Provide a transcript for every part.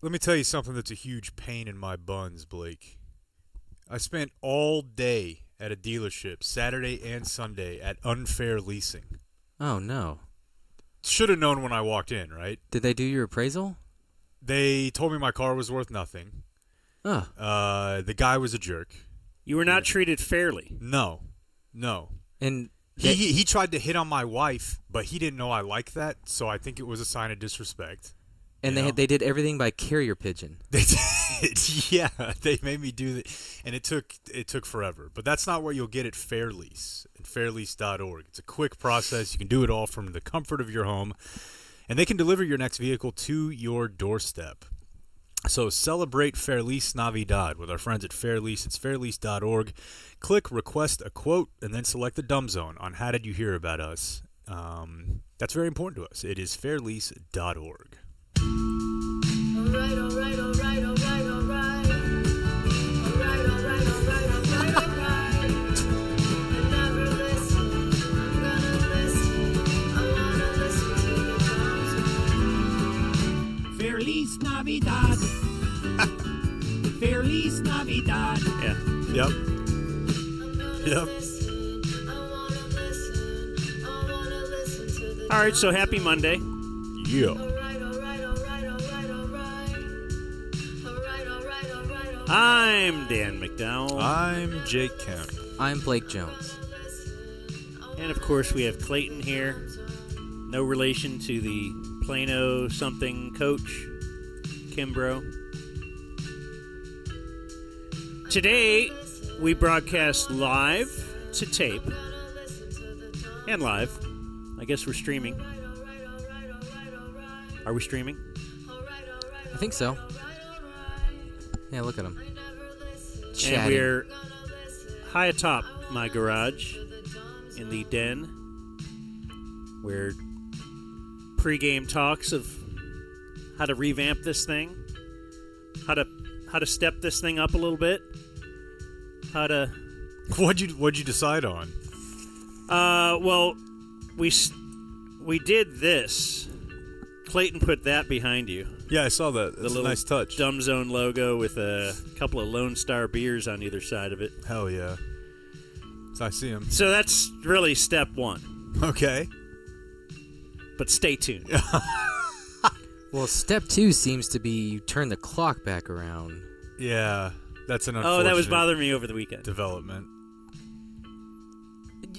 Let me tell you something that's a huge pain in my buns, Blake. I spent all day at a dealership, Saturday and Sunday, at Unfair Leasing. Oh, no. Should have known when I walked in, right? Did they do your appraisal? They told me my car was worth nothing. Oh. The guy was a jerk. You were not treated fairly. No. And He tried to hit on my wife, but he didn't know I liked that, so I think it was a sign of disrespect. And they did everything by carrier pigeon. They did, yeah. They made me do that, and it took forever. But that's not what you'll get at Fairlease, at fairlease.org. It's a quick process. You can do it all from the comfort of your home, and they can deliver your next vehicle to your doorstep. So celebrate Fairlease Navidad with our friends at Fairlease. It's fairlease.org. Click Request a Quote, and then select the Dumb Zone on How Did You Hear About Us. That's very important to us. It is fairlease.org. Feliz Navidad. Feliz Navidad. Yeah. Yep. All right, so happy Monday. Yeah. I'm Dan McDowell. I'm Jake Kemp. I'm Blake Jones. And, of course, we have Clayton here. No relation to the Plano something coach, Kimbrough. Today, we broadcast live to tape. And live. I guess we're streaming. Are we streaming? I think so. Yeah, look at him. And we're high atop my garage in the den where pregame talks of how to revamp this thing, how to step this thing up a little bit, how to. What'd you decide on? Well, we did this. Clayton put that behind you. Yeah, I saw that. That's a nice touch. Dumb Zone logo with a couple of Lone Star beers on either side of it. Hell yeah. So I see him. So that's really step one. Okay. But stay tuned. Well, step 2 seems to be you turn the clock back around. Yeah, that's an unfortunate that was bothering me over the weekend. development.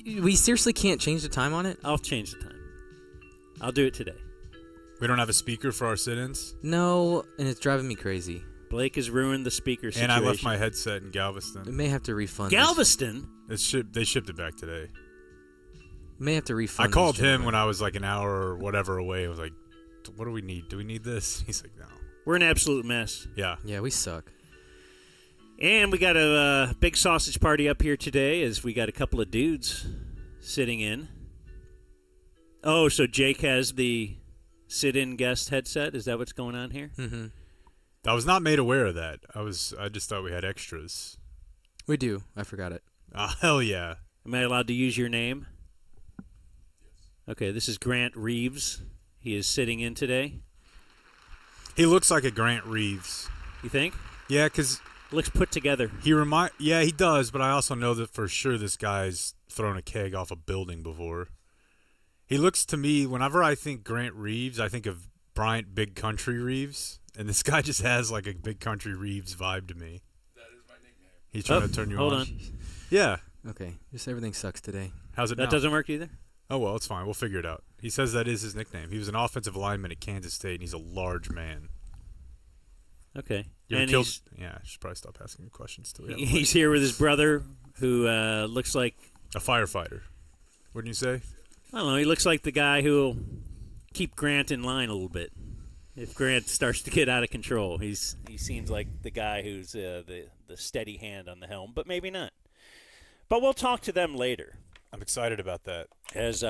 We seriously can't change the time on it? I'll change the time. I'll do it today. We don't have a speaker for our sit-ins? No, and it's driving me crazy. Blake has ruined the speaker situation. And I left my headset in Galveston. We may have to refund Galveston? They shipped it back today. May have to refund I called this him gentleman. when I was like an hour or whatever away. I was like, what do we need? Do we need this? He's like, no. We're an absolute mess. Yeah. Yeah, we suck. And we got a big sausage party up here today as we got a couple of dudes sitting in. Oh, so Jake has the sit-in guest headset? Is that what's going on here? Mm-hmm. I was not made aware of that. I just thought we had extras. We do. I forgot it. Hell yeah. Am I allowed to use your name? Okay, this is Grant Reeves. He is sitting in today. He looks like a Grant Reeves. You think? Yeah, because Looks put together. yeah, he does, but I also know that for sure this guy's thrown a keg off a building before. He looks to me, whenever I think Grant Reeves, I think of Bryant Big Country Reeves, and this guy just has like a Big Country Reeves vibe to me. That is my nickname. He's trying to turn you hold on. on. Yeah. Okay, just everything sucks today. How's it That now? doesn't work either? Oh, well, it's fine. We'll figure it out. He says that is his nickname. He was an offensive lineman at Kansas State, and he's a large man. Okay. You ever And killed? Yeah, I should probably stop asking questions till we have he's here with his brother who looks like, a firefighter. Wouldn't you say? I don't know, he looks like the guy who will keep Grant in line a little bit. If Grant starts to get out of control, he seems like the guy who's the steady hand on the helm, but maybe not. But we'll talk to them later. I'm excited about that. As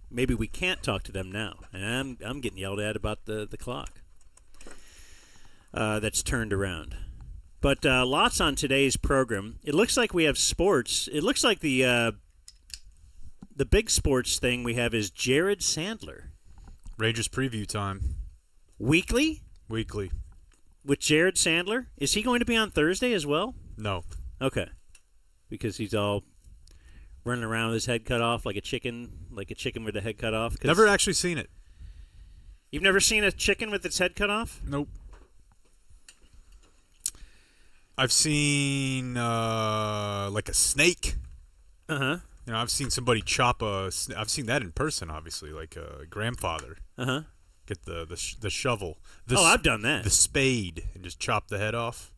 maybe we can't talk to them now, and I'm getting yelled at about the clock that's turned around. But lots on today's program. It looks like we have sports. It looks like the big sports thing we have is Jared Sandler. Rangers preview time. Weekly? Weekly. With Jared Sandler? Is he going to be on Thursday as well? No. Okay. Because he's all running around with his head cut off like a chicken with the head cut off. Never actually seen it. You've never seen a chicken with its head cut off? Nope. I've seen like a snake. Uh-huh. You know, I've seen somebody chop I've seen that in person, obviously, like a grandfather. Uh-huh. Get the shovel. I've done that. The spade and just chop the head off.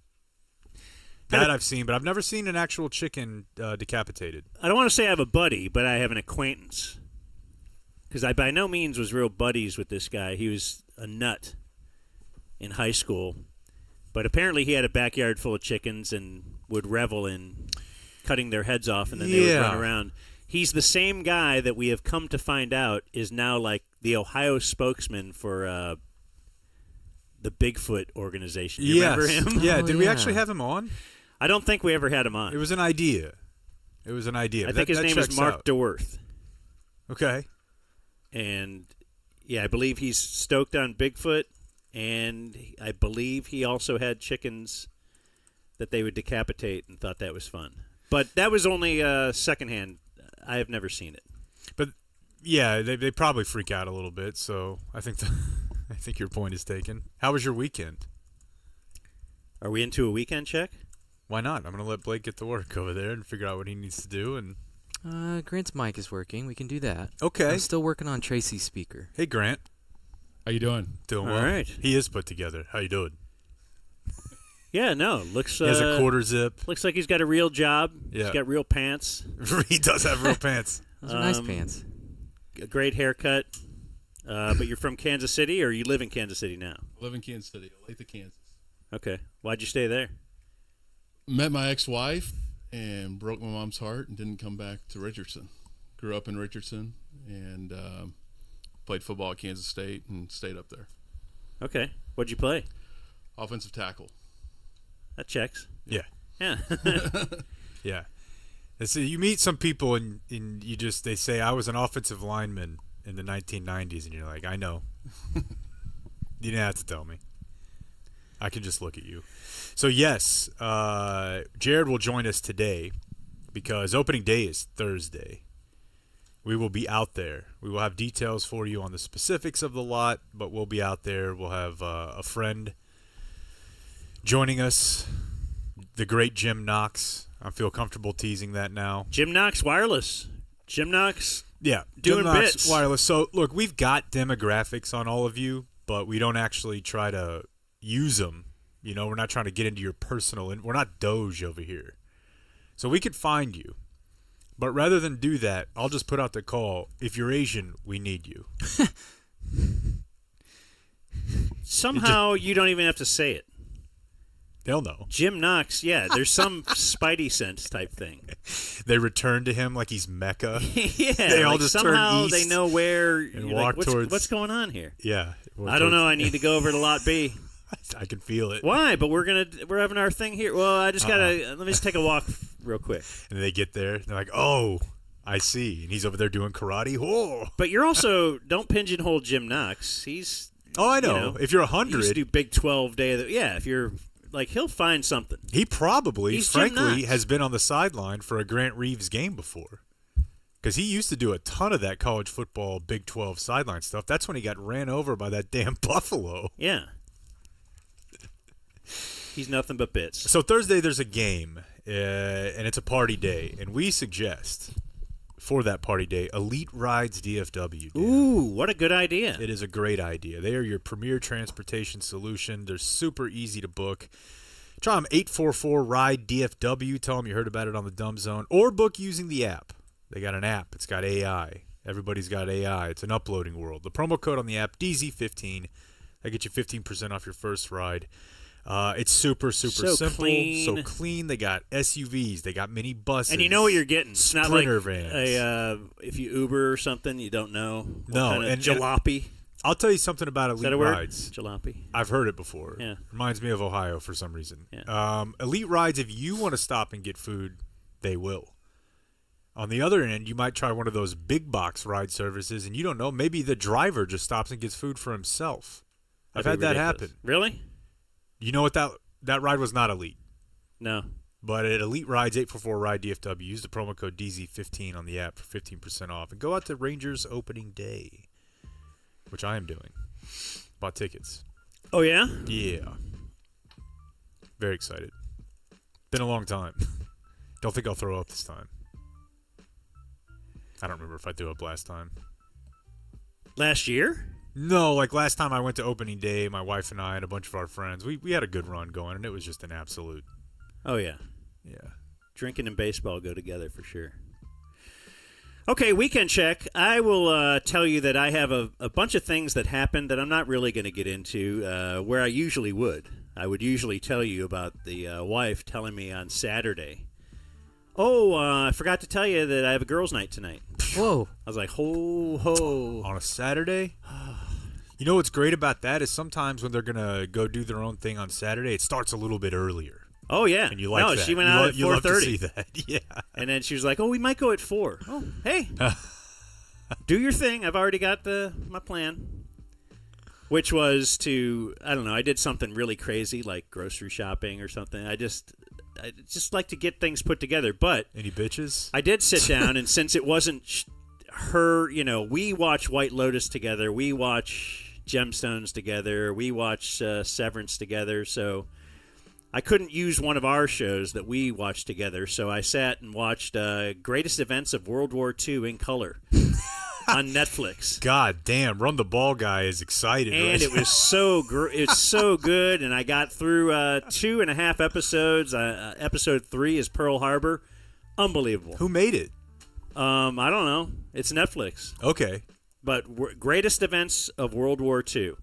That I've seen, but I've never seen an actual chicken decapitated. I don't want to say I have a buddy, but I have an acquaintance. Because I by no means was real buddies with this guy. He was a nut in high school. But apparently he had a backyard full of chickens and would revel in cutting their heads off, and then they would run around. He's the same guy that we have come to find out is now like the Ohio spokesman for the Bigfoot organization. You remember him? Yeah. Did we actually have him on? I don't think we ever had him on. It was an idea. I think his name is Mark DeWorth. Okay. And, yeah, I believe he's stoked on Bigfoot, and I believe he also had chickens that they would decapitate and thought that was fun. But that was only secondhand. I have never seen it. But, yeah, they probably freak out a little bit, so I think I think your point is taken. How was your weekend? Are we into a weekend check? Why not? I'm going to let Blake get to work over there and figure out what he needs to do. And Grant's mic is working. We can do that. Okay. I'm still working on Tracy's speaker. Hey, Grant. How you doing? Doing All well. right. He is put together. How you doing? Yeah, no. Looks. He has a quarter zip. Looks like he's got a real job. Yeah. He's got real pants. He does have real pants. Those are nice pants. A great haircut. But you're from Kansas City, or you live in Kansas City now? I live in Kansas City, Olathe, Kansas. Okay. Why'd you stay there? Met my ex-wife and broke my mom's heart and didn't come back to Richardson. Grew up in Richardson and played football at Kansas State and stayed up there. Okay. What'd you play? Offensive tackle. That checks. Yeah. Yeah. Yeah. So you meet some people and they say, I was an offensive lineman in the 1990s, and you're like, I know. You didn't have to tell me. I can just look at you. So, yes, Jared will join us today because opening day is Thursday. We will be out there. We will have details for you on the specifics of the lot, but we'll be out there. We'll have a friend joining us, the great Jim Knox. I feel comfortable teasing that now. Jim Knox Wireless. Jim Knox. Yeah, doing Jim Knox bits. Wireless. So, look, we've got demographics on all of you, but we don't actually try to use them. You know, we're not trying to get into your personal, and we're not Doge over here. So we could find you. But rather than do that, I'll just put out the call. If you're Asian, we need you. Somehow you don't even have to say it. They'll know. Jim Knox, yeah, there's some spidey sense type thing. They return to him like he's Mecca. Yeah, They all like just turn somehow east they know where and you're walk like, towards. what's going on here? Yeah. I don't know. I need to go over to Lot B. I can feel it. Why? But we're having our thing here. Well, I just gotta let me just take a walk real quick. And they get there. They're like, oh, I see. And he's over there doing karate. Oh. But you're also don't pigeonhole Jim Knox. He's I know. You know, If you're he used to 100, do Big 12 day. If you're like, he'll find something. he probably, He's Jim frankly, Knox. has been on the sideline for a Grant Reeves game before. Because he used to do a ton of that college football Big 12 sideline stuff. That's when he got ran over by that damn Buffalo. Yeah. He's nothing but bits. So Thursday there's a game, and it's a party day. And we suggest, for that party day, Elite Rides DFW. Dan. Ooh, what a good idea. It is a great idea. They are your premier transportation solution. They're super easy to book. Try them 844-RIDE-DFW. Tell them you heard about it on the Dumb Zone. Or book using the app. They got an app. It's got AI. Everybody's got AI. It's an uploading world. The promo code on the app, DZ15. That gets you 15% off your first ride. It's super simple. Clean. So clean. They got SUVs. They got mini buses. And you know what you're getting. It's not like Sprinter vans. If you Uber or something, you don't know. What No, kind of and- jalopy. I'll tell you something about Is that Elite a word? Rides. Jalopy. I've heard it before. Yeah. Reminds me of Ohio for some reason. Yeah. Elite Rides, if you want to stop and get food, they will. On the other end, you might try one of those big box ride services, and you don't know, maybe the driver just stops and gets food for himself. I've That'd had be that ridiculous. happen. Really? You know what? That ride was not elite. No. But at Elite Rides 844 Ride DFW, use the promo code DZ15 on the app for 15% off. And go out to Rangers opening day, which I am doing. Bought tickets. Oh, yeah? Yeah. Very excited. Been a long time. Don't think I'll throw up this time. I don't remember if I threw up last time. Last year? No, like last time I went to opening day, my wife and I and a bunch of our friends, we had a good run going, and it was just an absolute. Oh, yeah. Yeah. Drinking and baseball go together for sure. Okay, weekend check. I will tell you that I have a bunch of things that happened that I'm not really going to get into where I usually would. I would usually tell you about the wife telling me on Saturday, oh, I forgot to tell you that I have a girls' night tonight. Whoa. I was like, ho, ho. On a Saturday? You know what's great about that is sometimes when they're going to go do their own thing on Saturday, it starts a little bit earlier. Oh, yeah. And you like no, that. she went you out at 4:30. You love to see that. Yeah. And then she was like, oh, we might go at 4. Oh, hey. Do your thing. I've already got my plan. Which was to, I don't know, I did something really crazy like grocery shopping or something. I just like to get things put together. But Any bitches? I did sit down, and since it wasn't her, we watch White Lotus together. We watch Gemstones together. We watch Severance together. So I couldn't use one of our shows that we watched together. So I sat and watched Greatest Events of World War II in color on Netflix. God damn, Run the Ball guy is excited. And right? it was it's so good, and I got through 2.5 episodes. Episode 3 is Pearl Harbor. Unbelievable. Who made it? I don't know. It's Netflix. Okay. But Greatest Events of World War II.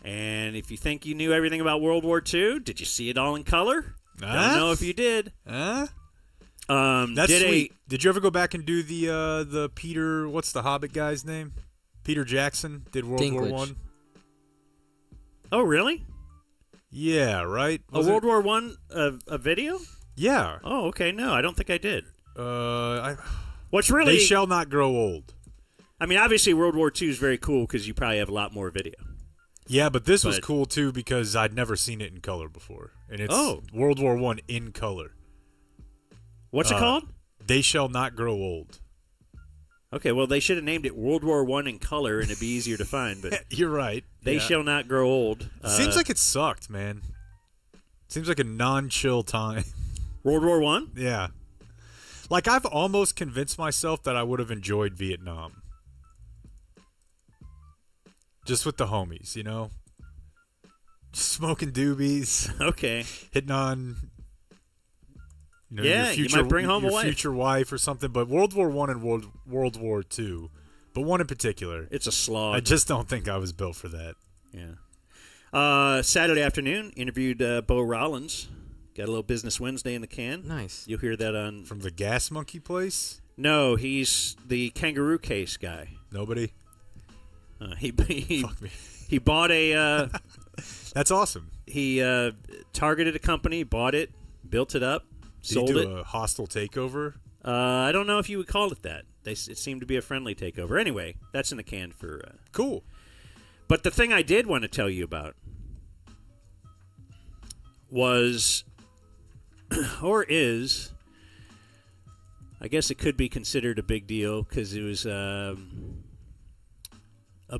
And if you think you knew everything about World War II, did you see it all in color? Don't know if you did. That's did sweet. Did you ever go back and do the Peter? What's the Hobbit guy's name? Peter Jackson did World War One. Oh, really? Yeah, right. A World War One a video? Yeah. Oh, okay. No, I don't think I did. What's really? They shall not grow old. I mean, obviously, World War II is very cool because you probably have a lot more video. Yeah, but this was cool too because I'd never seen it in color before, and it's World War One in color. What's it called? They Shall Not Grow Old. Okay, well, they should have named it World War I in color, and it'd be easier to find. But you're right. They Shall Not Grow Old. Seems like it sucked, man. Seems like a non-chill time. World War I? Yeah. Like, I've almost convinced myself that I would have enjoyed Vietnam. Just with the homies, Just smoking doobies. Okay. Hitting on... your future, you might bring home a wife. Future wife or something. But World War I and World War II, but one in particular. It's a slog. I just don't think I was built for that. Yeah. Saturday afternoon, interviewed Bo Rollins. Got a little Business Wednesday in the can. Nice. You'll hear that on... From the Gas Monkey place? No, he's the Kangaroo Case guy. Nobody? He Fuck me. He bought a... That's awesome. He targeted a company, bought it, built it up, sold it. Did he do a hostile takeover? I don't know if you would call it that. It seemed to be a friendly takeover. Anyway, that's in the can for... Cool. But the thing I did want to tell you about was, or is, I guess it could be considered a big deal because it was a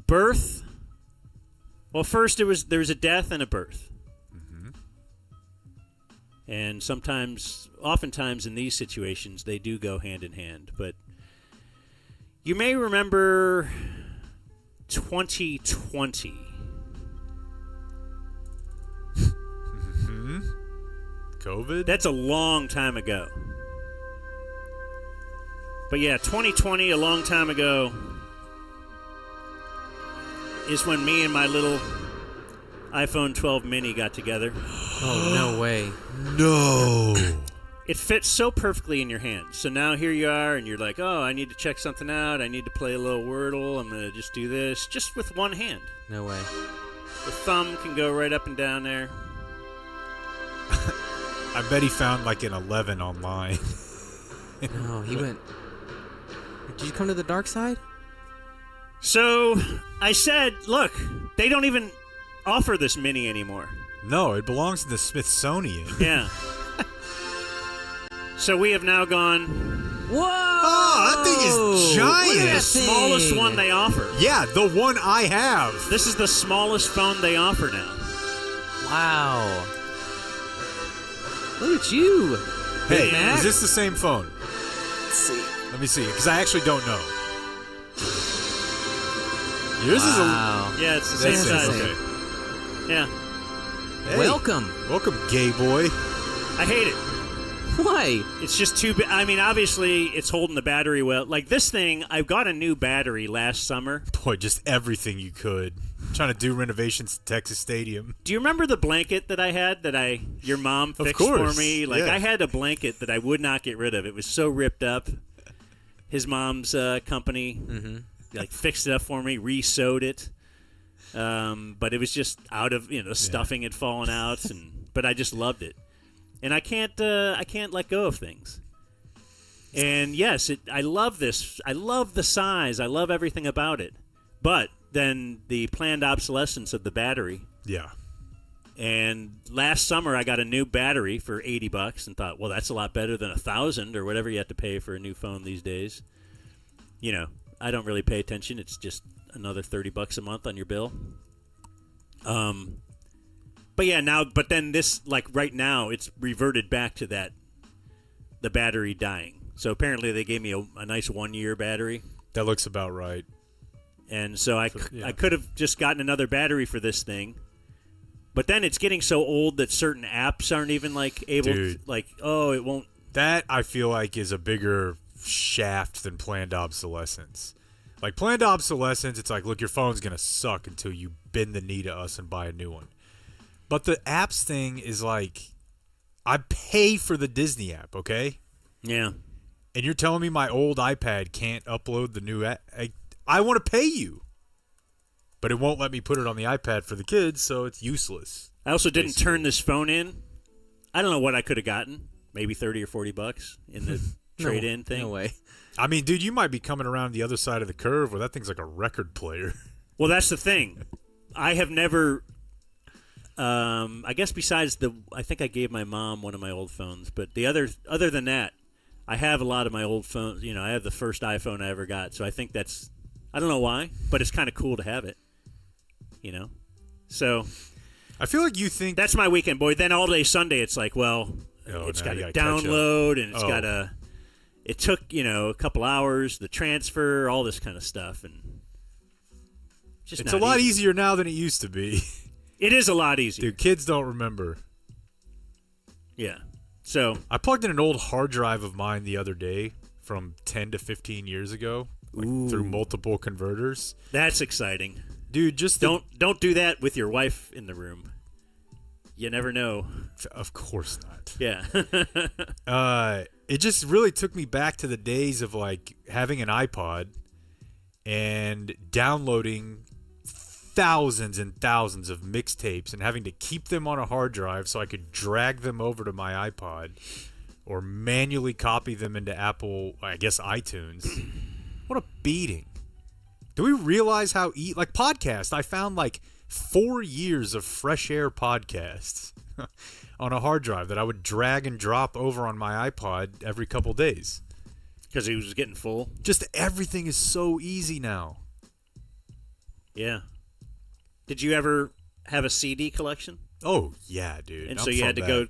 birth. Well, first there was a death and a birth. Mm-hmm. And oftentimes in these situations, they do go hand in hand. But you may remember 2020. Mm-hmm. COVID? That's a long time ago. But yeah, 2020, a long time ago, is when me and my little iPhone 12 mini got together. Oh, no way. No. It fits so perfectly in your hand. So now here you are, and you're like, oh, I need to check something out. I need to play a little Wordle. I'm going to just do this just with one hand. No way. The thumb can go right up and down there. I bet he found like an 11 online. No, he went... Did you come to the dark side? So I said, look, they don't even offer this Mini anymore. No, it belongs to the Smithsonian. Yeah. So we have now gone. Whoa! Oh, that thing is giant. Look at that The smallest one they offer. Yeah, the one I have. This is the smallest phone they offer now. Wow. Look at you. Hey, Mac. is this the same phone? Let's see. Let me see, because I actually don't know. Yours is a... Wow. Yeah, it's the same That's size. it. Okay. Yeah. Hey, Welcome. welcome, gay boy. I hate it. Why? It's just too big. I mean, obviously, it's holding the battery well. Like this thing, I got a new battery last summer. Boy, just everything you could. Trying to do renovations to Texas Stadium. Do you remember the blanket that I had that your mom fixed course, for me? Like, yeah. I had a blanket that I would not get rid of. It was so ripped up. His mom's company like fixed it up for me, re-sewed it. But it was just out of, stuffing had fallen out, but I just loved it. And I can't let go of things. And yes, I love this. I love the size. I love everything about it. But then the planned obsolescence of the battery. Yeah. And last summer I got a new battery for $80 and thought, well, that's a lot better than $1,000 or whatever you have to pay for a new phone these days. I don't really pay attention. It's just another $30 a month on your bill. But yeah, but then this, like right now, it's reverted back to the battery dying. So apparently they gave me a nice 1-year battery. That looks about right. And so I could have just gotten another battery for this thing. But then it's getting so old that certain apps aren't even able to, it won't. That, I feel like, is a bigger shaft than planned obsolescence. Like, planned obsolescence, it's like, look, your phone's going to suck until you bend the knee to us and buy a new one. But the apps thing is like, I pay for the Disney app, okay? Yeah. And you're telling me my old iPad can't upload the new app? I want to pay you. But it won't let me put it on the iPad for the kids, so it's useless. I also didn't turn this phone in. I don't know what I could have gotten. Maybe $30 or $40 in the trade-in thing. No way. I mean, dude, you might be coming around the other side of the curve where that thing's like a record player. Well, that's the thing. I have never... I guess besides I think I gave my mom one of my old phones, but other than that, I have a lot of my old phones. I have the first iPhone I ever got, so I think that's, I don't know why, but it's kind of cool to have it. So I feel like you think that's my weekend, boy. Then all day Sunday, it's like, well, it's got to download and it's got to. It took a couple hours, the transfer, all this kind of stuff, and it's a lot easier now than it used to be. It is a lot easier. Dude, kids don't remember. Yeah. So I plugged in an old hard drive of mine the other day from 10 to 15 years ago, through multiple converters. That's exciting. Dude, just don't do that with your wife in the room. You never know. Of course not. Yeah. It just really took me back to the days of having an iPod and downloading thousands and thousands of mixtapes and having to keep them on a hard drive so I could drag them over to my iPod or manually copy them into Apple, I guess, iTunes. What a beating. Do we realize how podcasts? I found 4 years of Fresh Air podcasts on a hard drive that I would drag and drop over on my iPod every couple days. Because he was getting full? Just everything is so easy now. Yeah. Did you ever have a CD collection? Oh, yeah, dude. And so you had to go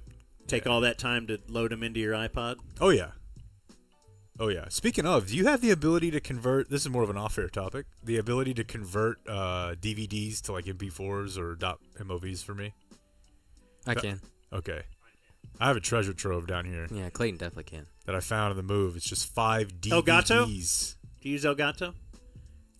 take all that time to load them into your iPod? Oh, yeah. Oh, yeah. Speaking of, do you have the ability to convert, this is more of an off-air topic, the ability to convert DVDs to MP4s or .movs for me? I can. Okay. I have a treasure trove down here. Yeah, Clayton definitely can. That I found on the move. It's just 5 DVDs. Elgato? Do you use Elgato?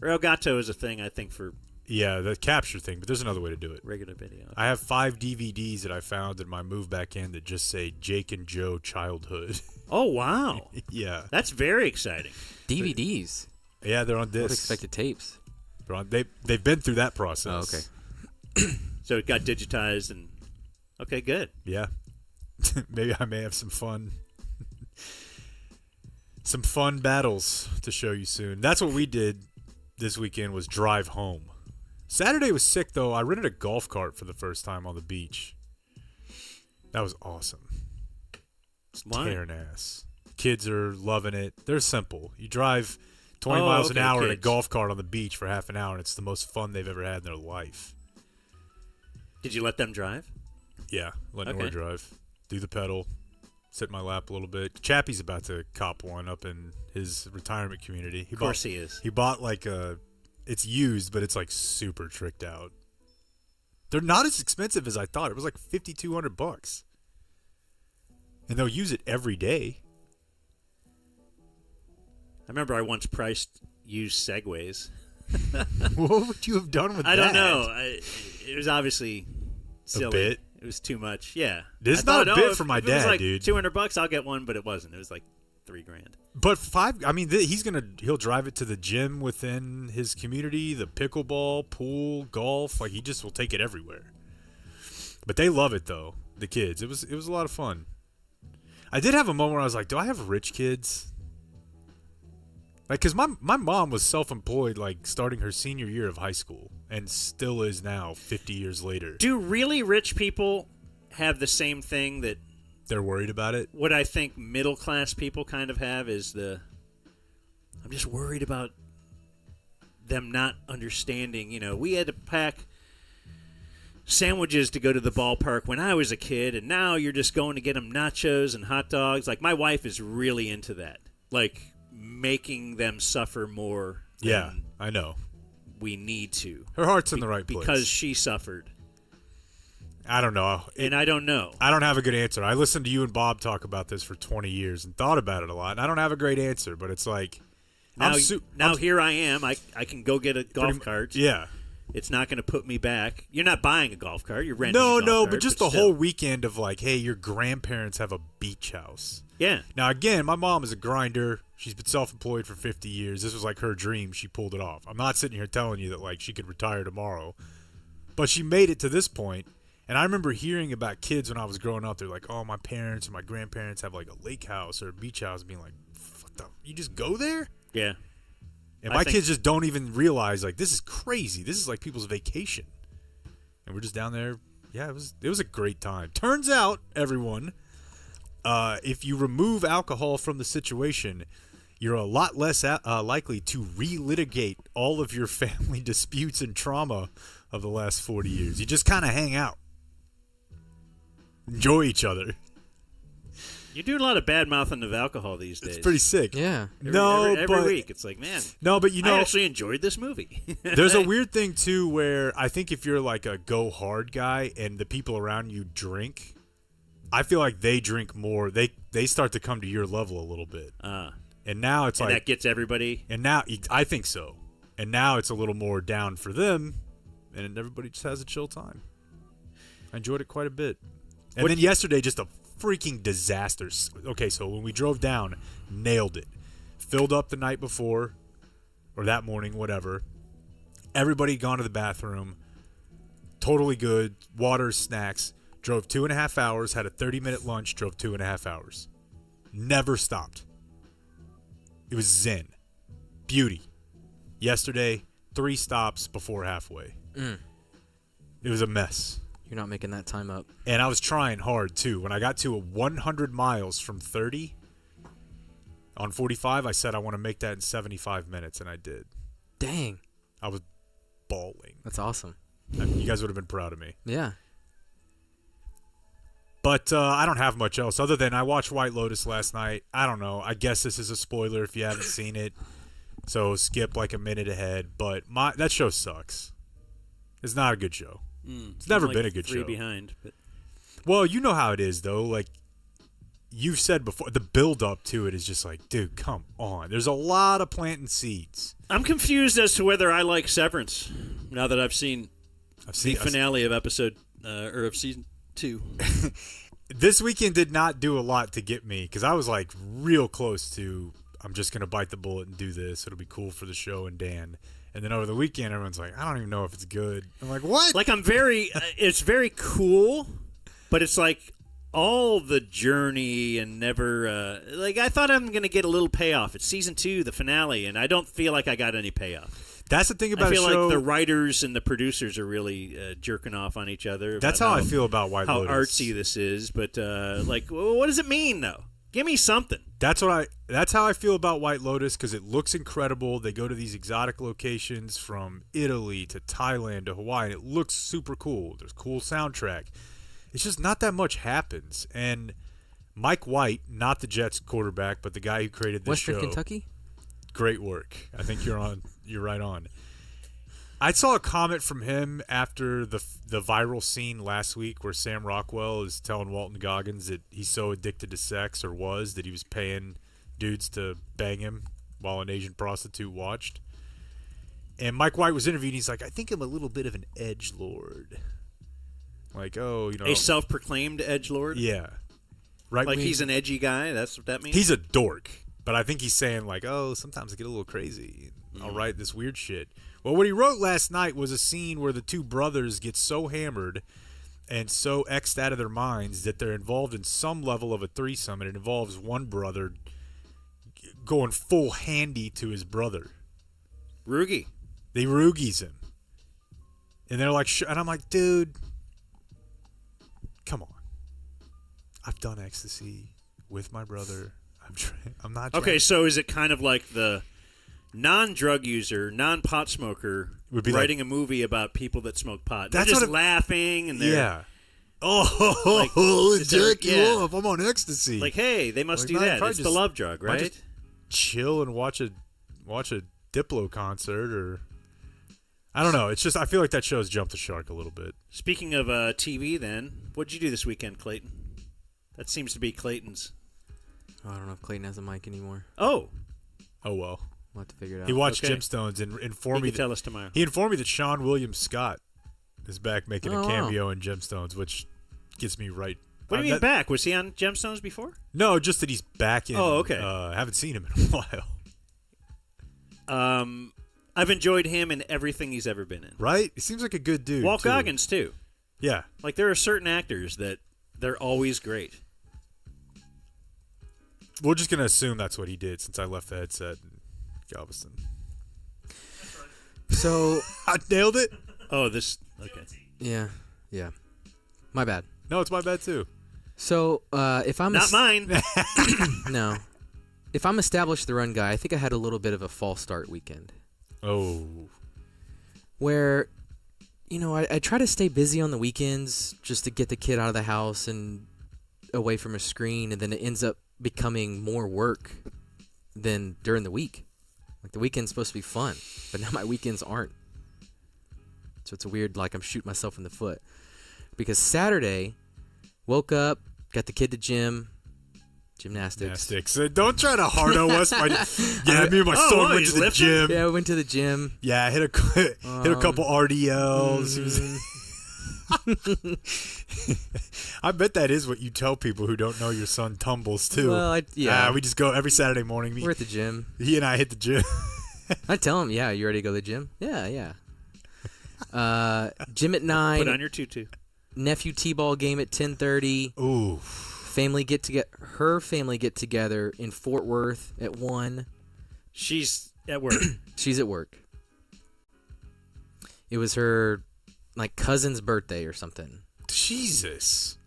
Or Elgato is a thing, I think, for... Yeah, the capture thing, but there's another way to do it. Regular video. Okay. I have 5 DVDs that I found in my move back in that just say Jake and Joe Childhood. Oh, wow. Yeah. That's very exciting. DVDs? Yeah, they're on disc. Unexpected tapes. They've been through that process. Oh, okay. So it got digitized and... Okay, good. Yeah. Maybe I may have some fun. Some fun battles to show you soon. That's what we did this weekend was drive home. Saturday was sick, though. I rented a golf cart for the first time on the beach. That was awesome. It's tearing ass. Kids are loving it. They're simple. You drive 20 miles an hour in a golf cart on the beach for half an hour, and it's the most fun they've ever had in their life. Did you let them drive? Yeah, let Nora drive. Do the pedal. Sit in my lap a little bit. Chappie's about to cop one up in his retirement community. Of course he is. He bought like it's used, but it's like super tricked out. They're not as expensive as I thought. It was like $5,200. And they'll use it every day. I remember I once priced used Segways. What would you have done with that? I don't know. It was obviously silly. A bit? It was too much. Yeah. This is not a bit for my dad, like dude. $200, I'll get one, but it wasn't. It was like $3,000. But he'll drive it to the gym within his community, the pickleball, pool, golf. Like, he just will take it everywhere. But they love it, though, the kids. It was a lot of fun. I did have a moment where I was like, do I have rich kids? Like, because my mom was self-employed, like, starting her senior year of high school, and still is now, 50 years later. Do really rich people have the same thing that they're worried about it? What I think middle-class people kind of have is I'm just worried about them not understanding. You know, we had to pack sandwiches to go to the ballpark when I was a kid, and now you're just going to get them nachos and hot dogs. Like, my wife is really into that. Like, making them suffer more. Yeah, I know. We need to. Her heart's in the right place. Because she suffered. I don't know. I don't know. I don't have a good answer. I listened to you and Bob talk about this for 20 years and thought about it a lot, and I don't have a great answer, but it's like... Now here I am. I can go get a golf cart. Yeah. It's not going to put me back. You're not buying a golf cart. You're renting a golf cart. But just the whole weekend of like, hey, your grandparents have a beach house. Yeah. Now, again, my mom is a grinder. She's been self-employed for 50 years. This was like her dream. She pulled it off. I'm not sitting here telling you that like she could retire tomorrow. But she made it to this point. And I remember hearing about kids when I was growing up. They're like, oh, my parents or my grandparents have like a lake house or a beach house. Being like, what the? You just go there? Yeah. And my kids just don't even realize, like, this is crazy. This is like people's vacation. And we're just down there. Yeah, it was a great time. Turns out, everyone, if you remove alcohol from the situation, you're a lot less likely to relitigate all of your family disputes and trauma of the last 40 years. You just kind of hang out. Enjoy each other. You're doing a lot of bad mouthing of alcohol these days. It's pretty sick. Yeah. Every week. It's like, man. No, but you know, I actually enjoyed this movie. There's a weird thing, too, where I think if you're like a go-hard guy and the people around you drink, I feel like they drink more. They start to come to your level a little bit. And now it's like... that gets everybody? And now, I think so. And now it's a little more down for them, and everybody just has a chill time. I enjoyed it quite a bit. And then yesterday, just a freaking disaster. Okay, so when we drove down, nailed it. Filled up the night before, or that morning, whatever. Everybody had gone to the bathroom. Totally good. Water, snacks. Drove 2.5 hours, had a 30-minute lunch, drove 2.5 hours. Never stopped. It was zen. Beauty. Yesterday, 3 stops before halfway. It was a mess. You're not making that time up. And I was trying hard, too. When I got to 100 miles from 30 on 45, I said I want to make that in 75 minutes, and I did. Dang. I was bawling. That's awesome. I mean, you guys would have been proud of me. Yeah. But I don't have much else other than I watched White Lotus last night. I don't know. I guess this is a spoiler if you haven't seen it. So skip like a minute ahead. But that show sucks. It's not a good show. It's never been a good show. Behind. But. Well, you know how it is, though. Like, you've said before, the build-up to it is just like, dude, come on. There's a lot of planting seeds. I'm confused as to whether I like Severance now that I've seen the finale of episode or of season 2. This weekend did not do a lot to get me because I was like real close to, I'm just going to bite the bullet and do this. It'll be cool for the show and Dan. And then over the weekend, everyone's like, I don't even know if it's good. I'm like, what? Like, it's very cool, but it's like all the journey and never, like, I thought I'm going to get a little payoff. It's season 2, the finale, and I don't feel like I got any payoff. That's the thing about I feel a show. like the writers and the producers are really jerking off on each other. About That's how I feel about White how Lotus. artsy this is, but what does it mean though? Give me something. That's how I feel about White Lotus because it looks incredible. They go to these exotic locations from Italy to Thailand to Hawaii, and it looks super cool. There's a cool soundtrack. It's just not that much happens. And Mike White, not the Jets quarterback, but the guy who created this Western show. Kentucky? Great work. I think you're right on. I saw a comment from him after the viral scene last week where Sam Rockwell is telling Walton Goggins that he's so addicted to sex, or was, that he was paying dudes to bang him while an Asian prostitute watched. And Mike White was interviewed, and he's like, I think I'm a little bit of an edgelord. Like, A self-proclaimed edgelord? Yeah. Right. Like he's an edgy guy? That's what that means? He's a dork. But I think he's saying, like, sometimes I get a little crazy. I'll write this weird shit. Well, what he wrote last night was a scene where the two brothers get so hammered and so X'd out of their minds that they're involved in some level of a threesome, and it involves one brother going full handy to his brother. Roogie. They roogies him. And they're like, and I'm like, dude, come on. I've done ecstasy with my brother. I'm not trying. Okay, so is it kind of like the non-drug user, non-pot smoker Would be writing a movie about people that smoke pot? They're That's just what laughing and they're Yeah. Like, jack you yeah. off. I'm on ecstasy. like, hey, they must Like, do man, that. probably It's the just- love drug, probably right? just chill and watch a Diplo concert, or I don't know. It's just I feel like that show's jumped the shark a little bit. Speaking of TV, then, what'd you do this weekend, Clayton? That seems to be Clayton's. I don't know if Clayton has a mic anymore. Oh, Oh well. We'll have to figure it out. He watched Okay. Gemstones and he informed me. can tell us tomorrow. He informed me that Sean William Scott is back making Oh, a wow. cameo in Gemstones, which gets me right. What do you mean that- back? Was he on Gemstones before? No, just that he's back in. Oh, okay. Haven't seen him in a while. I've enjoyed him in everything he's ever been in. Right? He seems like a good dude. Walt too. Goggins, too. Yeah. Like, there are certain actors that they're always great. We're just gonna assume that's what he did since I left the headset in Galveston. So, I nailed it. Oh, this... Okay. yeah. My bad. No, it's my bad too. So, if I'm Not mine. no, if I'm established the run guy, I think I had a little bit of a false start weekend Oh. where, I try to stay busy on the weekends just to get the kid out of the house and away from a screen, and then it ends up becoming more work than during the week. Like, the weekend's supposed to be fun, but now my weekends aren't. So it's a weird, like, I'm shooting myself in the foot. Because Saturday, woke up, got the kid to gymnastics. Don't try to hardo us. Me and my son went he's to the lifting? gym. Yeah, we went to the gym. Yeah, I hit a couple RDLs. I bet that is what you tell people who don't know your son tumbles too. Well, yeah. We just go every Saturday morning. We're at the gym. He and I hit the gym. I tell him, yeah, you ready to go to the gym? Yeah. Gym at 9. Put on your tutu. Nephew T-ball game at 10:30. Ooh. Her family get together in Fort Worth at 1. She's at work. She's at work. It was her cousin's birthday or something. Jesus.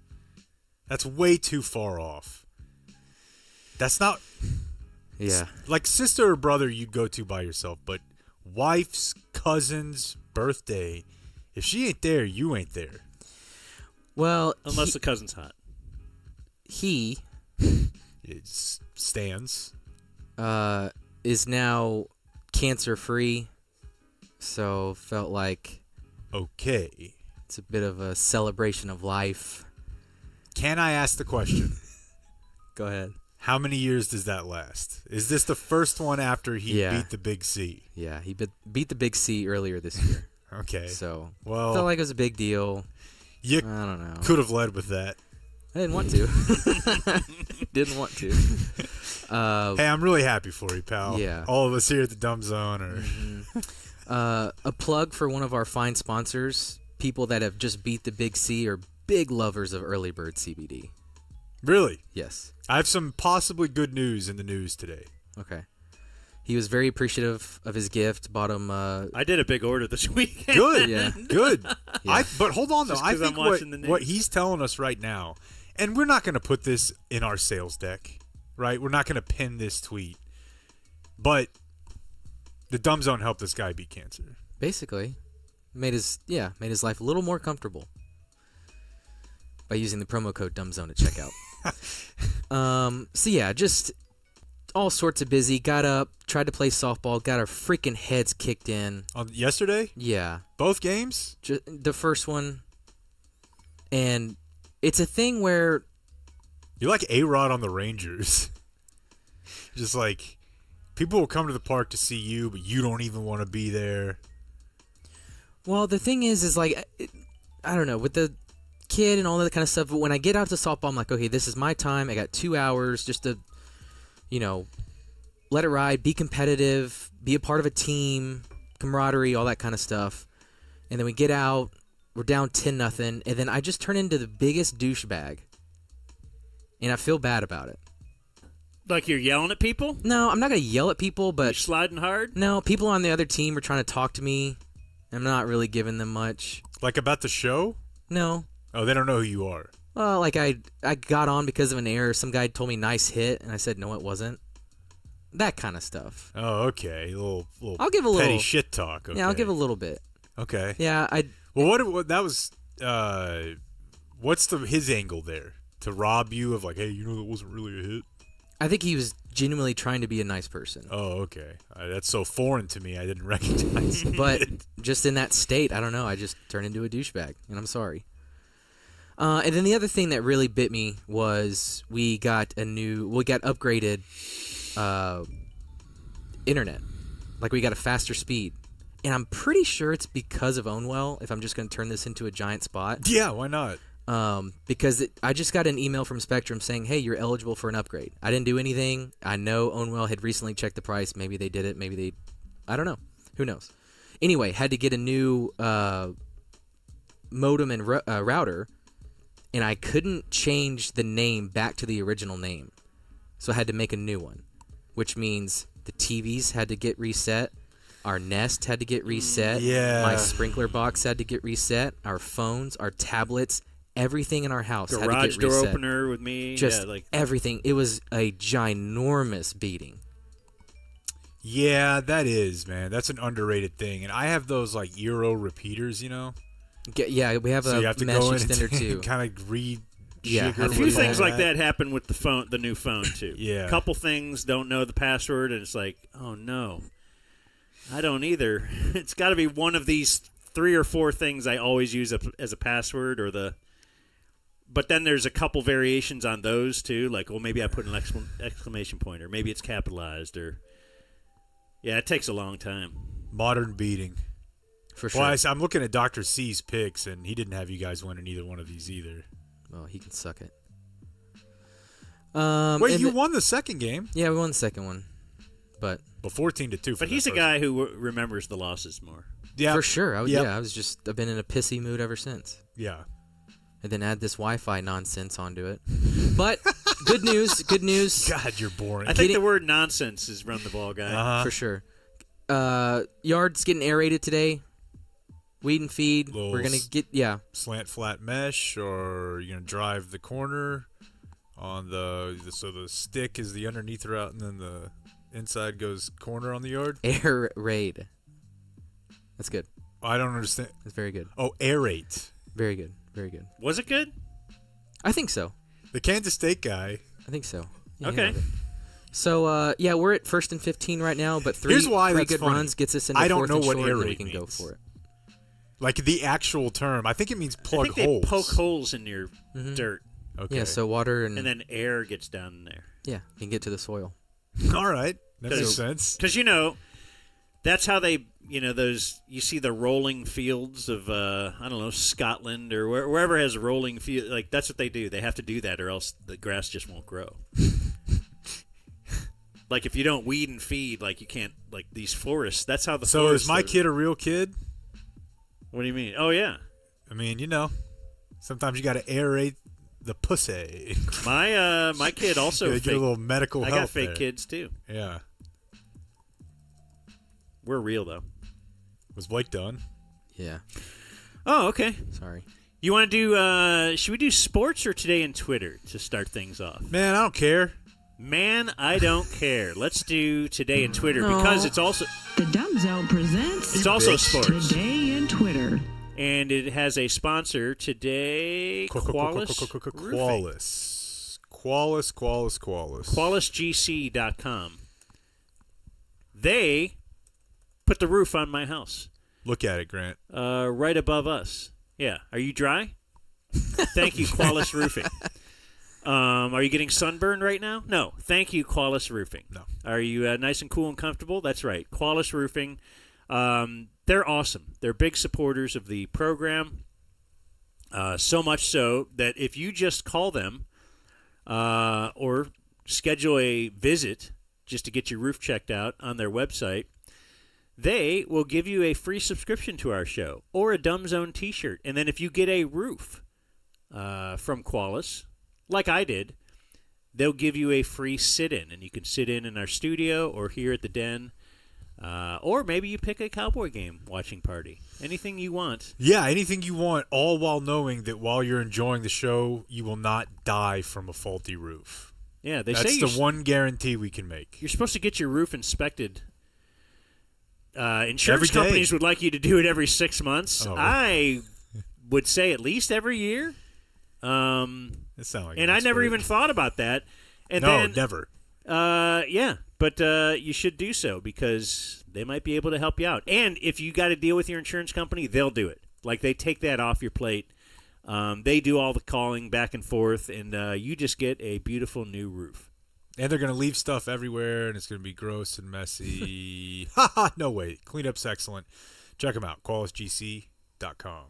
That's way too far off. That's not Yeah. like sister or brother you'd go to by yourself, but wife's cousin's birthday, if she ain't there, you ain't there. Well, Unless the cousin's hot. he It stands. is now cancer-free, so felt like Okay. it's a bit of a celebration of life. Can I ask the question? Go ahead. How many years does that last? Is this the first one after he Yeah. beat the big C? Yeah, he beat the Big C earlier this year. Okay. So, Well, felt like it was a big deal. you I don't know. could have led with that. I didn't want to. Didn't want to. Hey, I'm really happy for you, pal. Yeah. All of us here at the Dumb Zone are. A plug for one of our fine sponsors. People that have just beat the Big C are big lovers of Early Bird CBD. Really? Yes. I have some possibly good news in the news today. Okay. He was very appreciative of his gift. Bought him. I did a big order this weekend. Good, Yeah. good. Yeah. But hold on though. Just I 'cause I'm think watching the what news. he's telling us right now, and we're not going to put this in our sales deck, right? We're not going to pin this tweet, but the Dumb Zone helped this guy beat cancer. Basically, made his life a little more comfortable by using the promo code DumbZone at checkout. So yeah, just all sorts of busy. Got up, tried to play softball, got our freaking heads kicked in. Yesterday, Yeah, both games. the first one, and it's a thing where You're like A-Rod on the Rangers. Just like people will come to the park to see you, but you don't even want to be there. well, the thing is like I don't know with the kid and all that kind of stuff. But when I get out to softball, I'm like, okay, this is my time. I got 2 hours just to, let it ride, be competitive, be a part of a team, camaraderie, all that kind of stuff. And then we get out, we're down 10-0, and then I just turn into the biggest douchebag. And I feel bad about it. Like you're yelling at people? No, I'm not going to yell at people, You're but sliding hard? no, people on the other team are trying to talk to me. I'm not really giving them much. Like about the show? No. Oh, they don't know who you are. Well, like I got on because of an error. Some guy told me nice hit, and I said no, it wasn't. That kind of stuff. Oh, okay. A little I'll give a petty little shit talk. Okay. Yeah, I'll give a little bit. Okay. Yeah, Well, what that was? What's his angle there? To rob you of like, hey, that wasn't really a hit. I think he was genuinely trying to be a nice person. Oh, okay. That's so foreign to me. I didn't recognize it. But just in that state, I don't know. I just turned into a douchebag, and I'm sorry. And then the other thing that really bit me was we got upgraded internet. Like we got a faster speed. And I'm pretty sure it's because of Ownwell, if I'm just going to turn this into a giant spot. Yeah, why not? Because I just got an email from Spectrum saying, hey, you're eligible for an upgrade. I didn't do anything. I know Ownwell had recently checked the price. Maybe they did it. Maybe they... I don't know. Who knows? Anyway, had to get a new modem and router, and I couldn't change the name back to the original name. So I had to make a new one, which means the TVs had to get reset. Our Nest had to get reset. Yeah. My sprinkler box had to get reset. Our phones, our tablets, everything in our house had to Garage get door reset. opener with me. Just yeah, like everything. It was a ginormous beating. Yeah, that is, man. That's an underrated thing. And I have those like Euro repeaters, Yeah, we have So you a have to mesh go in extender too. and kind of Yeah, jigger had a to few do with things all like that happen with the new phone too. Yeah. A couple things don't know the password, and it's like, oh no, I don't either. It's got to be one of these 3 or 4 things I always use as a password, But then there's a couple variations on those too. Like, well, maybe I put an exclamation point, or maybe it's capitalized, or yeah, it takes a long time. Modern beating. For sure. Well, I'm looking at Dr. C's picks, and he didn't have you guys winning either one of these either. Well, he can suck it. Wait, you won the second game? Yeah, we won the second one, but Well, 14-2. But he's a guy who remembers the losses more. Yeah, for sure. I've Yep. been in a pissy mood ever since. Yeah. And then add this Wi-Fi nonsense onto it. But good news. God, you're boring. I think the word nonsense is run the ball guy. Uh-huh. For sure. Yard's getting aerated today. Weed and feed. Little We're gonna get slant flat mesh, or you're gonna drive the corner on so the stick is the underneath route, and then the inside goes corner on the yard. air raid. That's good. I don't understand. That's very good. Oh, aerate. Very good. Very good. Was it good? I think so. The Kansas State guy. I think so. Yeah, he Okay. nailed it. So we're at 1st and 15 right now, but Here's why three that's good funny. runs gets us into I don't 4th know and what short, and then we aerate can go means. for it. Like the actual term. I think it means plug I think holes. they poke holes in your dirt, Okay. Yeah, so water and then air gets down in there. yeah, you can get to the soil. All right. That makes Because- sense. Because that's how they those you see the rolling fields of I don't know, Scotland or wherever has a rolling field. Like that's what they do. They have to do that, or else the grass just won't grow. Like if you don't weed and feed, like you can't, like these forests. That's how the So forests is my are- kid a real kid? What do you mean? Oh yeah, I mean, sometimes you got to aerate the pussy. my kid also Get a little medical I help got fake there. kids too. Yeah. We're real, though. Was Blake done? Yeah. Oh, okay. Sorry. You want to do, should we do sports or Today in Twitter to start things off? Man, I don't care. Man, I don't care. Let's do Today in Twitter because it's also... The Dumb Zone presents... It's also sports. Today in Twitter. And it has a sponsor today, Qualis Roofing. Qualis. QualisGC.com. They put the roof on my house. Look at it, Grant. Right above us. Yeah. Are you dry? Thank you, Qualis Roofing. Are you getting sunburned right now? No. Thank you, Qualis Roofing. No. Are you nice and cool and comfortable? That's right. Qualis Roofing. They're awesome. They're big supporters of the program. So much so that if you just call them or schedule a visit just to get your roof checked out on their website, they will give you a free subscription to our show or a Dumb Zone t-shirt. And then if you get a roof from Qualis, like I did, they'll give you a free sit-in. And you can sit in our studio or here at the Den. Or maybe you pick a Cowboy game watching party. Anything you want. Yeah, anything you want, all while knowing that while you're enjoying the show, you will not die from a faulty roof. Yeah, they That's say the one guarantee we can make. you're supposed to get your roof inspected. Insurance Every day. companies would like you to do it every 6 months. Oh. I would say at least every year. It sounds like And I never even thought about that. And No, then, never. Yeah, but you should do so because they might be able to help you out. And if you got to deal with your insurance company, they'll do it. Like they take that off your plate. They do all the calling back and forth, and you just get a beautiful new roof. And they're going to leave stuff everywhere, and it's going to be gross and messy. Ha! No way. Cleanup's excellent. Check them out, QualisGC.com.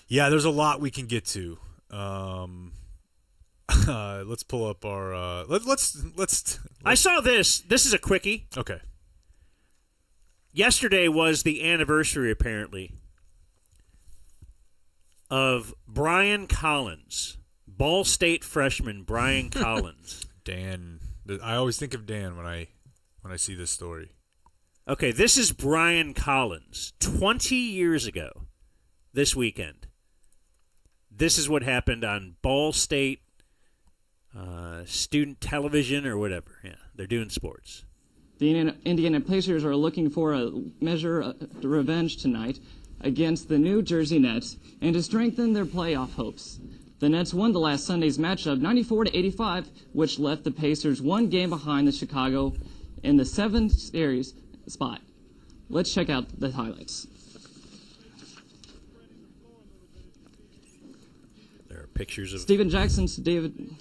Yeah, there's a lot we can get to. Let's pull up our. Let's. I saw this. This is a quickie. Okay. Yesterday was the anniversary, apparently, of Brian Collins, Ball State freshman Brian Collins. Dan. I always think of Dan when I see this story. Okay, this is Brian Collins. 20 years ago, this weekend. This is what happened on Ball State student television or whatever. Yeah, they're doing sports. The Indiana Pacers are looking for a measure of revenge tonight against the New Jersey Nets and to strengthen their playoff hopes. The Nets won the last Sunday's matchup 94-85, which left the Pacers one game behind the Chicago in the 7th series spot. Let's check out the highlights. There are pictures of Steven Jackson's David...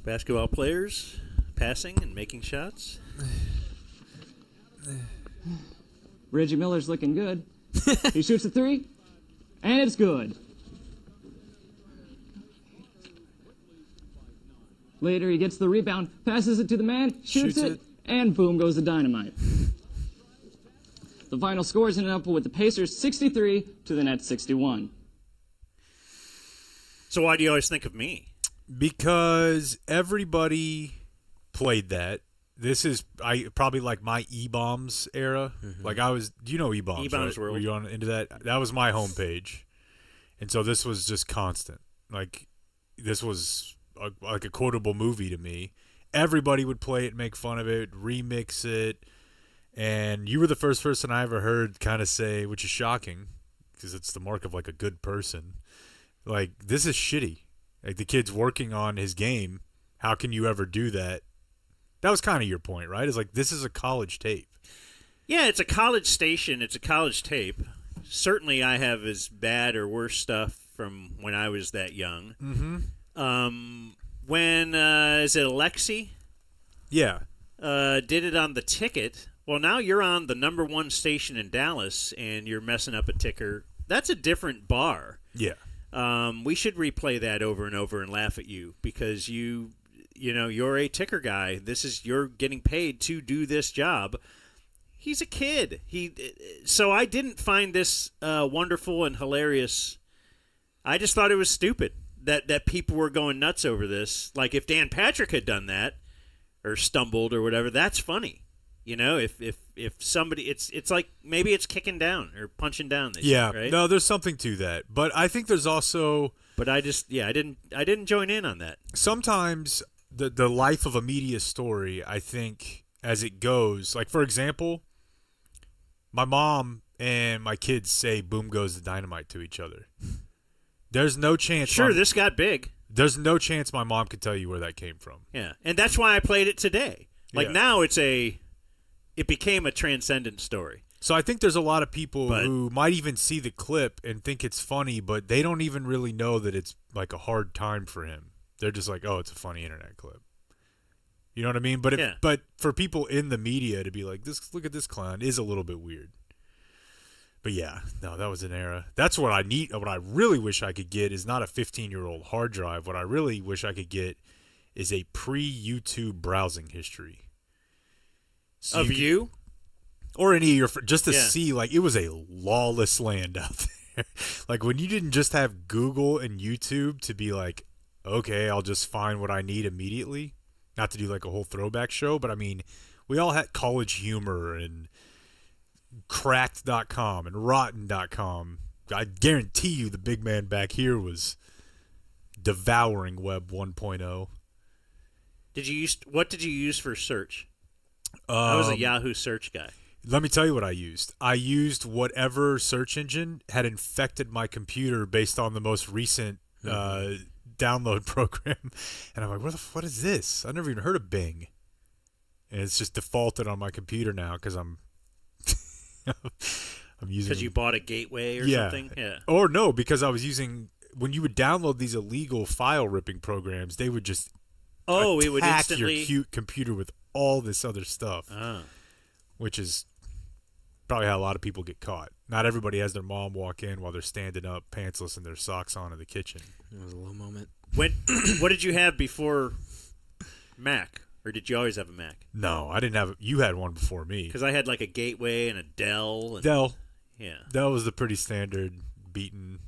basketball players passing and making shots. Reggie Miller's looking good. He shoots a three, and it's good. Later, he gets the rebound, passes it to the man, shoots it, and boom goes the dynamite. The final scores ended up with the Pacers 63 to the Nets 61. So why do you always think of me? Because everybody played that. This is probably like my E-Bombs era. Mm-hmm. Like I was, do you know E-Bombs? E-Bombs right? World. Were you on into that? That was my homepage, and so this was just constant. Like this was like a quotable movie to me. Everybody would play it, make fun of it, remix it, and you were the first person I ever heard kind of say, which is shocking because it's the mark of like a good person. Like this is shitty. Like the kid's working on his game. How can you ever do that? That was kind of your point, right? It's like this is a college tape. Yeah, it's a college station. It's a college tape. Certainly, I have as bad or worse stuff from when I was that young. Mm-hmm. When is it Alexi? Yeah. Did it on the ticket. Well, now you're on the number one station in Dallas, and you're messing up a ticker. That's a different bar. Yeah. We should replay that over and over and laugh at you because you're a ticker guy. You're getting paid to do this job. He's a kid. So I didn't find this wonderful and hilarious. I just thought it was stupid that people were going nuts over this. Like if Dan Patrick had done that or stumbled or whatever, that's funny. You know, if somebody, it's like maybe it's kicking down or punching down. Yeah, right? No, there's something to that, but I think there's also. But I didn't join in on that. Sometimes the life of a media story, I think, as it goes, like for example, my mom and my kids say "boom goes the dynamite" to each other. There's no chance. Sure, this got big. There's no chance my mom could tell you where that came from. Yeah, and that's why I played it today. Like Yeah. now, it became a transcendent story. So I think there's a lot of people who might even see the clip and think it's funny, but they don't even really know that it's like a hard time for him. They're just like, oh, it's a funny internet clip. You know what I mean? But but for people in the media to be like, look at this clown is a little bit weird. But yeah, no, that was an era. That's what I need. What I really wish I could get is not a 15-year-old hard drive. What I really wish I could get is a pre-YouTube browsing history. So Of you? Or any of your just to see, like, it was a lawless land out there. Like, when you didn't just have Google and YouTube to be like, okay, I'll just find what I need immediately. Not to do, like, a whole throwback show, but, I mean, we all had College Humor and Cracked.com and Rotten.com. I guarantee you the big man back here was devouring Web 1.0. What did you use for search? I was a Yahoo search guy. Let me tell you what I used. I used whatever search engine had infected my computer based on the most recent download program. And I'm like, what is this? I've never even heard of Bing. And it's just defaulted on my computer now because I'm using. Because you bought a gateway or something? Yeah. Or no, because I was using, when you would download these illegal file ripping programs, they would just it would attack instantly your computer with all this other stuff. Which is probably how a lot of people get caught. Not everybody has their mom walk in while they're standing up, pantsless, and their socks on in the kitchen. It was a low moment. What did you have before Mac? Or did you always have a Mac? No, I didn't have. You had one before me. Because I had like a Gateway and a Dell. And, Dell. Yeah. Dell was the pretty standard beaten.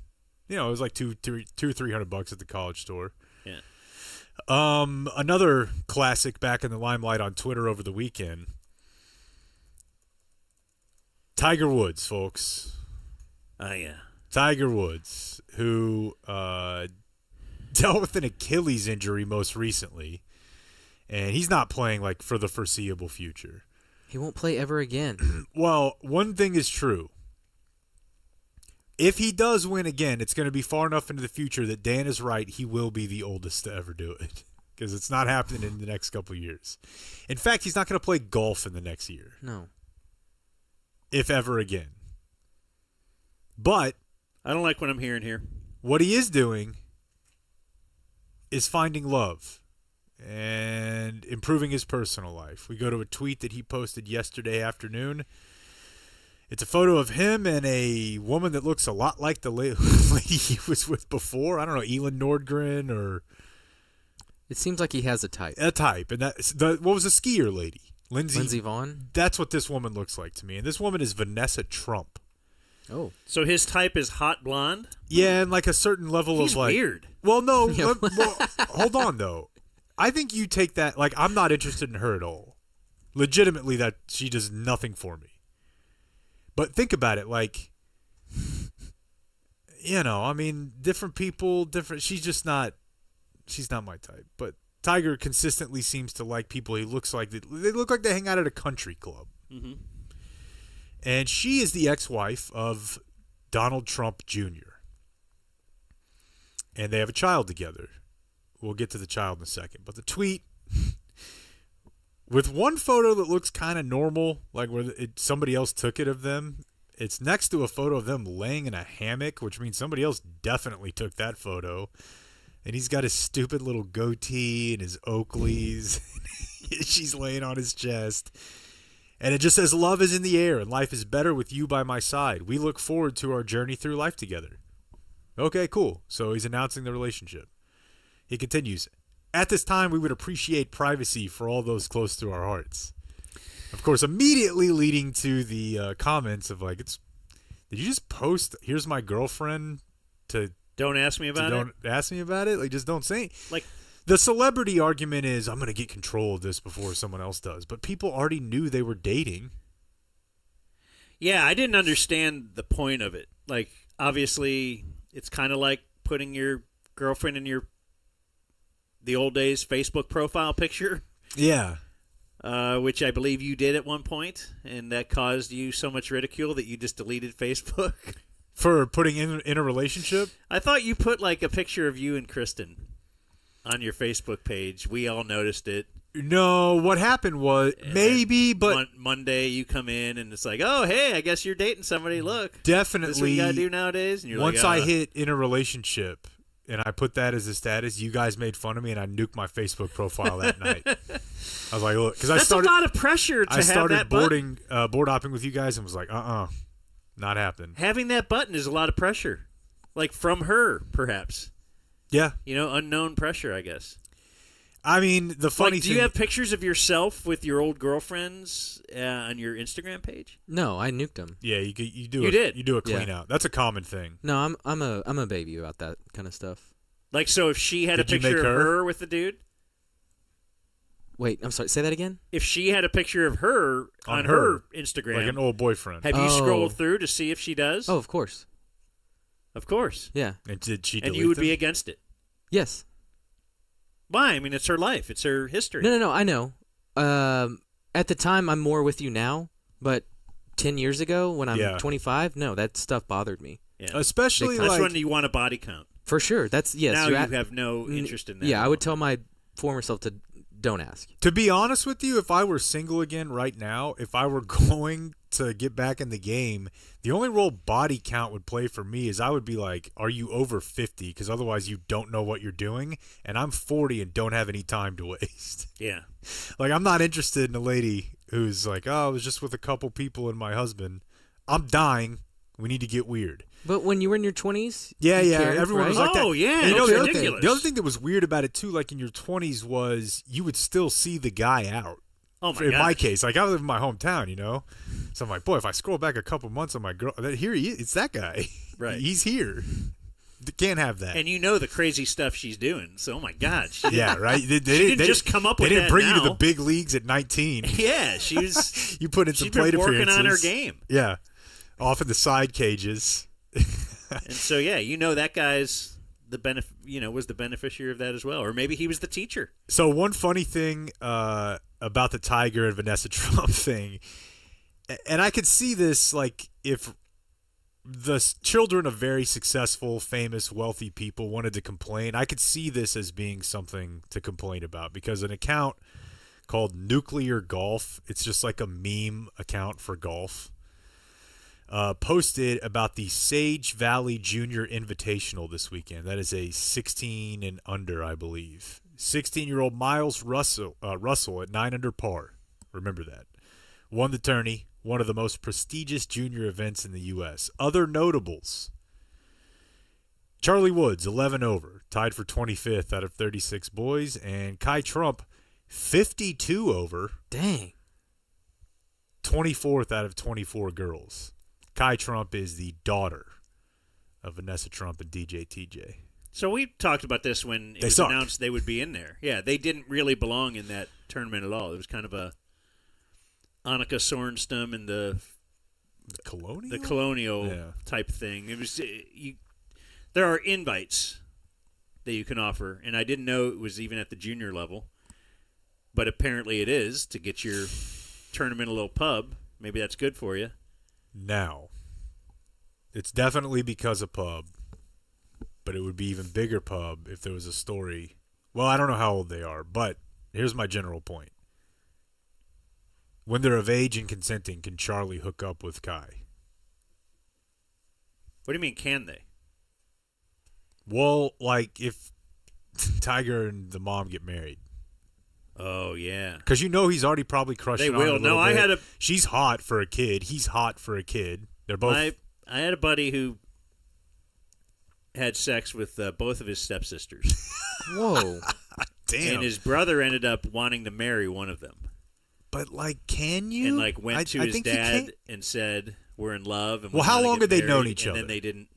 You know, it was like $200-$300 at the college store. Yeah. Another classic back in the limelight on Twitter over the weekend. Tiger Woods, folks. Oh, yeah. Tiger Woods, who dealt with an Achilles injury most recently, and he's not playing like for the foreseeable future. He won't play ever again. Well, one thing is true. If he does win again, it's going to be far enough into the future that Dan is right. He will be the oldest to ever do it because it's not happening in the next couple of years. In fact, he's not going to play golf in the next year. No. If ever again. But I don't like what I'm hearing here. what he is doing is finding love and improving his personal life. We go to a tweet that he posted yesterday afternoon. It's a photo of him and a woman that looks a lot like the lady he was with before. I don't know, Elin Nordgren or... It seems like he has a type. A type. And what was the skier lady? Lindsey Vaughn? That's what this woman looks like to me. And this woman is Vanessa Trump. Oh. So his type is hot blonde? Yeah, and like a certain level He's of like... weird. Well, no. Hold on, though. I think you take that... Like, I'm not interested in her at all. Legitimately, that she does nothing for me. But think about it, like... You know, I mean, different people, different... She's just not... She's not my type. But Tiger consistently seems to like people he looks like... They look like they hang out at a country club. Mm-hmm. And she is the ex-wife of Donald Trump Jr. And they have a child together. We'll get to the child in a second. But the tweet, with one photo that looks kind of normal, like where somebody else took it of them, it's next to a photo of them laying in a hammock, which means somebody else definitely took that photo. And he's got his stupid little goatee and his Oakleys. She's laying on his chest. And it just says, love is in the air and life is better with you by my side. We look forward to our journey through life together. Okay, cool. So he's announcing the relationship. He continues, at this time, we would appreciate privacy for all those close to our hearts. Of course, immediately leading to the comments of like, did you just post, here's my girlfriend to... Don't ask me about it? Don't ask me about it? Like, just don't say it. Like, The celebrity argument is, I'm going to get control of this before someone else does. But people already knew they were dating. Yeah, I didn't understand the point of it. Like, obviously, it's kind of like putting your girlfriend in the old days Facebook profile picture. Yeah. Which I believe you did at one point, and that caused you so much ridicule that you just deleted Facebook. For putting in a relationship? I thought you put like a picture of you and Kristen on your Facebook page. We all noticed it. No, what happened was maybe, but Monday you come in and it's like, oh, hey, I guess you're dating somebody. Look, definitely. This is what you gotta do nowadays. And you're once like, I hit in a relationship and I put that as a status, you guys made fun of me and I nuked my Facebook profile that night. I was like, look, because I started a lot of pressure to I have started that button. board hopping with you guys and was like, not happening. Having that button is a lot of pressure, like from her, perhaps. Yeah, unknown pressure, I guess. I mean, the funny do thing. you have pictures of yourself with your old girlfriends on your Instagram page? No, I nuked them. Yeah, you do. You did? You do a clean Yeah. out. That's a common thing. No, I'm a baby about that kind of stuff. Like, so if she had Did a you make picture of her? her with the dude? Wait, I'm sorry. Say that again. If she had a picture of her on her Instagram, like an old boyfriend. have you Oh. scrolled through to see if she does? Oh, of course. Of course. Yeah. And did she? And delete you would them? be against it. Yes. Why? I mean, it's her life. It's her history. No. I know. At the time, I'm more with you now, but 10 years ago, when I'm 25, no, that stuff bothered me. Yeah. Especially That's like when you want a body count. For sure. That's yes. Now you're you at- have no interest in that. Yeah, I would tell my former self to don't ask. To be honest with you, if I were single again right now, if I were going to get back in the game, the only role body count would play for me is I would be like, are you over 50? Because otherwise you don't know what you're doing. And I'm 40 and don't have any time to waste. Yeah. Like, I'm not interested in a lady who's like, oh, I was just with a couple people and my husband. I'm dying. We need to get weird. But when you were in your 20s, Yeah, you yeah. cared, Everyone right? was like that. Oh, yeah, And it's the other ridiculous. the other thing that was weird about it, too, like in your 20s, was you would still see the guy out. Oh, my In my gosh. case, like I live in my hometown, So I'm like, boy, if I scroll back a couple months on my girl, here he is. It's that guy. Right. He's here. Can't have that. And you know the crazy stuff she's doing. So, oh, my God. Yeah, right. They didn't just come up with They didn't that bring you to now. the big leagues at 19. Yeah, she's You put in some she's been plate working appearances. on her game. Yeah, off in the side cages. And so, yeah, that guy's was the beneficiary of that as well. Or maybe he was the teacher. So one funny thing about the Tiger and Vanessa Trump thing, and I could see this, like, if the children of very successful, famous, wealthy people wanted to complain, I could see this as being something to complain about, because an account called Nuclear Golf, it's just like a meme account for golf, posted about the Sage Valley Junior Invitational this weekend. That is a 16 and under, I believe. 16-year-old Miles Russell at 9 under par. Remember that. Won the tourney, one of the most prestigious junior events in the U.S. Other notables: Charlie Woods, 11 over, tied for 25th out of 36 boys, and Kai Trump, 52 over, Dang. 24th out of 24 girls. Kai Trump is the daughter of Vanessa Trump and DJ TJ. So we talked about this when it They was suck. announced they would be in there. Yeah, they didn't really belong in that tournament at all. It was kind of a Annika Sorenstam and the colonial Yeah. type thing. It was there are invites that you can offer, and I didn't know it was even at the junior level, but apparently it is, to get your tournament a little pub. Maybe that's good for you. Now, it's definitely because of pub, but it would be even bigger pub if there was a story. Well, I don't know how old they are, but here's my general point. When they're of age and consenting, can Charlie hook up with Kai? What do you mean, can they? Well, like if Tiger and the mom get married. Oh, yeah. Because he's already probably crushing They on her will. a little No, I bit. had a- She's hot for a kid. He's hot for a kid. They're both... I had a buddy who had sex with both of his stepsisters. Whoa. Damn. And his brother ended up wanting to marry one of them. But, like, can you? And, like, went to I his think you dad can't. and said, we're in love. And Well, we how wanna long get had they known married. each And other? then they didn't.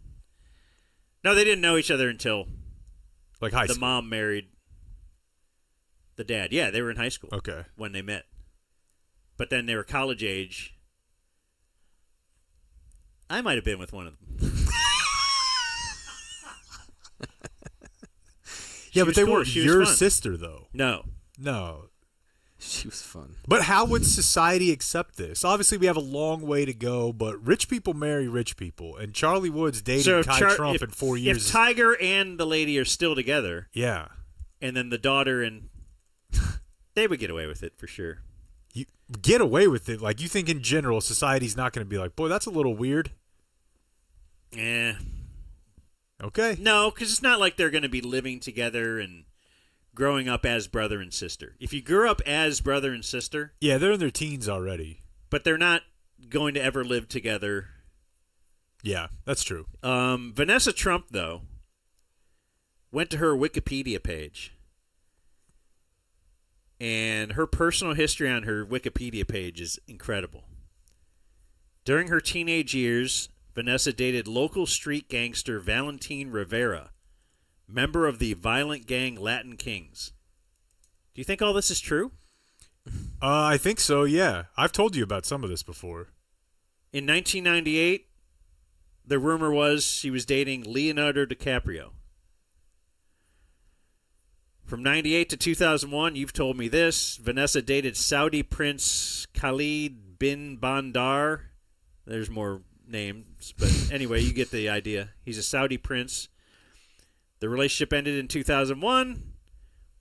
No, they didn't know each other until Like high the school. mom married The dad. Yeah, they were in high school. Okay. When they met. But then they were college age. I might have been with one of them. Yeah, but they cool. weren't She was your fun. sister, though. No. No. She was fun. But how would society accept this? Obviously, we have a long way to go, but rich people marry rich people. And Charlie Woods dating if Kai Trump in 4 years. If Tiger and the lady are still together, yeah. and then the daughter and they would get away with it for sure. You get away with it. Like, you think in general, society's not going to be like, boy, that's a little weird. Yeah. Okay. No, because it's not like they're going to be living together and growing up as brother and sister. If you grew up as brother and sister, Yeah, they're in their teens already. but they're not going to ever live together. Yeah, that's true. Vanessa Trump, though, went to her Wikipedia page. And her personal history on her Wikipedia page is incredible. During her teenage years, Vanessa dated local street gangster Valentin Rivera, member of the violent gang Latin Kings. Do you think all this is true? I think so, yeah. I've told you about some of this before. In 1998, the rumor was she was dating Leonardo DiCaprio. From 98 to 2001, you've told me this. Vanessa dated Saudi Prince Khalid bin Bandar. There's more names, but anyway, you get the idea. He's a Saudi prince. The relationship ended in 2001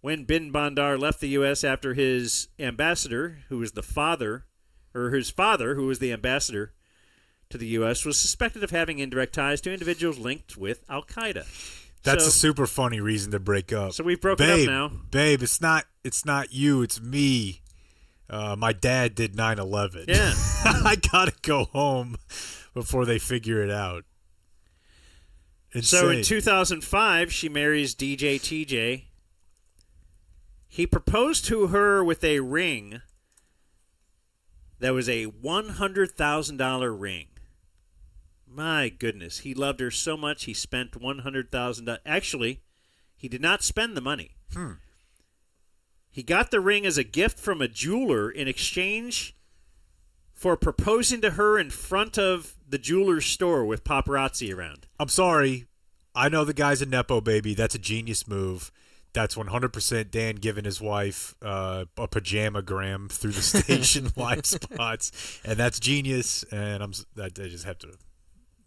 when bin Bandar left the U.S. after his ambassador, who was the father, or his father, who was the ambassador to the U.S., was suspected of having indirect ties to individuals linked with Al-Qaeda. That's So- a super funny reason to break up. So we've broken up now. Babe, it's not you, it's me. My dad did 9/11. Yeah. I gotta go home before they figure it out. So in Insane. 2005, she marries DJ TJ. He proposed to her with a ring that was a $100,000 ring. My goodness, he loved her so much he spent $100,000. Actually, he did not spend the money. He got the ring as a gift from a jeweler in exchange for proposing to her in front of the jeweler's store with paparazzi around. I'm sorry. I know the guy's a Nepo baby. That's a genius move. That's 100% Dan giving his wife a pajamagram through the station live spots. And that's genius. And I just have to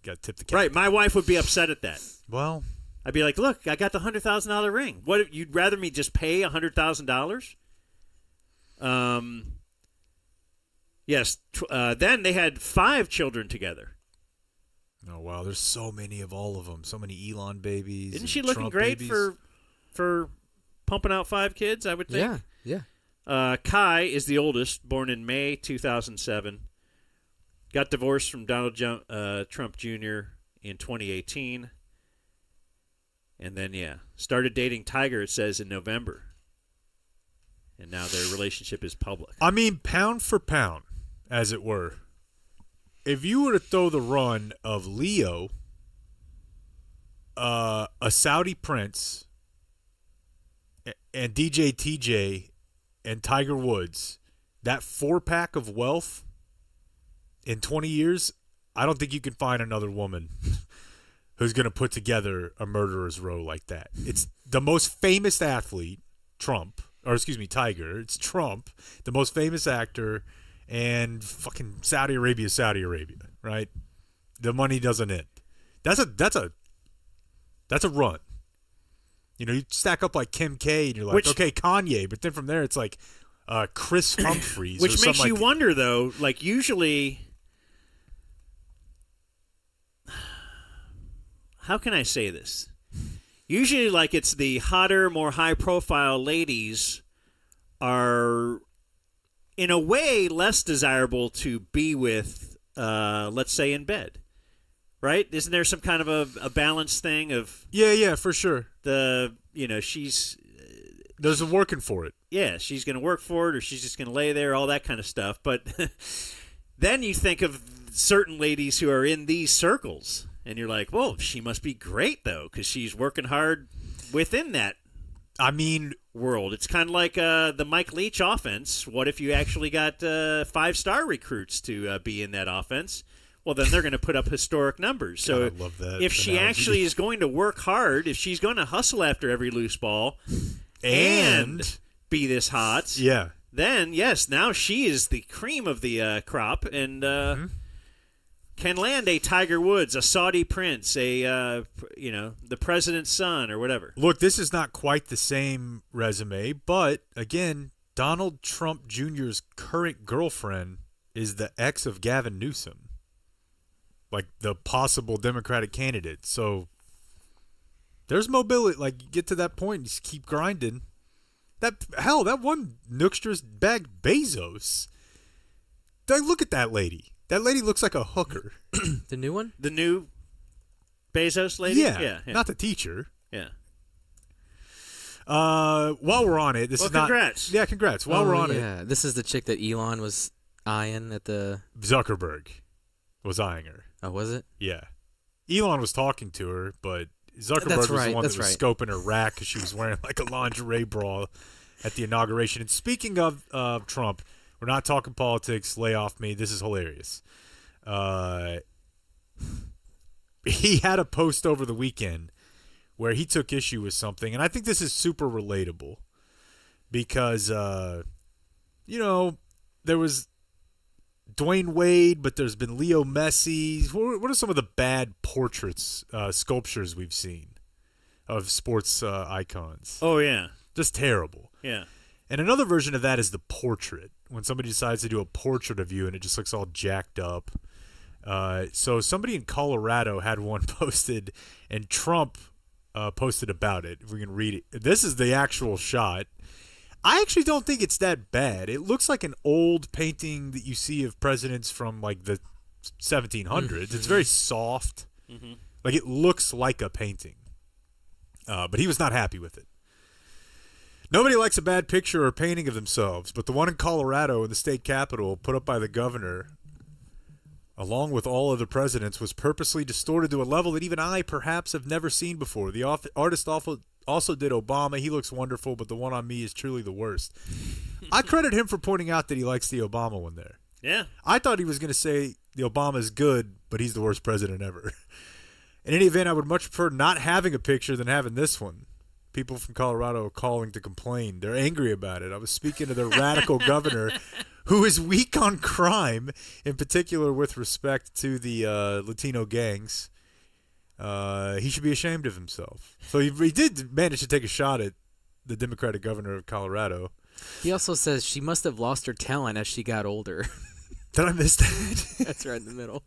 got tip the cap. Right, my wife would be upset at that. Well, I'd be like, "Look, I got the $100,000 ring. What? You'd rather me just pay $100,000?" Yes. Then they had 5 children together. oh wow, there's so many of all of them. So many Elon babies. Isn't and she looking Trump great babies. for pumping out 5 kids? I would think. Yeah. Kai is the oldest, born in May 2007. Got divorced from Donald Trump Jr. in 2018. And then, started dating Tiger, it says, in November. And now their relationship is public. I mean, pound for pound, as it were. If you were to throw the run of Leo, a Saudi prince, and DJ TJ, and Tiger Woods, that 4-pack of wealth in 20 years, I don't think you can find another woman who's going to put together a murderer's row like that. It's the most famous athlete, Tiger. It's Trump, the most famous actor, and fucking Saudi Arabia, right? The money doesn't end. That's a run. You know, you stack up like Kim K, and you're like, okay, Kanye, but then from there it's like Chris Humphries, Which or makes something you like wonder, though, like usually, how can I say this? Usually, like, it's the hotter, more high-profile ladies are, in a way, less desirable to be with, let's say, in bed. Right? Isn't there some kind of a balance thing of Yeah, for sure. she's There's a working for it. yeah, she's going to work for it or she's just going to lay there, all that kind of stuff. But then you think of certain ladies who are in these circles, and you're like, well, she must be great, though, because she's working hard within that. I mean, world. It's kind of like the Mike Leach offense. What if you actually got 5-star recruits to be in that offense? Well, then they're going to put up historic numbers. So God, I love that if she analogy. actually is going to work hard, if she's going to hustle after every loose ball and be this hot, yeah, then, yes, now she is the cream of the crop and can land a Tiger Woods, a Saudi prince, the president's son or whatever. Look, this is not quite the same resume, but, again, Donald Trump Jr.'s current girlfriend is the ex of Gavin Newsom. Like the possible Democratic candidate. So there's mobility. Like, you get to that point, you just keep grinding. That one Nookstra's bagged Bezos. Look at that lady. That lady looks like a hooker. The new one? The new Bezos lady? Yeah. Not the teacher. Yeah. While we're on it, congrats. Yeah, congrats. While we're on it. This is the chick that Elon was eyeing at the... Zuckerberg was eyeing her. Oh, was it? Yeah. Elon was talking to her, but Zuckerberg was the one that was scoping her rack because she was wearing like a lingerie bra at the inauguration. And speaking of Trump, we're not talking politics. Lay off me. This is hilarious. He had a post over the weekend where he took issue with something, and I think this is super relatable because, there was Dwayne Wade, but there's been Leo Messi. What are some of the bad portraits, sculptures we've seen of sports icons? Oh, yeah. Just terrible. Yeah. And another version of that is the portrait, when somebody decides to do a portrait of you and it just looks all jacked up. So somebody in Colorado had one posted, and Trump posted about it. If we can read it. This is the actual shot. I actually don't think it's that bad. It looks like an old painting that you see of presidents from like the 1700s. Mm-hmm. It's very soft. Mm-hmm. Like it looks like a painting. But he was not happy with it. Nobody likes a bad picture or painting of themselves, but the one in Colorado in the state capitol put up by the governor, along with all other presidents, was purposely distorted to a level that even I perhaps have never seen before. The artist also did Obama. He looks wonderful, but the one on me is truly the worst. I credit him for pointing out that he likes the Obama one there. Yeah. I thought he was going to say the Obama is good, but he's the worst president ever. In any event, I would much prefer not having a picture than having this one. People from Colorado are calling to complain. They're angry about it. I was speaking to their radical governor, who is weak on crime, in particular with respect to the Latino gangs. He should be ashamed of himself. So he did manage to take a shot at the Democratic governor of Colorado. He also says she must have lost her talent as she got older. Did I miss that? That's right in the middle.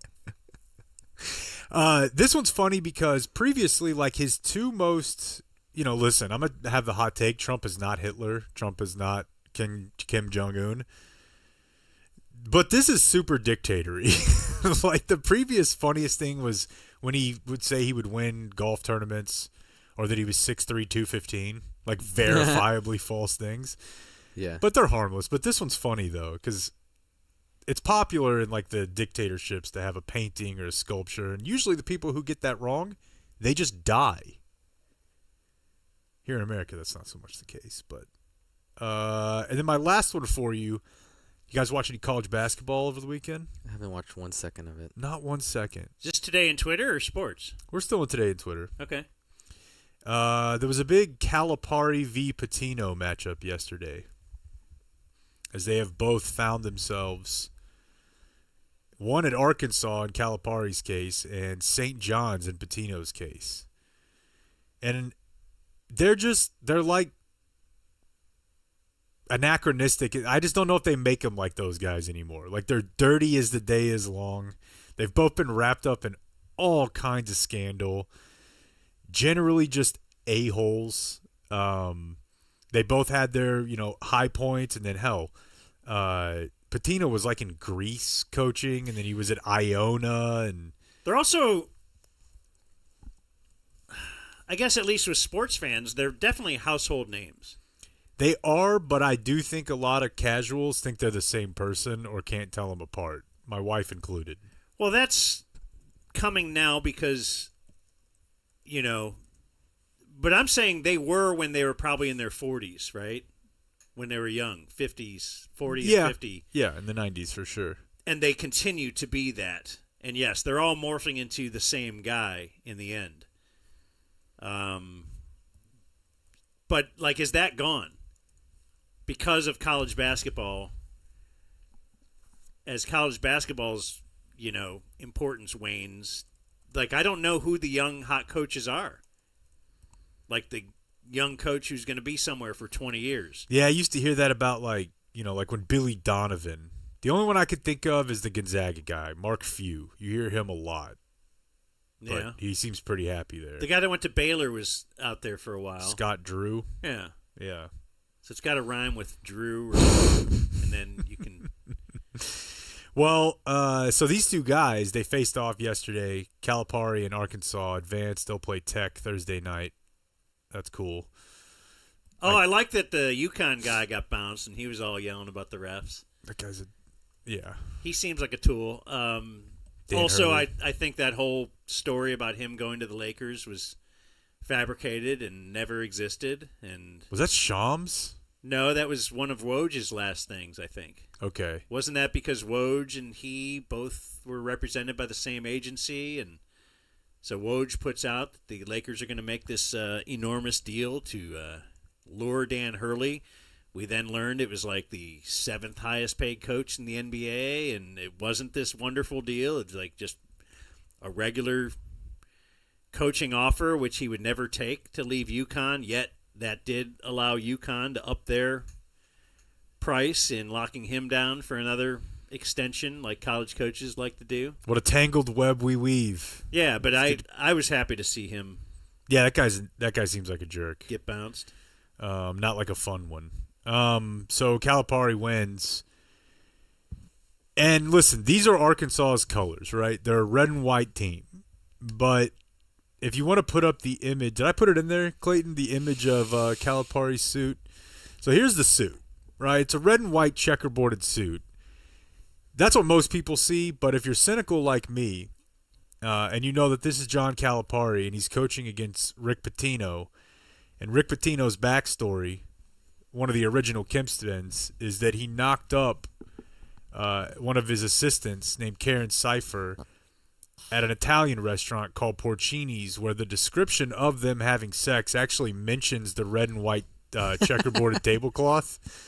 This one's funny because previously, like his two most, listen, I'm going to have the hot take. Trump is not Hitler. Trump is not Kim Jong-un. But this is super dictatory. Like the previous funniest thing was when he would say he would win golf tournaments or that he was 6'3", 215, like verifiably false things. Yeah. But they're harmless. But this one's funny, though, because it's popular in like the dictatorships to have a painting or a sculpture. And usually the people who get that wrong, they just die. Here in America, that's not so much the case. But and then my last one for you. You guys watch any college basketball over the weekend? I haven't watched 1 second of it. Not 1 second. Is this today in Twitter or sports? We're still in today in Twitter. Okay. There was a big Calipari v. Pitino matchup yesterday, as they have both found themselves, one at Arkansas in Calipari's case and St. John's in Pitino's case. And they're like anachronistic. I just don't know if they make them like those guys anymore. Like they're dirty as the day is long. They've both been wrapped up in all kinds of scandal. Generally just a-holes. They both had their, high points, and then Pitino was like in Greece coaching, and then he was at Iona, and they're also, I guess at least with sports fans, they're definitely household names. They are, but I do think a lot of casuals think they're the same person or can't tell them apart, my wife included. Well, that's coming now because, But I'm saying they were when they were probably in their 40s, right? When they were young, 50s, 40s, Yeah. 50. Yeah, in the 90s for sure. And they continue to be that. And yes, they're all morphing into the same guy in the end. But, like, is that gone? Because of college basketball, as college basketball's, importance wanes, like, I don't know who the young hot coaches are. Like the young coach who's going to be somewhere for 20 years. Yeah, I used to hear that about, like when Billy Donovan. The only one I could think of is the Gonzaga guy, Mark Few. You hear him a lot. But Yeah. he seems pretty happy there. The guy that went to Baylor was out there for a while. Scott Drew. Yeah. Yeah. So it's got to rhyme with Drew, and then you can. Well, so these two guys, they faced off yesterday. Calipari and Arkansas advanced. They'll play Tech Thursday night. That's cool. Oh, I like that the UConn guy got bounced, and he was all yelling about the refs. That guy's yeah. He seems like a tool. Also, I think that whole story about him going to the Lakers was fabricated and never existed. And Was that Shams? no, that was one of Woj's last things, I think. Okay. Wasn't that because Woj and he both were represented by the same agency? And so Woj puts out that the Lakers are going to make this enormous deal to lure Dan Hurley. We then learned it was like the 7th highest paid coach in the NBA, and it wasn't this wonderful deal. It's like just a regular coaching offer, which he would never take to leave UConn, yet that did allow UConn to up their price in locking him down for another extension like college coaches like to do. What a tangled web we weave. Yeah, but I was happy to see him Yeah, that guy seems like a jerk. get bounced. Not like a fun one. So Calipari wins. And listen, these are Arkansas's colors, right? They're a red and white team. But if you want to put up the image, did I put it in there, Clayton? The image of Calipari's suit. So here's the suit, right? It's a red and white checkerboarded suit. That's what most people see. But if you're cynical like me, and you know that this is John Calipari and he's coaching against Rick Pitino, and Rick Pitino's backstory, one of the original Kempstons, is that he knocked up one of his assistants named Karen Cipher at an Italian restaurant called Porcini's, where the description of them having sex actually mentions the red and white checkerboarded tablecloth.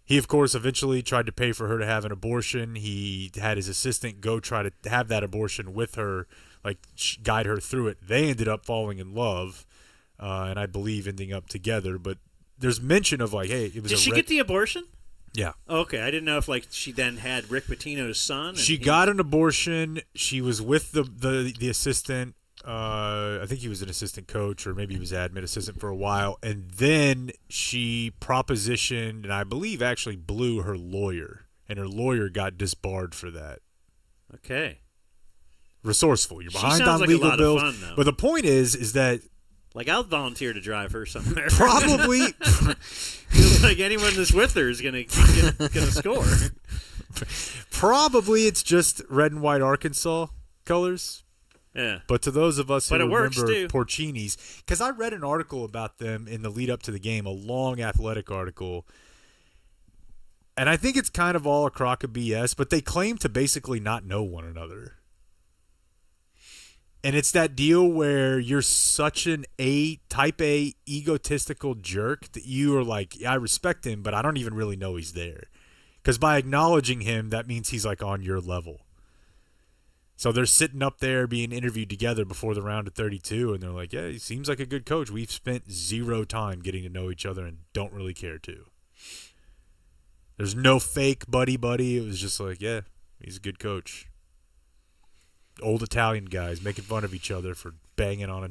He, of course, eventually tried to pay for her to have an abortion. He had his assistant go try to have that abortion with her, like guide her through it. They ended up falling in love, and I believe ending up together. But there's mention of like, hey, it was. Did she get the abortion? Yeah. Okay, I didn't know if like she then had Rick Pitino's son. And She got an abortion. She was with the assistant. I think he was an assistant coach, or maybe he was admin assistant for a while. And then she propositioned, and I believe actually blew her lawyer, and her lawyer got disbarred for that. Okay. Resourcewell. You're She behind sounds on like a legal lot of bills. fun, though. But the point is that Like, I'll volunteer to drive her somewhere. probably Like, anyone that's with her is gonna score. probably it's just red and white Arkansas colors. Yeah. But to those of us who But it works, remember too. Porcini's, because I read an article about them in the lead up to the game, a long athletic article, and I think it's kind of all a crock of BS, but they claim to basically not know one another. And it's that deal where you're such an type A egotistical jerk that you are like, I respect him, but I don't even really know he's there. Because by acknowledging him, that means he's like on your level. So they're sitting up there being interviewed together before the round of 32, and they're like, yeah, he seems like a good coach. We've spent zero time getting to know each other and don't really care to. There's no fake buddy-buddy. It was just like, yeah, he's a good coach. Old Italian guys making fun of each other for banging on a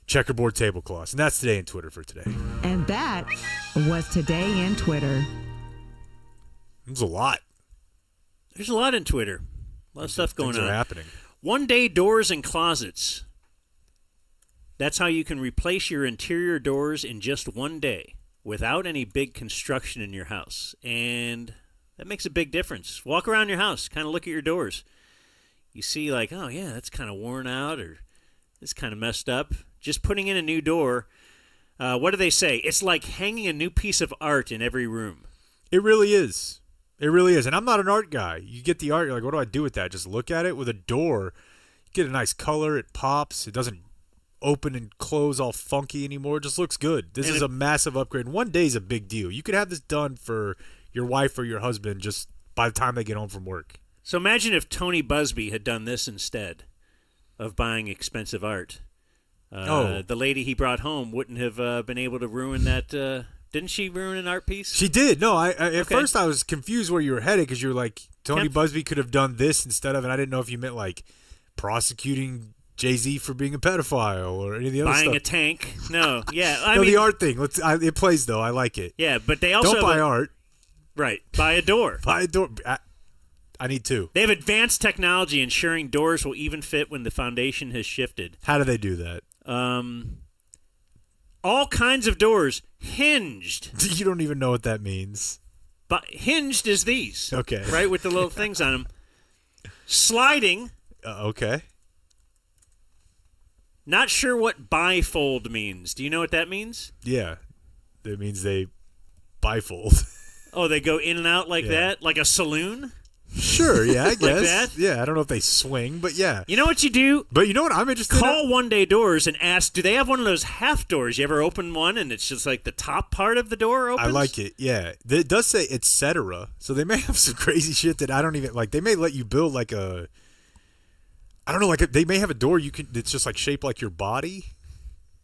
checkerboard tablecloths. And that's Today in Twitter for today. And that was Today in Twitter. There's a lot. There's a lot in Twitter. A lot of stuff going Things on. are happening. One-day doors and closets. That's how you can replace your interior doors in just one day without any big construction in your house. And that makes a big difference. Walk around your house, kind of look at your doors. You see like, oh, yeah, that's kind of worn out or it's kind of messed up. Just putting in a new door. What do they say? It's like hanging a new piece of art in every room. It really is. It really is. And I'm not an art guy. You get the art, you're like, what do I do with that? Just look at it. With a door, you get a nice color. It pops. It doesn't open and close all funky anymore. It just looks good. This is a massive upgrade. And 1 day is a big deal. You could have this done for your wife or your husband just by the time they get home from work. So imagine if Tony Busby had done this instead of buying expensive art. The lady he brought home wouldn't have been able to ruin that. Didn't she ruin an art piece? She did. No, at first I was confused where you were headed because you were like, Tony Busby could have done this instead of, and I didn't know if you meant like prosecuting Jay-Z for being a pedophile or any of the other stuff. Buying a tank. No, yeah. I mean, the art thing. It plays, though. I like it. Yeah, but they also don't buy art. Right. Buy a door. Buy a door. I need two. They have advanced technology ensuring doors will even fit when the foundation has shifted. How do they do that? All kinds of doors. Hinged. You don't even know what that means. But hinged is these. Okay. Right, with the little things on them. Sliding. Okay. Not sure what bifold means. Do you know what that means? Yeah. That means they bifold. Oh, they go in and out like that? Like a saloon? Sure, yeah, I guess. Like that? Yeah, I don't know if they swing, but yeah. You know what you do? But you know what I'm interested in? Call One Day Doors and ask, do they have one of those half doors? You ever open one and it's just like the top part of the door opens? I like it, yeah. It does say etc. So they may have some crazy shit that I don't even like. They may let you build like a, I don't know, like they may have a door that's just like shaped like your body.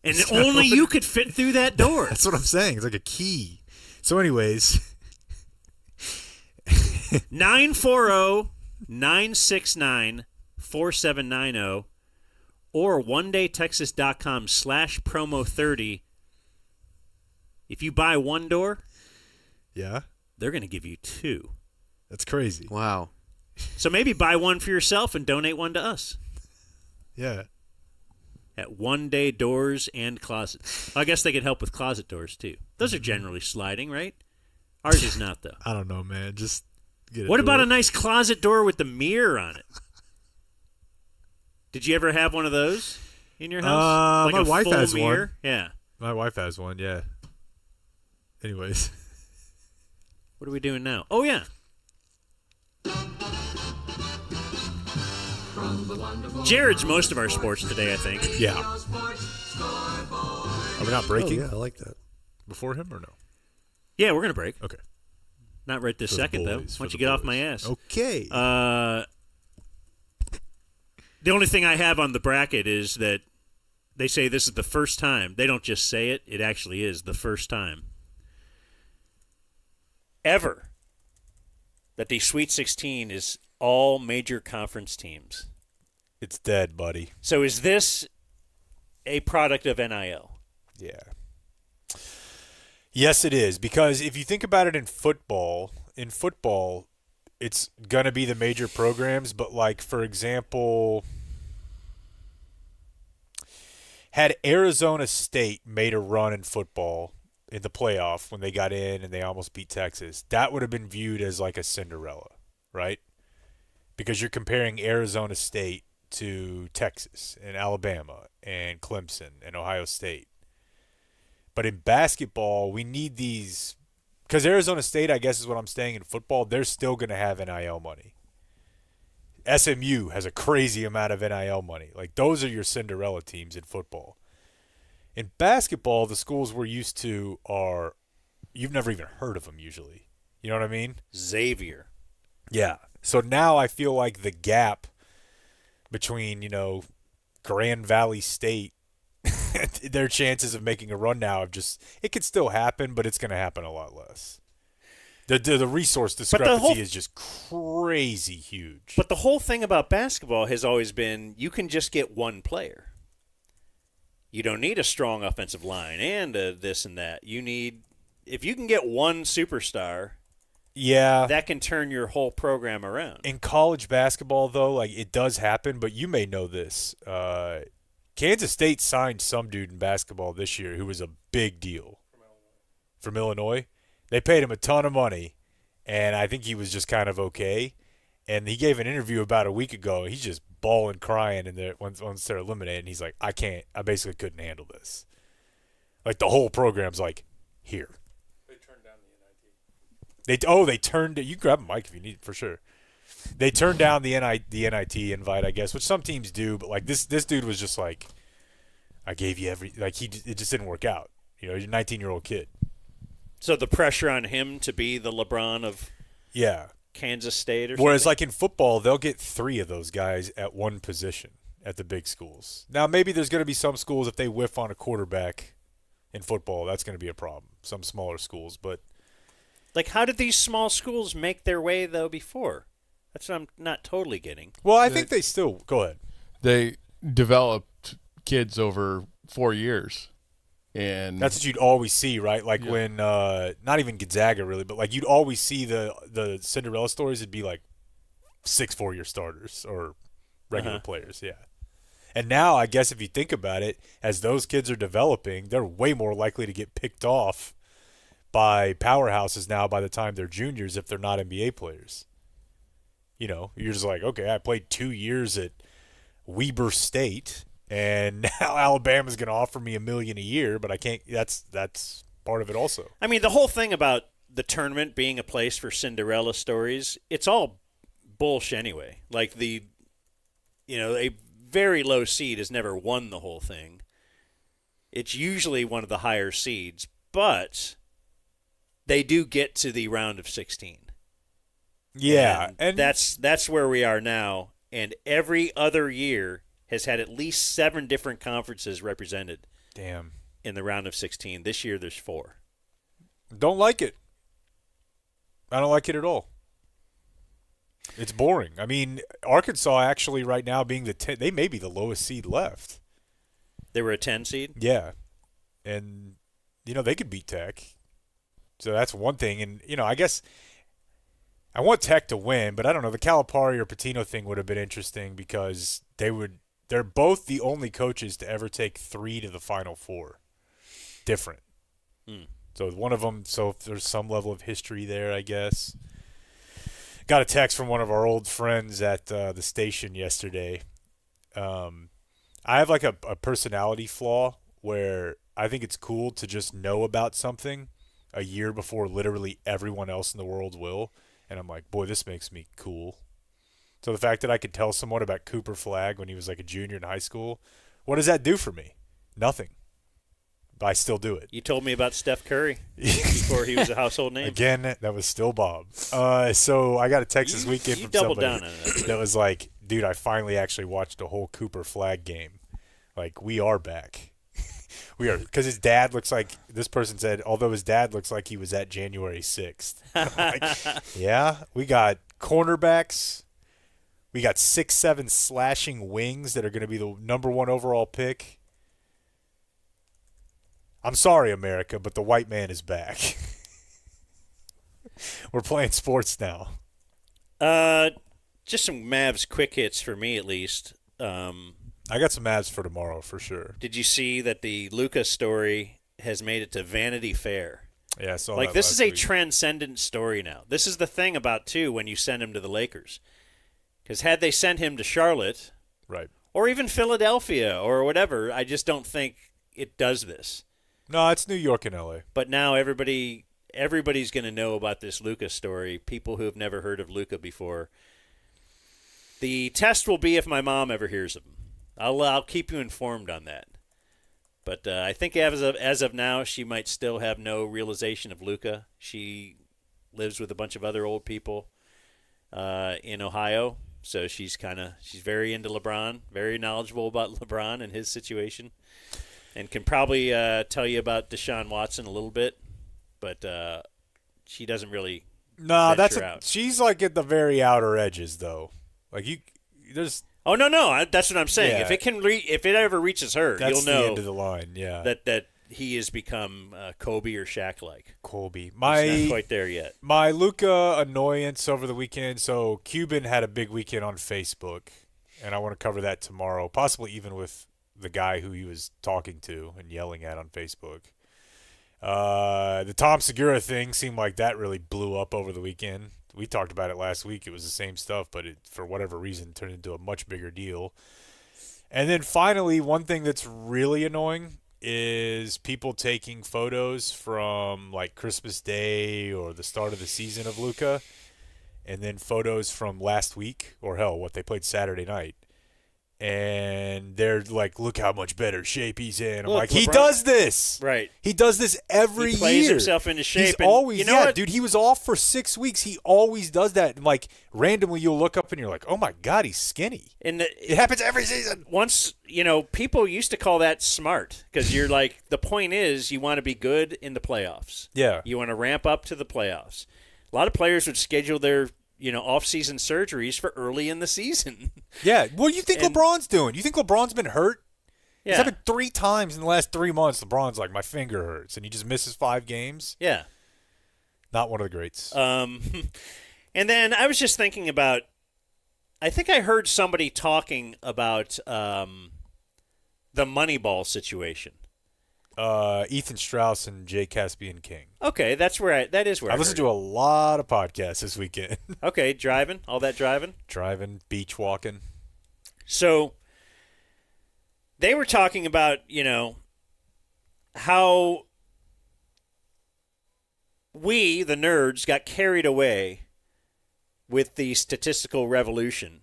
And only you could fit through that door. That's what I'm saying. It's like a key. So anyways. 940-969-4790 or onedaytexas.com/promo30. If you buy one door, they're going to give you two. That's crazy. Wow. So maybe buy one for yourself and donate one to us. Yeah. At One Day Doors and Closets. I guess they could help with closet doors too. Those are generally sliding, right? Ours is not, though. I don't know, man. Just get it. What about a nice closet door with the mirror on it? Did you ever have one of those in your house? Like my a wife full has mirror? one. Yeah. My wife has one, yeah. Anyways. What are we doing now? Oh, yeah. Jared's most of our sports today, I think. Yeah. Are we not breaking? Oh, yeah, I like that. Before him or no? Yeah, we're going to break. Okay. Not right this For the second, though. boys, Why don't for you the get off boys. my ass? Okay. The only thing I have on the bracket is that they say this is the first time. They don't just say it. It actually is the first time ever that the Sweet 16 is all major conference teams. It's dead, buddy. So is this a product of NIL? Yeah. Yes, it is. Because if you think about it in football, it's going to be the major programs. But, like, for example, had Arizona State made a run in football in the playoff when they got in and they almost beat Texas, that would have been viewed as like a Cinderella, right? Because you're comparing Arizona State to Texas and Alabama and Clemson and Ohio State. But in basketball, we need these – because Arizona State, I guess is what I'm saying in football, they're still going to have NIL money. SMU has a crazy amount of NIL money. Like, those are your Cinderella teams in football. In basketball, the schools we're used to are – you've never even heard of them usually. You know what I mean? Xavier. Yeah. So now I feel like the gap between, Grand Valley State their chances of making a run now it could still happen, but it's going to happen a lot less. The resource discrepancy is just crazy huge. But the whole thing about basketball has always been you can just get one player. You don't need a strong offensive line and this and that. If you can get one superstar, that can turn your whole program around. In college basketball, though, like it does happen, but you may know this. Kansas State signed some dude in basketball this year who was a big deal. From Illinois. They paid him a ton of money, and I think he was just kind of okay. And he gave an interview about a week ago. He's just bawling, crying, and once they're eliminated, he's like, I basically couldn't handle this. Like, the whole program's like, here. They turned down the NIT. They turned it. You grab a mic if you need it, for sure. They turned down the NIT invite, I guess, which some teams do, but like this dude was just like, I gave you it just didn't work out. You know, he's a 19-year-old kid. So the pressure on him to be the LeBron of Kansas State or something? Whereas like in football, they'll get 3 of those guys at one position at the big schools. Now maybe there's going to be some schools, if they whiff on a quarterback in football, that's going to be a problem. Some smaller schools, but like, how did these small schools make their way though before? That's what I'm not totally getting. Well, I think they still – go ahead. They developed kids over 4 years. And that's what you'd always see, right? Like when not even Gonzaga really, but like you'd always see the Cinderella stories. It'd be like 6 4-year starters or regular players, yeah. And now I guess if you think about it, as those kids are developing, they're way more likely to get picked off by powerhouses now by the time they're juniors if they're not NBA players. You know, you're just like, okay, I played 2 years at Weber State. And now Alabama's going to offer me $1 million a year, but I can't. That's part of it also. I mean, the whole thing about the tournament being a place for Cinderella stories, it's all bullshit anyway. Like a very low seed has never won the whole thing. It's usually one of the higher seeds, but they do get to the round of 16. Yeah, and that's where we are now. And every other year has had at least 7 different conferences represented. Damn. In the round of 16. This year there's 4. Don't like it. I don't like it at all. It's boring. I mean, Arkansas actually right now being they may be the lowest seed left. They were a 10 seed? Yeah. And, they could beat Tech. So that's one thing. And, I guess I want Tech to win, but I don't know. The Calipari or Patino thing would have been interesting because they're both the only coaches to ever take 3 to the Final Four. Different. So one of them, if there's some level of history there, I guess. Got a text from one of our old friends at the station yesterday. I have like a personality flaw where I think it's cool to just know about something a year before literally everyone else in the world will. And I'm like, boy, this makes me cool. So the fact that I could tell someone about Cooper Flagg when he was like a junior in high school, what does that do for me? Nothing. But I still do it. You told me about Steph Curry before he was a household name. Again, that was still Bob. So I got a text this weekend from somebody down on that was like, dude, I finally actually watched a whole Cooper Flagg game. Like, we are back. We are, because his dad looks like, this person said, although his dad looks like he was at January 6th. Like, yeah, we got cornerbacks. We got 6'7" slashing wings that are going to be the number 1 overall pick. I'm sorry, America, but the white man is back. We're playing sports now. Just some Mavs quick hits for me, at least. I got some Mavs for tomorrow for sure. Did you see that the Luka story has made it to Vanity Fair? Yeah, I saw like that this last is a week. transcendent story now. This is the thing about too when you send him to the Lakers, because had they sent him to Charlotte, right, or even Philadelphia or whatever, I just don't think it does this. No, it's New York and LA. But now everybody's going to know about this Luka story. People who have never heard of Luka before. The test will be if my mom ever hears of him. I'll keep you informed on that. But I think as of now, she might still have no realization of Luka. She lives with a bunch of other old people in Ohio, so she's very into LeBron, very knowledgeable about LeBron and his situation, and can probably tell you about Deshaun Watson a little bit, but she doesn't really. No, venture out. She's like at the very outer edges, though. Like there's. Oh no! That's what I'm saying. Yeah. If it ever reaches her, That's you'll know the end of the line. Yeah, that he has become Kobe or Shaq-like. Colby. He's not quite there yet. My Luka annoyance over the weekend. So Cuban had a big weekend on Facebook, and I want to cover that tomorrow, possibly even with the guy who he was talking to and yelling at on Facebook. The Tom Segura thing seemed like that really blew up over the weekend. we talked about it last week. It was the same stuff, but it, for whatever reason, turned into a much bigger deal. And then finally, one thing that's really annoying is people taking photos from like Christmas Day or the start of the season of Luka, and then photos from last week or hell, what they played Saturday night. And they're like, look how much better shape he's in. I'm like, LeBron, he does this. Right. He does this every year. He plays himself into shape. He's and always, you know what? dude, he was off for 6 weeks. He always does that. And like, randomly you'll look up and you're like, oh my God, he's skinny. And it happens every season. Once, people used to call that smart because you're like, the point is you want to be good in the playoffs. Yeah. You want to ramp up to the playoffs. A lot of players would schedule their off-season surgeries for early in the season. Yeah. What do you think LeBron's doing? You think LeBron's been hurt? Yeah. It's happened 3 times in the last 3 months. LeBron's like, my finger hurts, and he just misses 5 games. Yeah. Not one of the greats. And then I was just thinking about, I think I heard somebody talking about the Moneyball situation. Ethan Strauss and Jay Caspian King. Okay, that is where I listened to a lot of podcasts this weekend. Okay, driving, all that driving? Driving, beach walking. So they were talking about, how we, the nerds, got carried away with the statistical revolution.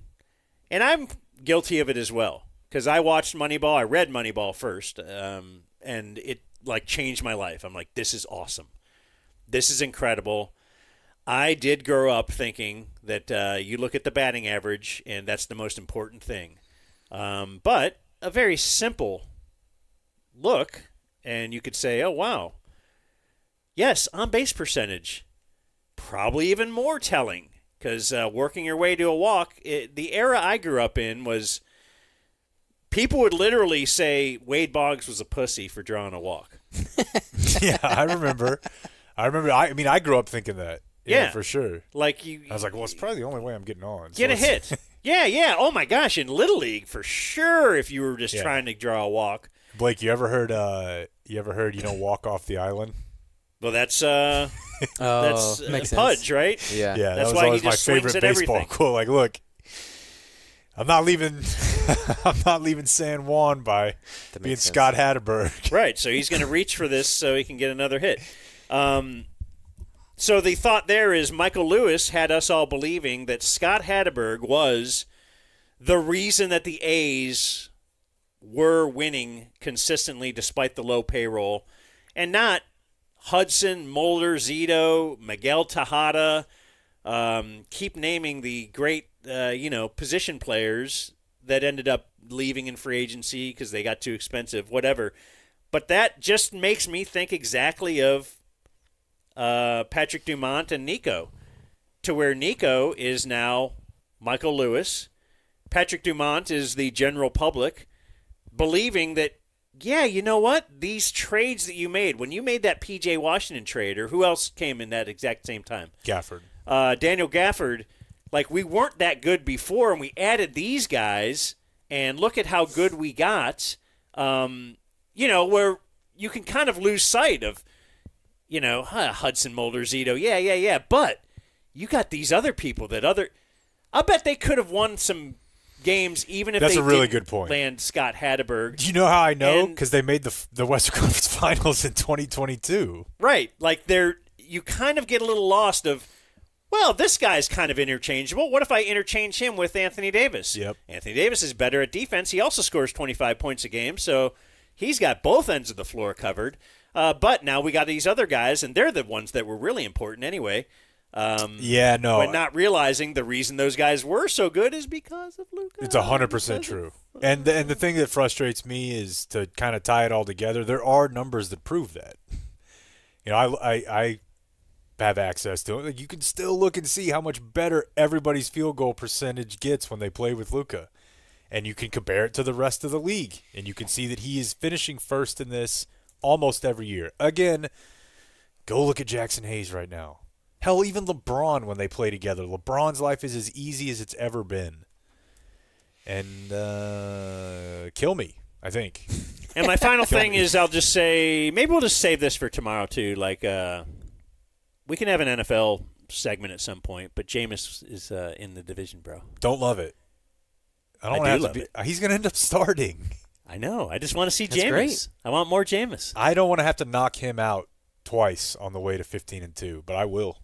And I'm guilty of it as well, because I watched Moneyball. I read Moneyball first, and it changed my life. I'm like, this is awesome. This is incredible. I did grow up thinking that you look at the batting average, and that's the most important thing. But a very simple look, and you could say, oh, wow. Yes, on-base percentage, probably even more telling, because working your way to a walk, the era I grew up in was people would literally say Wade Boggs was a pussy for drawing a walk. Yeah, I remember. I mean, I grew up thinking that. Yeah, for sure. I was like, well, it's probably the only way I'm getting on. Get a hit. Yeah. Oh my gosh, in Little League for sure. If you were just trying to draw a walk. Blake, you ever heard? Walk off the island. Well, that's makes Pudge, sense. right? Yeah. That's that was why always he just my swings favorite at baseball everything. quote. Like, look, I'm not leaving. I'm not leaving San Juan by being sense. Scott Hatterberg. Right. So he's going to reach for this so he can get another hit. So the thought there is Michael Lewis had us all believing that Scott Hatterberg was the reason that the A's were winning consistently despite the low payroll, and not Hudson, Mulder, Zito, Miguel Tejada. Keep naming the great, position players that ended up leaving in free agency because they got too expensive, whatever. But that just makes me think exactly of Patrick Dumont and Nico, to where Nico is now Michael Lewis. Patrick Dumont is the general public believing that, yeah, you know what? These trades that you made, when you made that P.J. Washington trade, or who else came in that exact same time? Gafford. Daniel Gafford. We weren't that good before, and we added these guys, and look at how good we got. Where you can kind of lose sight of, Hudson, Mulder, Zito, yeah. But you got these other people I bet they could have won some games even if That's they a really didn't good point. land Scott Hatterberg. Do you know how I know? Because they made the Western Conference Finals in 2022. Right. You kind of get a little lost of, well, this guy's kind of interchangeable. What if I interchange him with Anthony Davis? Yep. Anthony Davis is better at defense. He also scores 25 points a game, so he's got both ends of the floor covered. But now we got these other guys, and they're the ones that were really important anyway. But not realizing the reason those guys were so good is because of Luka. It's 100% true. And the thing that frustrates me is, to kind of tie it all together, there are numbers that prove that. I have access to it. You can still look and see how much better everybody's field goal percentage gets when they play with Luka. And you can compare it to the rest of the league. And you can see that he is finishing first in this almost every year. Again, go look at Jackson Hayes right now. Hell, even LeBron, when they play together, LeBron's life is as easy as it's ever been. And kill me, I think. And my final thing is, I'll just say, maybe we'll just save this for tomorrow too. We can have an NFL segment at some point, but Jameis is in the division, bro. Don't love it. I don't I have do to be. love He's going to end up starting. I know. I just want to see That's Jameis. great. I want more Jameis. I don't want to have to knock him out twice on the way to 15-2, but I will.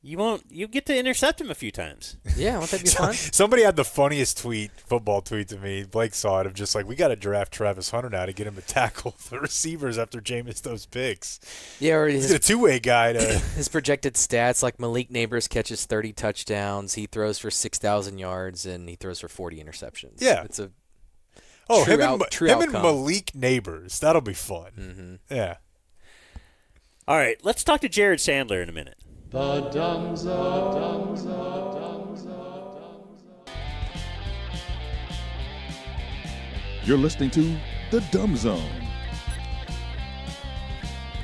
You won't. You get to intercept him a few times. Yeah, won't that be fun? Somebody had the funniest football tweet to me. Blake saw it of just like, we got to draft Travis Hunter now to get him to tackle the receivers after Jameis those picks. Yeah, or He's a two-way guy to. his projected stats, like Malik Neighbors catches 30 touchdowns, he throws for 6,000 yards, and he throws for 40 interceptions. Yeah. It's a Oh, true him outcome. and Malik Neighbors. That'll be fun. Mm-hmm. Yeah. All right, let's talk to Jared Sandler in a minute. The Dumb Zone. You're listening to The Dumb Zone.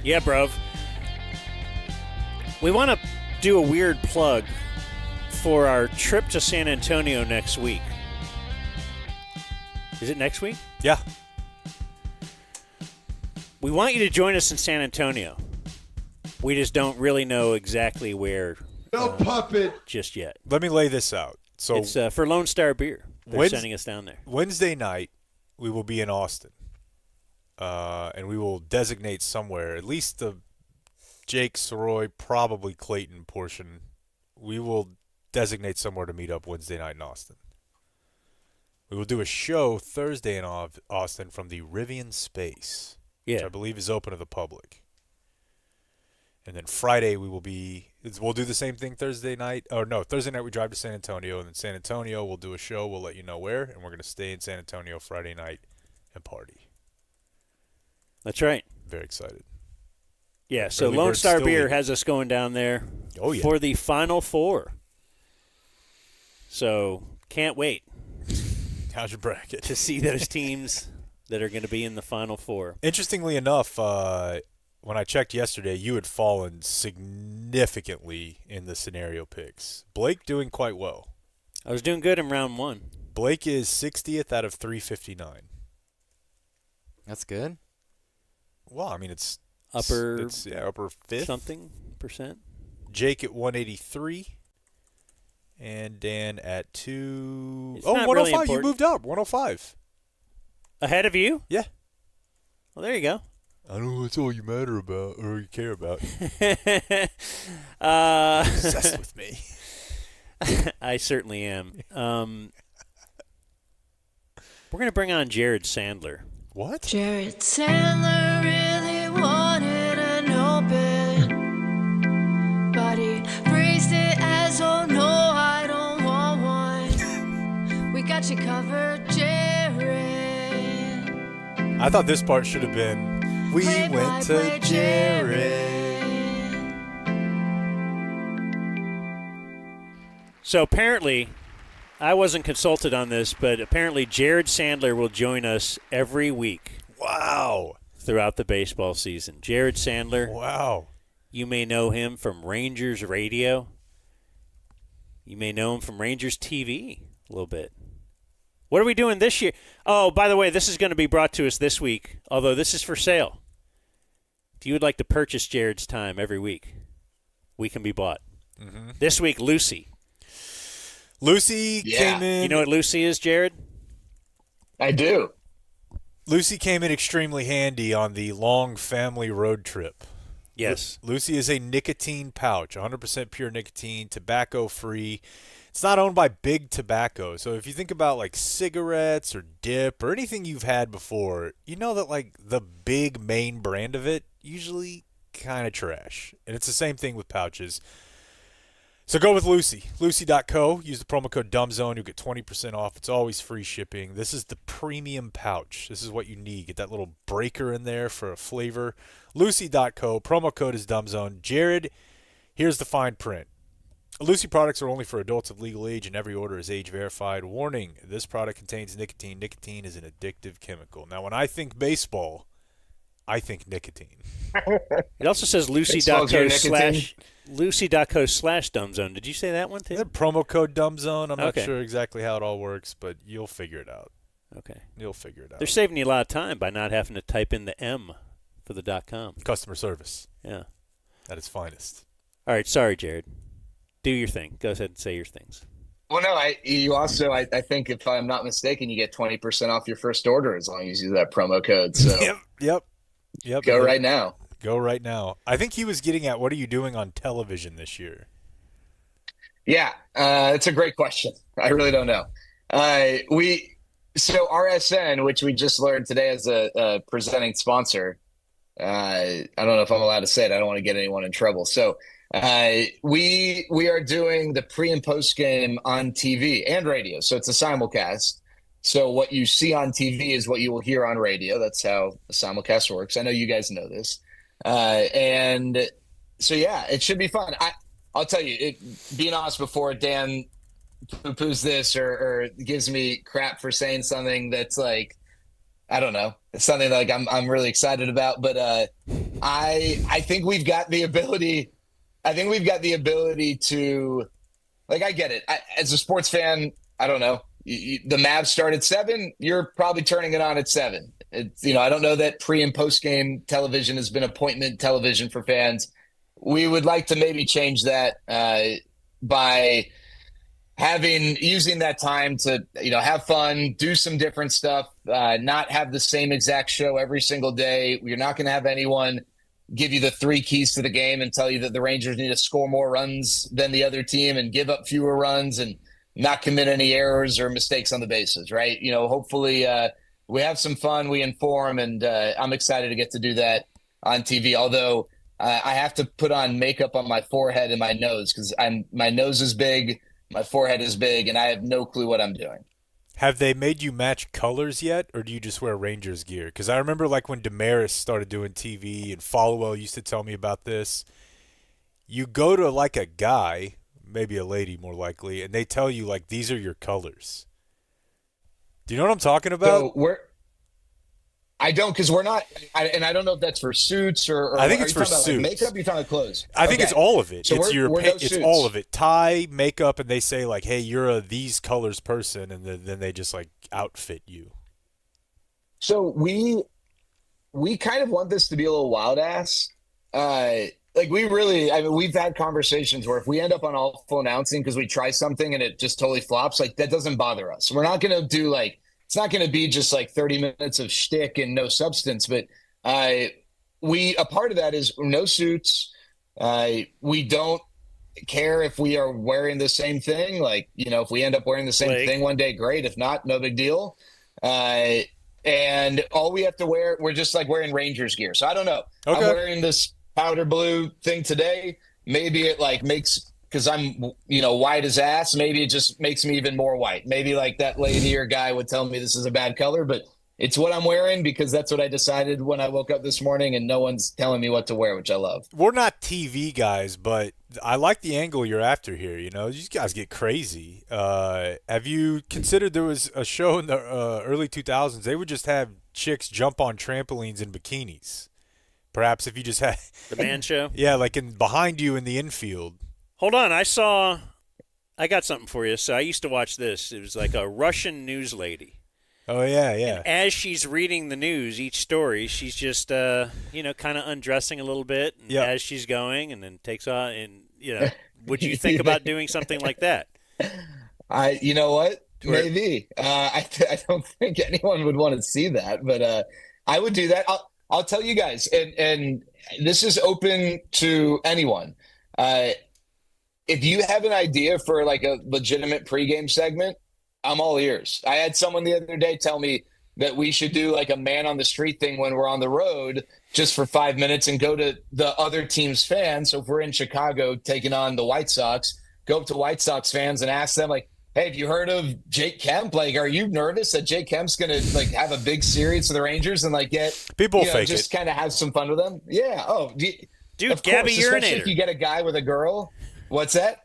Yeah, bruv. We want to do a weird plug for our trip to San Antonio next week. Is it next week? Yeah. We want you to join us in San Antonio. We just don't really know exactly where No puppet. just yet. Let me lay this out. So It's for Lone Star Beer. They're sending us down there. Wednesday night, we will be in Austin. And we will designate somewhere, at least the Jake, Soroy, probably Clayton portion. We will designate somewhere to meet up Wednesday night in Austin. We will do a show Thursday in Austin from the Rivian Space, which Yeah. I believe is open to the public. And then Friday we'll do the same thing Thursday night. Oh, no, Thursday night we drive to San Antonio, and then San Antonio we'll do a show. We'll let you know where, and we're going to stay in San Antonio Friday night and party. That's right. Very excited. Yeah, so Early Lone birds Star still Beer eat. has us going down there Oh, yeah. for the Final Four. So can't wait How's your bracket? to see those teams that are going to be in the Final Four. Interestingly enough, when I checked yesterday, you had fallen significantly in the scenario picks. Blake doing quite well. I was doing good in round one. Blake is 60th out of 359. That's good. Well, I mean, it's Upper fifth. something percent. Jake at 183. And Dan at 2. It's Oh, not 105. really You important. moved up. 105. Ahead of you? Yeah. Well, there you go. I know that's all you matter about or you care about. uh, Obsessed with me. I certainly am. We're going to bring on Jared Sandler. What? Jared Sandler really wanted an open, but he phrased it as, oh no, I don't want one. We got you covered, Jared. I thought this part should have been, we Play went by to play, Jared. So apparently, I wasn't consulted on this, but apparently Jared Sandler will join us every week Wow. throughout the baseball season. Jared Sandler, Wow. you may know him from Rangers Radio. You may know him from Rangers TV a little bit. What are we doing this year? Oh, by the way, this is going to be brought to us this week, although this is for sale. If you would like to purchase Jared's time every week, we can be bought. Mm-hmm. This week, Lucy. Lucy came in. You know what Lucy is, Jared? I do. Lucy came in extremely handy on the long family road trip. Yes. Lucy is a nicotine pouch, 100% pure nicotine, tobacco-free. It's not owned by Big Tobacco. So if you think about like cigarettes or dip or anything you've had before, you know that like the big main brand of it usually kind of trash. And it's the same thing with pouches. So go with Lucy. Lucy.co. Use the promo code DUMBZONE. You'll get 20% off. It's always free shipping. This is the premium pouch. This is what you need. Get that little breaker in there for a flavor. Lucy.co. Promo code is DUMBZONE. Jared, here's the fine print. Lucy products are only for adults of legal age, and every order is age verified. Warning, this product contains nicotine. Nicotine is an addictive chemical. Now, when I think baseball, I think nicotine. It also says Lucy.co/DumbZone. Did you say that one too? Is that promo code DUMBZONE? I'm not Okay. sure exactly how it all works, but you'll figure it out. Okay. You'll figure it out. They're saving you a lot of time by not having to type in the M for the .com. Customer service Yeah. at its finest. All right. Sorry, Jared. do your thing. Go ahead and say your things. Well, no, you also, I think if I'm not mistaken, you get 20% off your first order as long as you use that promo code. So Yep. Go right now. Go right now. I think he was getting at, what are you doing on television this year? Yeah, it's a great question. I really don't know. So RSN, which we just learned today as a presenting sponsor, I don't know if I'm allowed to say it. I don't want to get anyone in trouble. So we are doing the pre and post game on TV and radio. So it's a simulcast. So what you see on TV is what you will hear on radio. That's how a simulcast works. I know you guys know this. And so, yeah, it should be fun. I'll tell you, being honest, before Dan poo-poos this or gives me crap for saying something that's like, I don't know, it's something like I'm really excited about. But I think we've got the ability. I think we've got the ability to, like, I get it. As a sports fan, I don't know. The Mavs start at 7. You're probably turning it on at 7. It's, I don't know that pre and post game television has been appointment television for fans. We would like to maybe change that by using that time to, have fun, do some different stuff, not have the same exact show every single day. You're not going to have anyone give you the 3 keys to the game and tell you that the Rangers need to score more runs than the other team and give up fewer runs and not commit any errors or mistakes on the bases, right? Hopefully we have some fun, we inform, and I'm excited to get to do that on TV. Although I have to put on makeup on my forehead and my nose because my nose is big, my forehead is big, and I have no clue what I'm doing. Have they made you match colors yet, or do you just wear Rangers gear? Because I remember like when Damaris started doing TV and Followell used to tell me about this. You go to like a guy, maybe a lady more likely, and they tell you like these are your colors. Do you know what I'm talking about? So I don't, because we're not, and I don't know if that's for suits or I think it's for suits. Like makeup, you're talking about clothes. I think it's all of it. So it's all of it. Tie, makeup, and they say like, hey, you're a these colors person, and then they just like outfit you. So we kind of want this to be a little wild ass. Like we've had conversations where if we end up on awful announcing because we try something and it just totally flops, like that doesn't bother us. We're not going to do it's not going to be just like 30 minutes of shtick and no substance, but a part of that is no suits. We don't care if we are wearing the same thing. Like, if we end up wearing the same thing one day, great. If not, no big deal. And all we have to wear, we're just like wearing Rangers gear. So I don't know. Okay. I'm wearing this powder blue thing today. Maybe it makes, because I'm, white as ass, maybe it just makes me even more white. Maybe like that lady or guy would tell me this is a bad color, but it's what I'm wearing because that's what I decided when I woke up this morning and no one's telling me what to wear, which I love. We're not TV guys, but I like the angle you're after here. These guys get crazy. Have you considered there was a show in the early 2000s? They would just have chicks jump on trampolines in bikinis. Perhaps if you just had the man show. Yeah, like behind you in the infield. Hold on, I got something for you. So I used to watch this. It was like a Russian news lady. Oh, yeah. And as she's reading the news, each story, she's just, kind of undressing a little bit as she's going and then takes on. And, would you think about doing something like that? You know what? Maybe. I don't think anyone would want to see that, but I would do that. I'll tell you guys, and this is open to anyone. If you have an idea for like a legitimate pregame segment, I'm all ears. I had someone the other day tell me that we should do like a man on the street thing when we're on the road just for 5 minutes and go to the other team's fans. So if we're in Chicago taking on the White Sox, go up to White Sox fans and ask them like, hey, have you heard of Jake Kemp? Like, are you nervous that Jake Kemp's going to like have a big series for the Rangers and like get people fake just kind of have some fun with them? Yeah. Oh, dude, Gabby Urinator. Especially if you get a guy with a girl. What's that?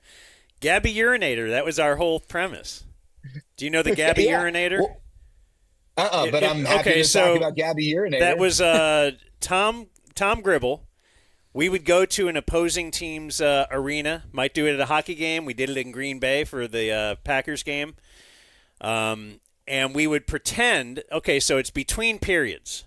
Gabby Urinator. That was our whole premise. Do you know the Gabby Urinator? Well, but I'm happy to talk about Gabby Urinator. That was Tom Gribble. We would go to an opposing team's arena. Might do it at a hockey game. We did it in Green Bay for the Packers game. And we would pretend, so it's between periods.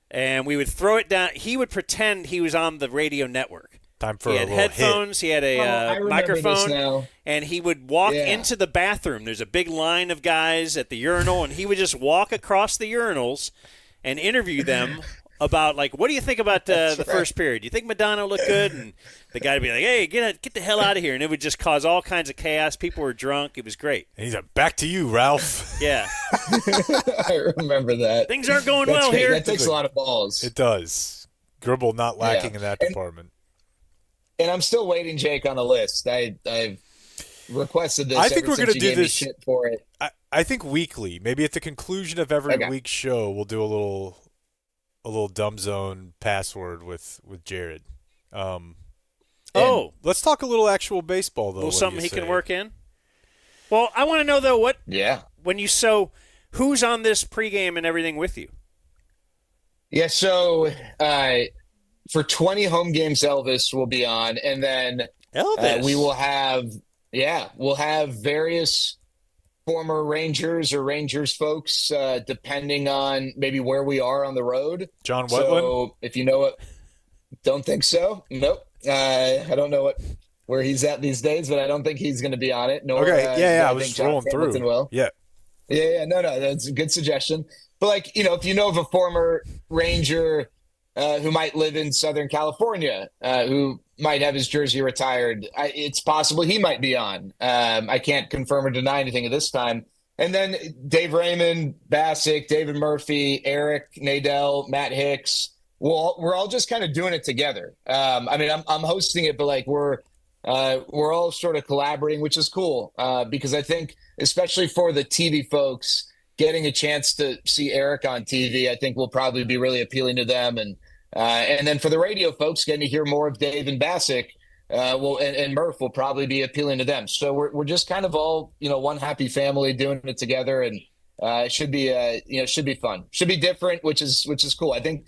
And we would throw it down. He would pretend he was on the radio network. Time for he a had little headphones. hit. He had I a remember this microphone, now. and he would walk Yeah. into the bathroom. There's a big line of guys at the urinal, and he would just walk across the urinals and interview them about, like, what do you think about the first period? Do you think Madonna looked good? And the guy would be like, hey, get the hell out of here. And it would just cause all kinds of chaos. People were drunk. It was great. And he's like, back to you, Ralph. Yeah. I remember that. Things aren't going That's well great. here. That takes a lot of balls. It does. Gribble not lacking in that department. And I'm still waiting, Jake, on the list. I've requested this. I think ever we're since going to you do gave me this. shit for it. I think weekly. Maybe at the conclusion of every Okay. week's show, we'll do a little dumb zone password with Jared. Let's talk a little actual baseball though. A little what do something you he say? can work in. Well, I want to know though who's on this pregame and everything with you? Yeah, so for 20 home games, Elvis will be on, and then Elvis. we'll have various former Rangers or Rangers folks, depending on maybe where we are on the road. John Wetland? So if you know it, don't think so. Nope. I don't know where he's at these days, but I don't think he's going to be on it. Nor, Okay, I I was think just John rolling Hamilton through. will. Yeah. No, that's a good suggestion. But, like, if you know of a former Ranger who might live in Southern California, who might have his jersey retired, it's possible he might be on. I can't confirm or deny anything at this time. And then Dave Raymond, Bassick, David Murphy, Eric, Nadell, Matt Hicks, we're all just kind of doing it together. I mean, I'm hosting it, but, like, we're all sort of collaborating, which is cool, because I think, especially for the TV folks, getting a chance to see Eric on TV, I think will probably be really appealing to them. And then for the radio folks, getting to hear more of Dave and Bassick, and Murph will probably be appealing to them. So we're just kind of all, one happy family doing it together, and it should be should be fun, should be different, which is cool. I think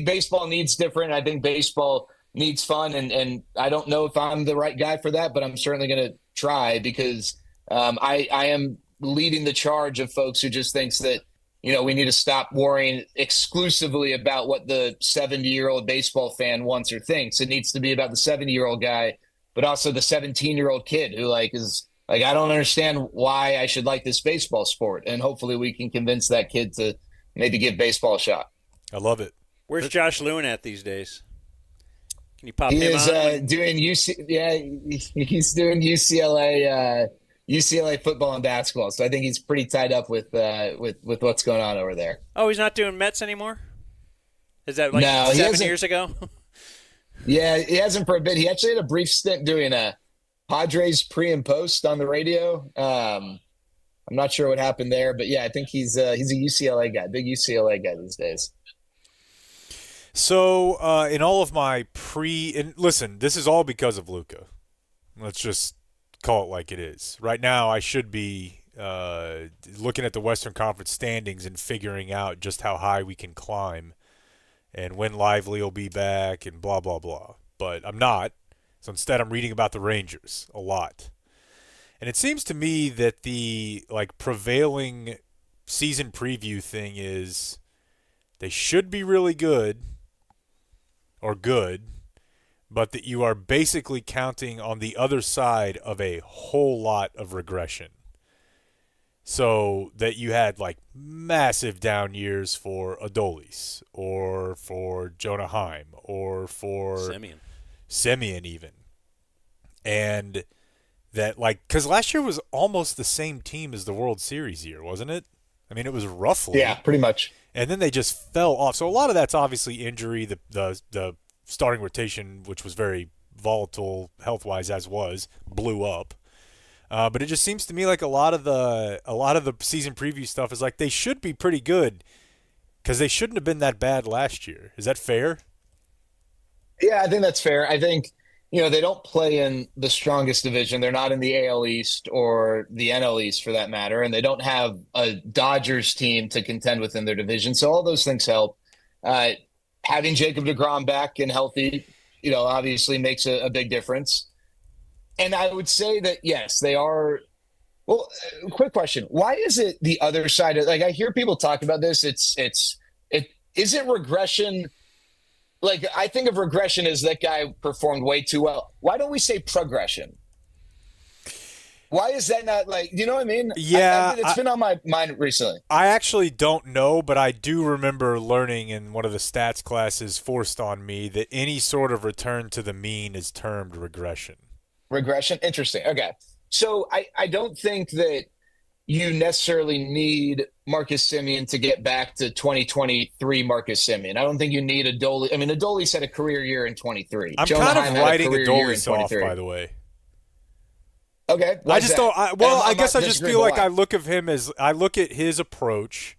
baseball needs different. I think baseball needs fun, and I don't know if I'm the right guy for that, but I'm certainly going to try, because I am leading the charge of folks who just thinks that, we need to stop worrying exclusively about what the 70-year-old baseball fan wants or thinks. It needs to be about the 70-year-old guy, but also the 17-year-old kid who is like, I don't understand why I should like this baseball sport. And hopefully we can convince that kid to maybe give baseball a shot. I love it. Where's Josh Lewin at these days? Can you pop He him is on? doing he's doing UCLA football and basketball. So I think he's pretty tied up with what's going on over there. Oh, he's not doing Mets anymore? Is that No, he 7 hasn't. years ago? Yeah, he hasn't for a bit. He actually had a brief stint doing a Padres pre and post on the radio. I'm not sure what happened there, but yeah, I think he's a UCLA guy, big UCLA guy these days. So in all of my and listen, this is all because of Luka. Let's just call it like it is. Right now, I should be looking at the Western Conference standings and figuring out just how high we can climb and when Lively will be back and blah, blah, blah. But I'm not. So instead, I'm reading about the Rangers a lot. And it seems to me that the prevailing season preview thing is they should be really good, but that you are basically counting on the other side of a whole lot of regression. So that you had massive down years for Adolis or for Jonah Heim or for Semien even. And that because last year was almost the same team as the World Series year, wasn't it? I mean, it was roughly. Yeah, pretty much. And then they just fell off. So a lot of that's obviously injury. The starting rotation, which was very volatile health-wise blew up. But it just seems to me like a lot of the season preview stuff is they should be pretty good because they shouldn't have been that bad last year. Is that fair? Yeah, I think that's fair. I think, they don't play in the strongest division. They're not in the AL East or the NL East for that matter, and they don't have a Dodgers team to contend with in their division. So all those things help. Having Jacob deGrom back and healthy, obviously makes a big difference. And I would say that, yes, they are. Well, quick question. Why is it the other side of, I hear people talk about this. Is it regression? like I think of regression as that guy performed way too well. Why don't we say progression? Why is that not like, you know what I mean? Yeah. It's been on my mind recently. I actually don't know, but I do remember learning in one of the stats classes forced on me that any sort of return to the mean is termed regression. Regression? Interesting. Okay. So I don't think that you necessarily need Marcus Semien to get back to 2023 Marcus Semien. I don't think you need Adolis. I mean, Adolis had a career year in 23. I'm Jonah kind of Heim had a writing career year in Adolis off, 23. by the way. Okay. I just don't. I guess I just feel like why. I look at his approach,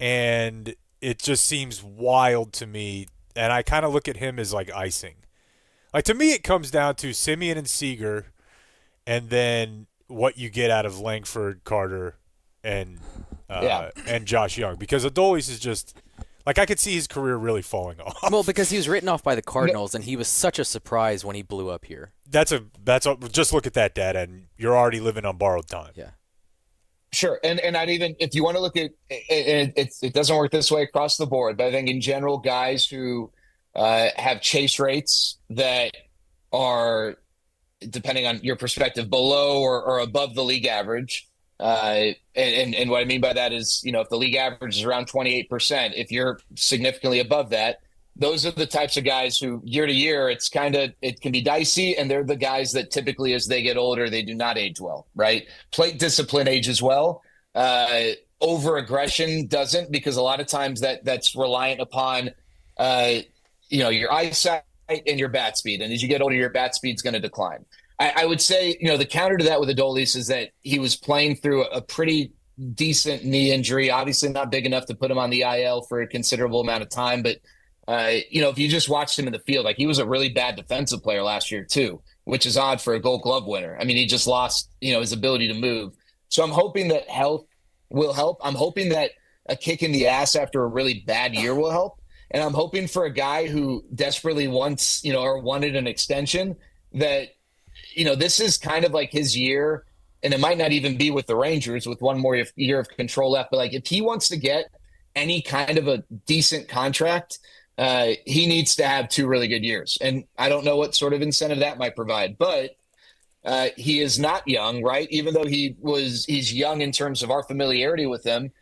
and it just seems wild to me. And I kind of look at him as like icing. Like to me, it comes down to Simeon and Seager, and then what you get out of Langford, Carter, and Josh Young. Because Adolis is just like I could see his career really falling off. Well, because he was written off by the Cardinals, and he was such a surprise when he blew up here. Just look at that data, and you're already living on borrowed time. Yeah. Sure, and I'd even if you want to look at it doesn't work this way across the board, but I think in general, guys who have chase rates that are, depending on your perspective, below or above the league average. And what I mean by that is, if the league average is around 28%, if you're significantly above that, those are the types of guys who year to year, it can be dicey. And they're the guys that typically, as they get older, they do not age well, right? Plate discipline ages well. Over aggression doesn't, because a lot of times that's reliant upon, your eyesight and your bat speed. And as you get older, your bat speed's going to decline. I would say, the counter to that with Adolis is that he was playing through a pretty decent knee injury, obviously not big enough to put him on the IL for a considerable amount of time. But, if you just watched him in the field, like he was a really bad defensive player last year too, which is odd for a Gold Glove winner. I mean, he just lost, his ability to move. So I'm hoping that health will help. I'm hoping that a kick in the ass after a really bad year will help. And I'm hoping for a guy who desperately wants, or wanted an extension that, this is kind of like his year, and it might not even be with the Rangers with one more year of control left. But like, if he wants to get any kind of a decent contract, he needs to have 2 really good years. And I don't know what sort of incentive that might provide, but he is not young, right? Even though he's young in terms of our familiarity with him.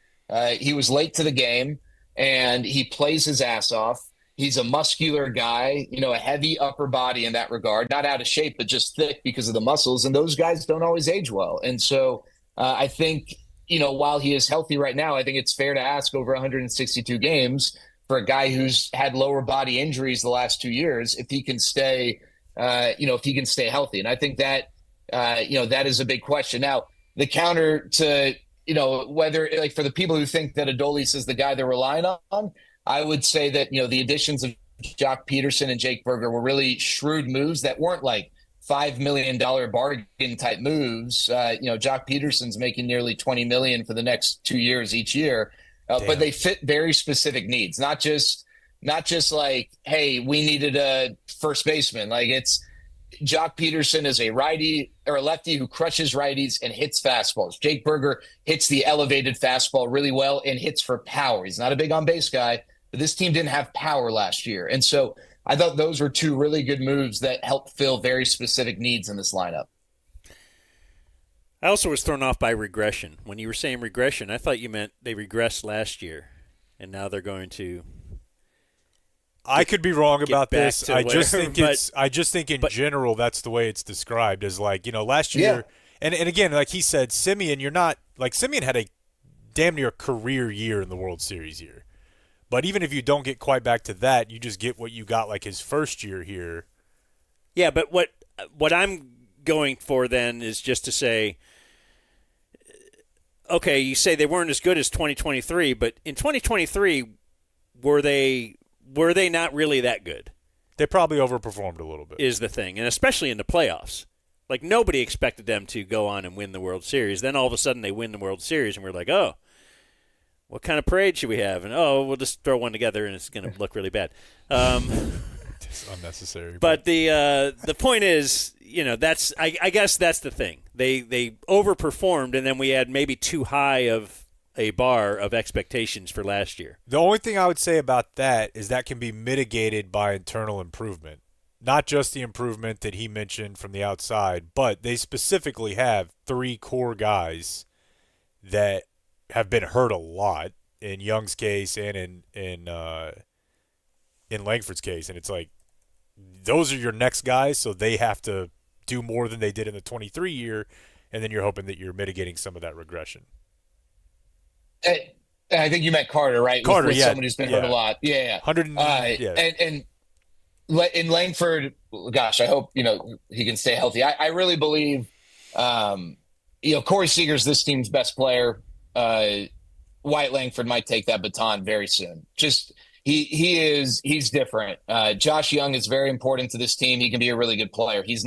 He was late to the game, and he plays his ass off. He's a muscular guy, a heavy upper body in that regard, not out of shape, but just thick because of the muscles. And those guys don't always age well. And so I think, while he is healthy right now, I think it's fair to ask over 162 games for a guy who's had lower body injuries the last 2 years, if he can stay, healthy. And I think that, that is a big question. Now, the counter to, whether like for the people who think that Adolis is the guy they're relying on, I would say that, the additions of Jock Peterson and Jake Berger were really shrewd moves that weren't like $5 million bargain type moves. Jock Peterson's making nearly $20 million for the next 2 years each year, but they fit very specific needs, not just like, hey, we needed a first baseman. Like it's Jock Peterson is a righty or a lefty who crushes righties and hits fastballs. Jake Berger hits the elevated fastball really well and hits for power. He's not a big on base guy, but this team didn't have power last year. And so I thought those were 2 really good moves that helped fill very specific needs in this lineup. I also was thrown off by regression. When you were saying regression, I thought you meant they regressed last year, and now they're going to. I could be wrong about this. I just think in but, general that's the way it's described. As like last year, and again, like he said, Semien, Semien had a damn near career year in the World Series year. But even if you don't get quite back to that, you just get what you got like his first year here. Yeah, but what I'm going for then is just to say, okay, you say they weren't as good as 2023, but in 2023, were they not really that good? They probably overperformed a little bit. Is the thing, and especially in the playoffs. Like nobody expected them to go on and win the World Series. Then all of a sudden they win the World Series, and we're like, oh, what kind of parade should we have? And, we'll just throw one together, and it's going to look really bad. It's unnecessary. But the point is, that's I guess that's the thing. They overperformed, and then we had maybe too high of a bar of expectations for last year. The only thing I would say about that is that can be mitigated by internal improvement. Not just the improvement that he mentioned from the outside, but they specifically have 3 core guys that have been hurt a lot in Young's case and in Langford's case. And it's like, those are your next guys, so they have to do more than they did in the 23 year, and then you're hoping that you're mitigating some of that regression. I think you meant Carter, right? Carter, with yeah. Someone who's been hurt a lot. Yeah. 100 And in Langford, gosh, I hope, he can stay healthy. I really believe, Corey Seager's this team's best player. Wyatt Langford might take that baton very soon. Just he's different. Josh Young is very important to this team. He can be a really good player. He does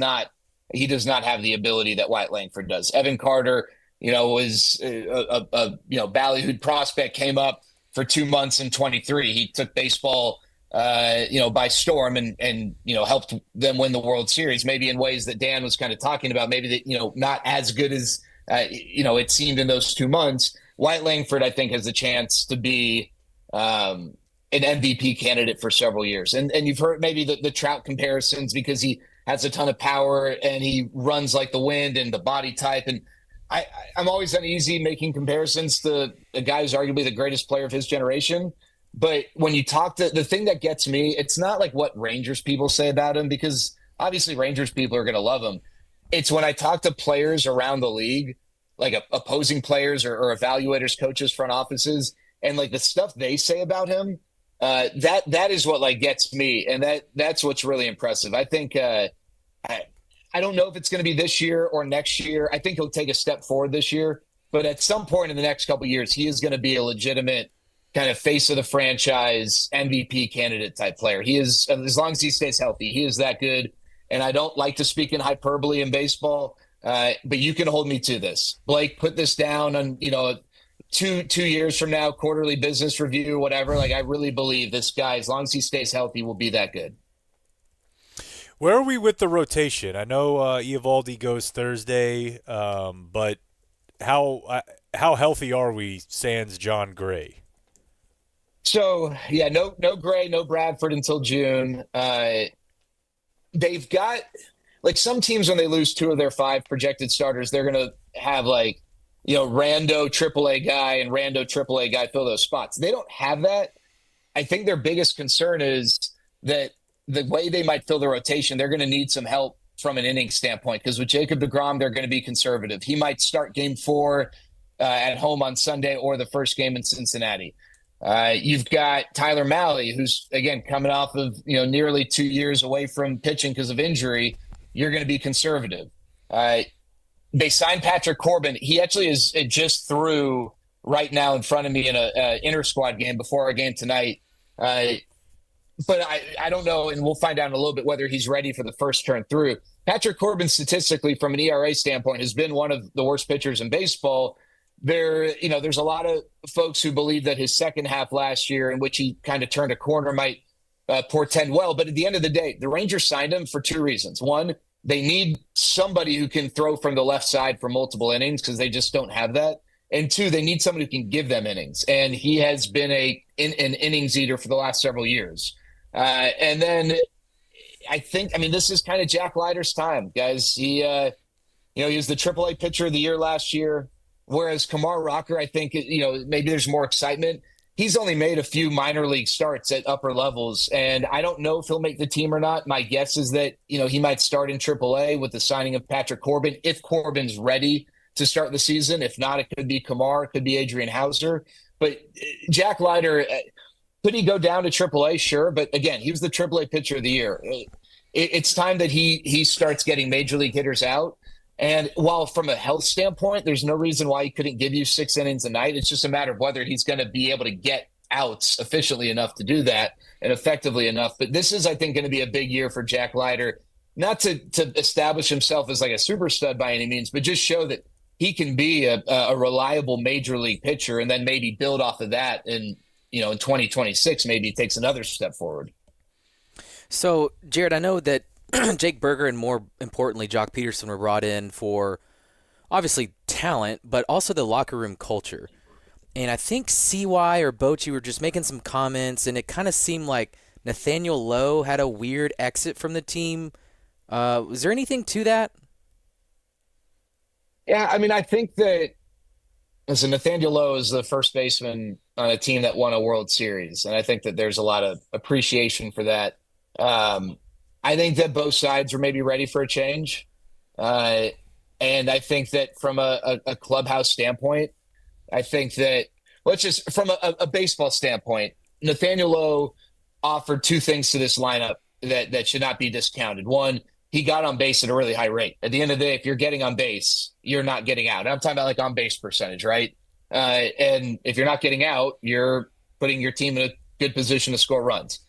not have the ability that Wyatt Langford does. Evan Carter, was a ballyhooed prospect, came up for 2 months in 23. He took baseball, by storm and helped them win the World Series, maybe in ways that Dan was kind of talking about, maybe that, not as good as, it seemed in those 2 months. Wyatt Langford, I think, has a chance to be an MVP candidate for several years. And you've heard maybe the Trout comparisons because he has a ton of power and he runs like the wind and the body type. And I'm always uneasy making comparisons to a guy who's arguably the greatest player of his generation. But when you talk to the thing that gets me, it's not like what Rangers people say about him, because obviously Rangers people are going to love him. It's when I talk to players around the league, like opposing players or evaluators, coaches, front offices, and like the stuff they say about him, that is what like gets me. And that's what's really impressive. I think, I don't know if it's going to be this year or next year. I think he'll take a step forward this year, but at some point in the next couple of years, he is going to be a legitimate kind of face of the franchise MVP candidate type player. He is, as long as he stays healthy, he is that good. And I don't like to speak in hyperbole in baseball, but you can hold me to this. Blake, put this down on, 2 years from now, quarterly business review, whatever. Like, I really believe this guy, as long as he stays healthy, will be that good. Where are we with the rotation? I know Eovaldi goes Thursday, but how healthy are we sans John Gray? So, yeah, no Gray, no Bradford until June. They've got, like, some teams when they lose 2 of their 5 projected starters, they're going to have, like, rando AAA guy and rando AAA guy fill those spots. They don't have that. I think their biggest concern is that the way they might fill the rotation, they're going to need some help from an inning standpoint, because with Jacob deGrom, they're going to be conservative. He might start game 4 at home on Sunday or the first game in Cincinnati. You've got Tyler Mahle, who's, again, coming off of, nearly 2 years away from pitching because of injury. You're going to be conservative. They signed Patrick Corbin. He actually is just threw right now in front of me in a inter-squad game before our game tonight. But I don't know, and we'll find out in a little bit whether he's ready for the first turn through. Patrick Corbin, statistically, from an ERA standpoint, has been one of the worst pitchers in baseball. There's a lot of folks who believe that his second half last year, in which he kind of turned a corner, might portend well. But at the end of the day, the Rangers signed him for 2 reasons. One, they need somebody who can throw from the left side for multiple innings because they just don't have that. And 2, they need somebody who can give them innings. And he has been an innings eater for the last several years. And then this is kind of Jack Leiter's time, guys. He was the AAA pitcher of the year last year. Whereas Kumar Rocker, I think, maybe there's more excitement. He's only made a few minor league starts at upper levels, and I don't know if he'll make the team or not. My guess is that, he might start in AAA with the signing of Patrick Corbin, if Corbin's ready to start the season. If not, it could be Kumar, it could be Adrian Hauser. But Jack Leiter, could he go down to AAA? Sure. But again, he was the AAA pitcher of the year. It's time that he starts getting major league hitters out. And while from a health standpoint, there's no reason why he couldn't give you 6 innings a night. It's just a matter of whether he's going to be able to get outs efficiently enough to do that and effectively enough. But this is, I think, going to be a big year for Jack Leiter, not to establish himself as like a super stud by any means, but just show that he can be a reliable major league pitcher and then maybe build off of that. And, in 2026, maybe he takes another step forward. So, Jared, I know that Jake Berger and, more importantly, Jock Peterson were brought in for obviously talent, but also the locker room culture. and I think CY or Bochy were just making some comments, and it kind of seemed like Nathaniel Lowe had a weird exit from the team. Was there anything to that? Yeah, I mean, I think that listen, Nathaniel Lowe is the first baseman on a team that won a World Series, and I think that there's a lot of appreciation for that. I think that both sides were maybe ready for a change, and I think that from a clubhouse standpoint, I think that let's just from a baseball standpoint, Nathaniel Lowe offered two things to this lineup that should not be discounted. One, he got on base at a really high rate. At the end of the day, if you're getting on base, you're not getting out. And I'm talking about like on base percentage, right? And if you're not getting out, you're putting your team in a good position to score runs.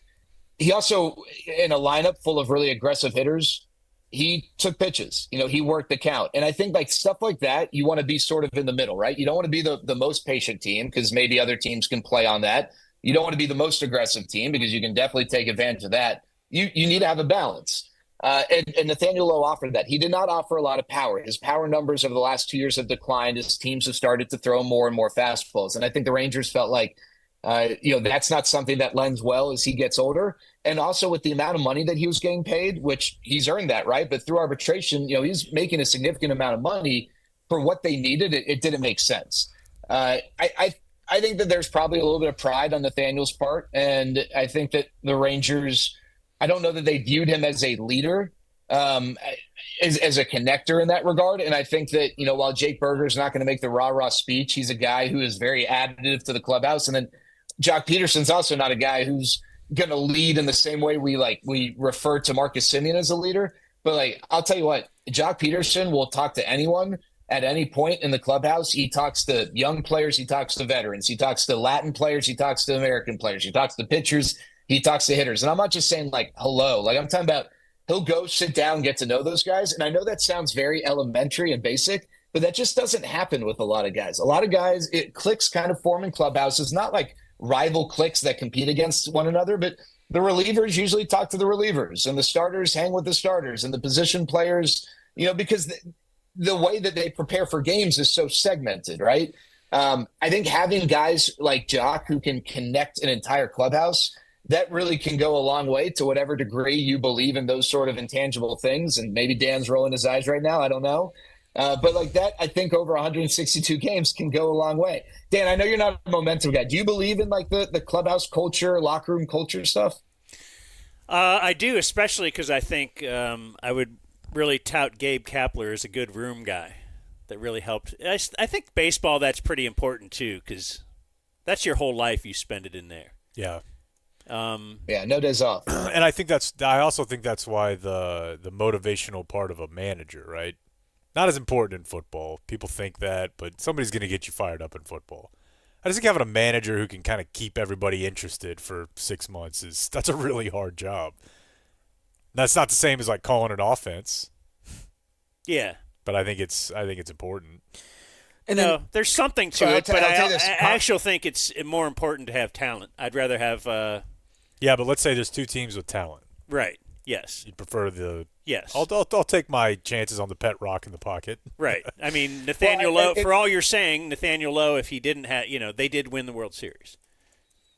He also, in a lineup full of really aggressive hitters, he took pitches. He worked the count. And I think like stuff like that, you want to be sort of in the middle, right? You don't want to be the most patient team because maybe other teams can play on that. You don't want to be the most aggressive team because you can definitely take advantage of that. You need to have a balance. And Nathaniel Lowe offered that. He did not offer a lot of power. His power numbers over the last 2 years have declined as teams have started to throw more and more fastballs. And I think the Rangers felt like, that's not something that lends well as he gets older. And also with the amount of money that he was getting paid, which he's earned that, right? But through arbitration, he's making a significant amount of money for what they needed. It didn't make sense. I think that there's probably a little bit of pride on Nathaniel's part. And I think that the Rangers, I don't know that they viewed him as a leader, as a connector in that regard. And I think that, while Jake Berger's not going to make the rah-rah speech, he's a guy who is very additive to the clubhouse. And then Jock Peterson's also not a guy who's going to lead in the same way we refer to Marcus Semien as a leader. But I'll tell you what, Jock Peterson will talk to anyone at any point in the clubhouse. He talks to young players. He talks to veterans. He talks to Latin players. He talks to American players. He talks to pitchers. He talks to hitters. And I'm not just saying hello. I'm talking about he'll go sit down, get to know those guys. And I know that sounds very elementary and basic, but that just doesn't happen with a lot of guys. A lot of guys, cliques kind of form in clubhouses, not like rival cliques that compete against one another, but the relievers usually talk to the relievers and the starters hang with the starters and the position players, because the way that they prepare for games is so segmented, right? I think having guys like Jock who can connect an entire clubhouse, that really can go a long way to whatever degree you believe in those sort of intangible things. And maybe Dan's rolling his eyes right now. I don't know. But that, I think over 162 games can go a long way. Dan, I know you're not a momentum guy. Do you believe in the clubhouse culture, locker room culture stuff? I do, especially because I think I would really tout Gabe Kapler as a good room guy that really helped. I think baseball, that's pretty important too, because that's your whole life. You spend it in there. Yeah. No days off. And I also think that's why the motivational part of a manager, right? Not as important in football. People think that, but somebody's going to get you fired up in football. I just think having a manager who can kind of keep everybody interested for 6 months that's a really hard job. That's not the same as calling an offense. Yeah. But I think it's important. And there's something to it, but I actually think it's more important to have talent. I'd rather have yeah, but let's say there's two teams with talent. Right. Yes. You'd prefer the Yes. I'll take my chances on the pet rock in the pocket. Right. I mean, Nathaniel Lowe, for all you're saying, Nathaniel Lowe, if he didn't have, they did win the World Series.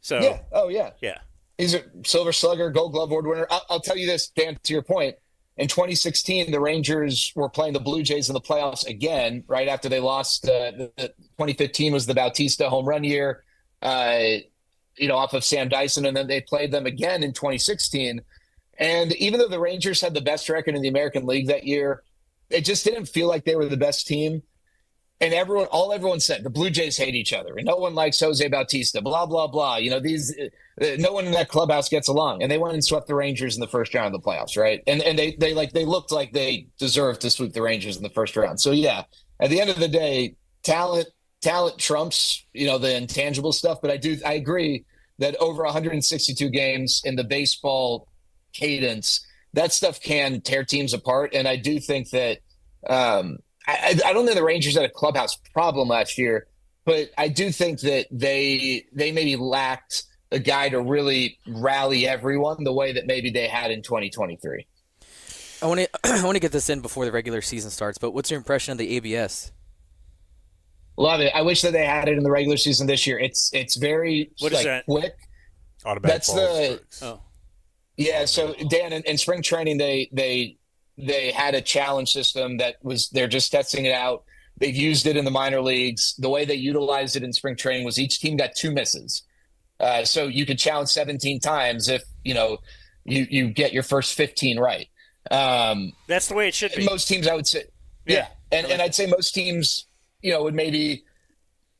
So yeah. Oh yeah. Yeah. He's a Silver Slugger, Gold Glove Award winner. I'll tell you this, Dan, to your point. In 2016, the Rangers were playing the Blue Jays in the playoffs again, right after they lost. The 2015 was the Bautista home run year, off of Sam Dyson, and then they played them again in 2016. And even though the Rangers had the best record in the American League that year, it just didn't feel like they were the best team. And everyone said the Blue Jays hate each other, and no one likes Jose Bautista. Blah blah blah. No one in that clubhouse gets along. And they went and swept the Rangers in the first round of the playoffs, right? And they looked like they deserved to sweep the Rangers in the first round. So yeah, at the end of the day, talent trumps the intangible stuff. But I agree that over 162 games in the baseball cadence, that stuff can tear teams apart. And I do think that. I don't think the Rangers had a clubhouse problem last year, but I do think that they maybe lacked a guy to really rally everyone the way that maybe they had in 2023. I want to get this in before the regular season starts, but what's your impression of the ABS? Love it. I wish that they had it in the regular season this year. It's very What is that? quick. Automatic That's balls. Oh. Yeah. So Dan, in spring training, they had a challenge system they're just testing it out. They've used it in the minor leagues. The way they utilized it in spring training was each team got 2 misses. So you could challenge 17 times if, you get your first 15 right. That's the way it should be. Most teams, I would say. Yeah. And I'd say most teams, would maybe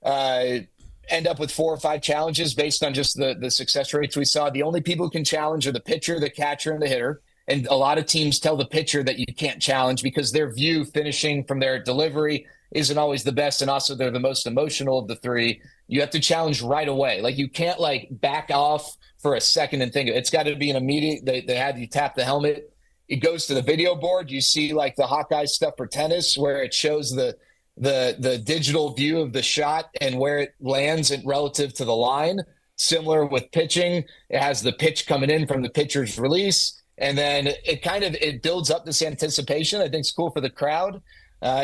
end up with 4 or 5 challenges based on just the success rates we saw. The only people who can challenge are the pitcher, the catcher, and the hitter. And a lot of teams tell the pitcher that you can't challenge because their view finishing from their delivery isn't always the best. And also they're the most emotional of the 3. You have to challenge right away. Like you can't back off for a second and think it's got to be an immediate. They had you tap the helmet. It goes to the video board. You see the Hawkeye stuff for tennis where it shows the digital view of the shot and where it lands relative to the line. Similar with pitching, it has the pitch coming in from the pitcher's release. And then it builds up this anticipation. I think it's cool for the crowd.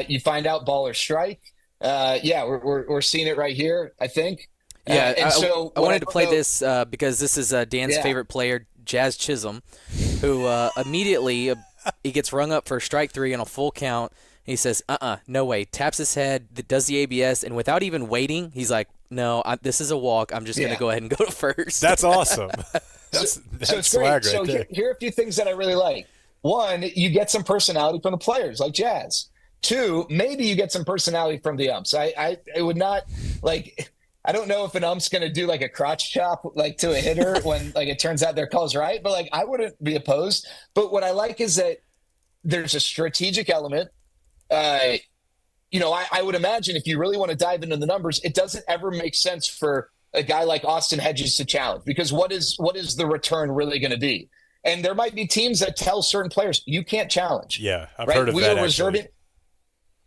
You find out ball or strike. We're seeing it right here, I think. Yeah, I wanted to play know, this because this is Dan's favorite player, Jazz Chisholm, who immediately he gets rung up for strike 3 on a full count. And he says, no way. Taps his head, does the ABS, and without even waiting, he's like, no, this is a walk. I'm just going to go ahead and go to first. That's awesome. That's it's swag great. right there. Here are a few things that I really like. 1, you get some personality from the players, like Jazz. 2, maybe you get some personality from the umps. I would not I don't know if an ump's going to do a crotch chop to a hitter when it turns out their call's right, but I wouldn't be opposed. But what I like is that there's a strategic element. I would imagine if you really want to dive into the numbers, it doesn't ever make sense for a guy like Austin Hedges to challenge because what is the return really going to be? And there might be teams that tell certain players you can't challenge. Yeah, I've heard of we that. Are reserving.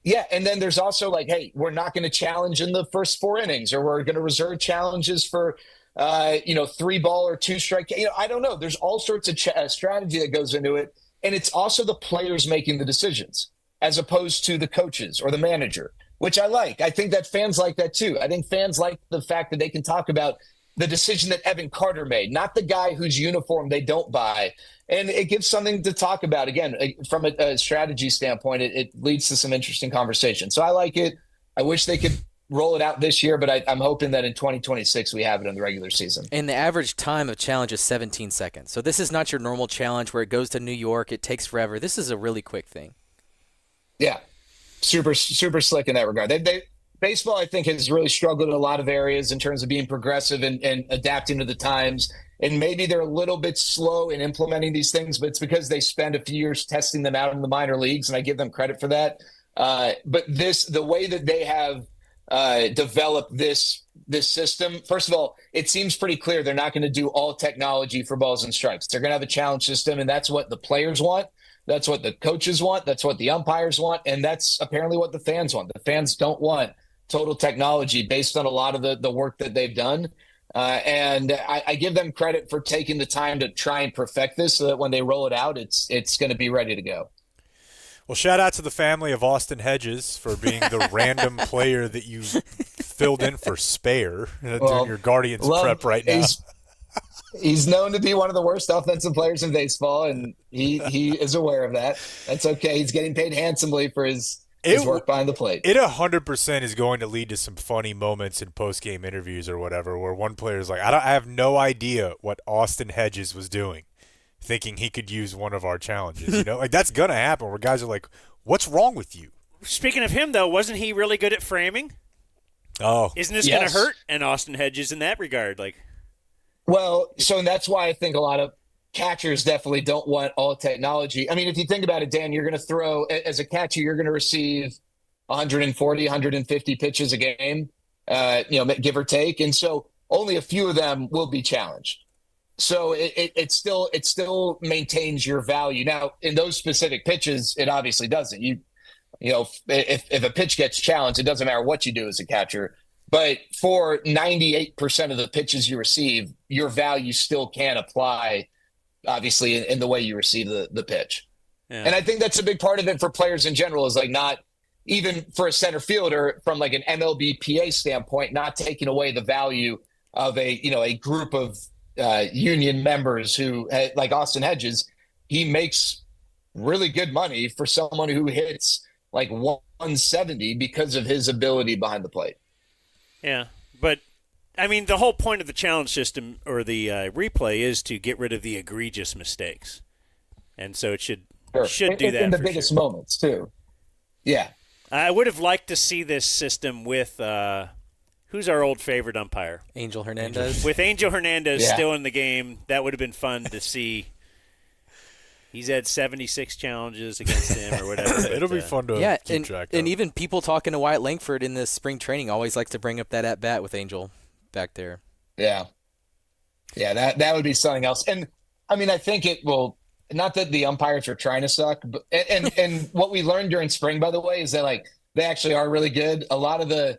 Yeah, and then there's also hey, we're not going to challenge in the first 4 innings, or we're going to reserve challenges for 3-ball or 2-strike. I don't know. There's all sorts of strategy that goes into it, and it's also the players making the decisions as opposed to the coaches or the manager, which I like. I think that fans like that too. I think fans like the fact that they can talk about the decision that Evan Carter made, not the guy whose uniform they don't buy. And it gives something to talk about. Again, from a strategy standpoint, it leads to some interesting conversation. So I like it. I wish they could roll it out this year, but I'm hoping that in 2026 we have it in the regular season. And the average time of challenge is 17 seconds. So this is not your normal challenge where it goes to New York. It takes forever. This is a really quick thing. Yeah, super slick in that regard. Baseball, I think, has really struggled in a lot of areas in terms of being progressive and adapting to the times. And maybe they're a little bit slow in implementing these things, but it's because they spend a few years testing them out in the minor leagues, and I give them credit for that. But the way that they have developed this system, first of all, it seems pretty clear they're not going to do all technology for balls and strikes. They're going to have a challenge system, and that's what the players want. That's what the coaches want. That's what the umpires want. And that's apparently what the fans want. The fans don't want total technology based on a lot of the work that they've done. And I give them credit for taking the time to try and perfect this so that when they roll it out, it's going to be ready to go. Well, shout out to the family of Austin Hedges for being the random player that you filled in for Spare during your Guardians prep right now. He's known to be one of the worst offensive players in baseball, and he is aware of that. That's okay. He's getting paid handsomely for his work behind the plate. It 100% is going to lead to some funny moments in post-game interviews or whatever, where one player is like, I have no idea what Austin Hedges was doing, thinking he could use one of our challenges. That's going to happen where guys are like, what's wrong with you? Speaking of him, though, wasn't he really good at framing? Oh. Isn't this going to hurt an Austin Hedges in that regard? Well, so that's why I think a lot of catchers definitely don't want all technology. I mean, if you think about it, Dan, you're going to throw, as a catcher, you're going to receive 140, 150 pitches a game, give or take. And so only a few of them will be challenged. So it still maintains your value. Now, in those specific pitches, it obviously doesn't. If a pitch gets challenged, it doesn't matter what you do as a catcher. But for 98% of the pitches you receive, your value still can apply, obviously, in the way you receive the pitch. Yeah. And I think that's a big part of it for players in general is not even for a center fielder from like an MLBPA standpoint, not taking away the value of a group of union members who, like Austin Hedges, he makes really good money for someone who hits like 170 because of his ability behind the plate. Yeah, but I mean, the whole point of the challenge system or the replay is to get rid of the egregious mistakes, and so it should do that in the biggest moments too. Yeah, I would have liked to see this system with who's our old favorite umpire, Angel Hernandez. With Angel Hernandez still in the game, that would have been fun to see. He's had 76 challenges against him or whatever. It'll be fun to keep track of. And even people talking to Wyatt Langford in this spring training always like to bring up that at-bat with Angel back there. Yeah. Yeah, that would be something else. And, I mean, I think it will – not that the umpires are trying to suck, but and what we learned during spring, by the way, is that, like, they actually are really good. A lot of the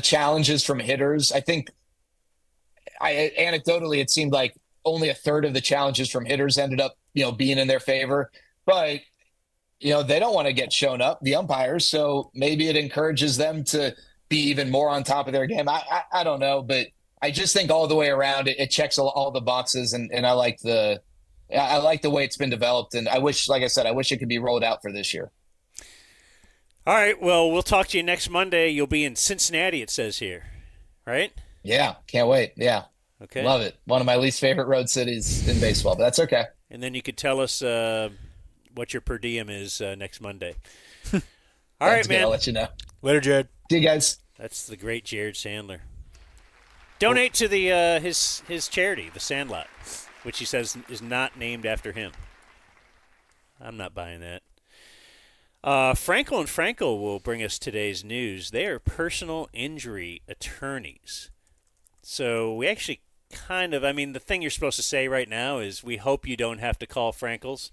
challenges from hitters, I think anecdotally it seemed like only a third of the challenges from hitters ended up being in their favor, but they don't want to get shown up, the umpires. So maybe it encourages them to be even more on top of their game. I don't know, but I just think all the way around it checks all the boxes, and I like the way it's been developed. And I wish, like I said, it could be rolled out for this year. All right. Well, we'll talk to you next Monday. You'll be in Cincinnati, it says here, right? Yeah. Can't wait. Yeah. Okay. Love it. One of my least favorite road cities in baseball, but that's okay. And then you could tell us what your per diem is next Monday. All right, man. I'll let you know. Later, Jared. See you guys. That's the great Jared Sandler. Donate to the his charity, the Sandlot, which he says is not named after him. I'm not buying that. Frankel and Frankel will bring us today's news. They are personal injury attorneys. So we actually the thing you're supposed to say right now is we hope you don't have to call Frankel's.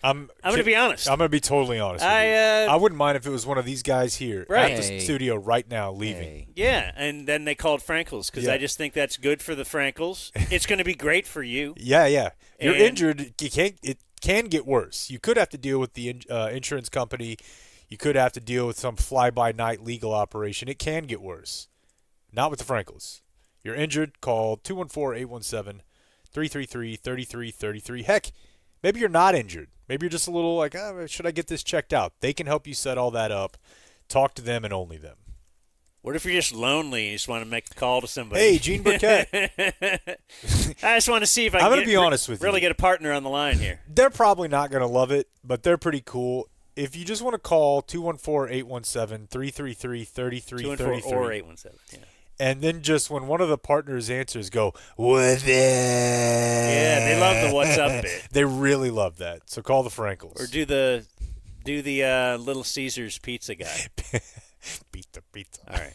I'm going to be honest. I'm going to be totally honest with you. I wouldn't mind if it was one of these guys here at the studio right now leaving. Yeah, and then they called Frankel's because I just think that's good for the Frankels. It's going to be great for you. Yeah. You're injured. It can get worse. You could have to deal with the insurance company. You could have to deal with some fly-by-night legal operation. It can get worse. Not with the Frankels. You're injured, call 214-817-333-3333. Heck, maybe you're not injured. Maybe you're just a little like, should I get this checked out? They can help you set all that up. Talk to them and only them. What if you're just lonely and you just want to make a call to somebody? Hey, Gene Burkett. I just want to see if I I'm can be honest with really you. get a partner on the line here. They're probably not going to love it, but they're pretty cool. If you just want to call 214-817-333-3333. 214 or 817, yeah. And then just when one of the partners answers, go, what's up? Yeah, they love the what's up bit. They really love that. So call the Frankels. Or do the Little Caesars pizza guy. Pizza. All right.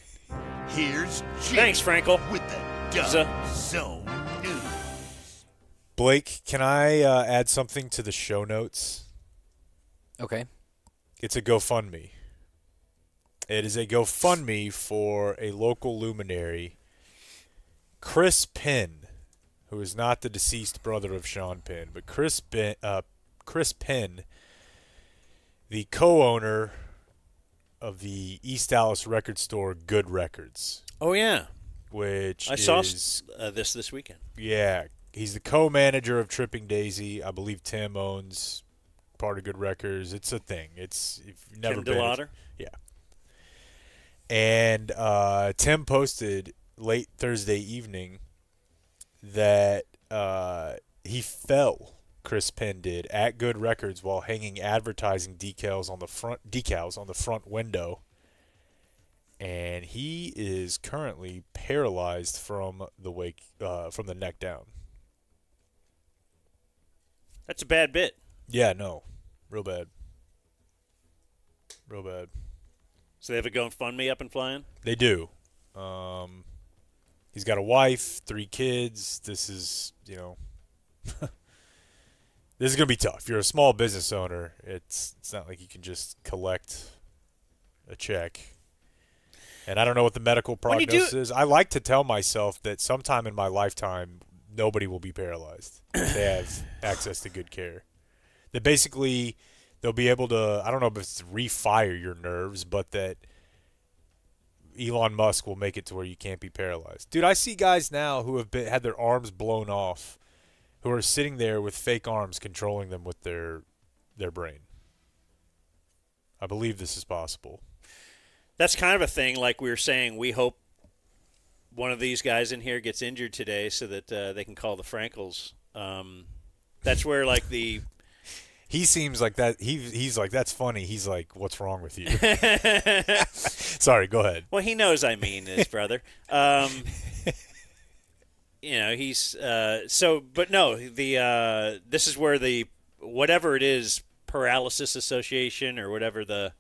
Here's Jim. Thanks, Frankel. With the Dumb Zone News. Blake, can I add something to the show notes? Okay. It's a GoFundMe. It is a GoFundMe for a local luminary, Chris Penn, who is not the deceased brother of Sean Penn, but Chris Penn, the co-owner of the East Dallas record store Good Records. Oh, yeah. Which I saw this weekend. Yeah. He's the co-manager of Tripping Daisy. I believe Tim owns part of Good Records. It's a thing. If you've never Tim DeLauder? Yeah. And Tim posted late Thursday evening that he fell, Chris Penn did, at Good Records while hanging advertising decals on the front window. And he is currently paralyzed from the neck down. That's a bad bit. Yeah, no. Real bad. So they have a GoFundMe up and flying? They do. He's got a wife, 3 kids. This is, this is going to be tough. If you're a small business owner, it's not like you can just collect a check. And I don't know what the medical prognosis is. I like to tell myself that sometime in my lifetime, nobody will be paralyzed if they have access to good care. That basically they'll be able to, I don't know if it's refire your nerves, but that Elon Musk will make it to where you can't be paralyzed. Dude, I see guys now who have had their arms blown off who are sitting there with fake arms controlling them with their brain. I believe this is possible. That's kind of a thing, like we were saying, we hope one of these guys in here gets injured today so that they can call the Frankels. That's where, like, the... He seems like that. He's like, that's funny. He's like, what's wrong with you? Sorry, go ahead. Well, he knows I mean his brother. He's but no, this is where the whatever it is, Paralysis Association or whatever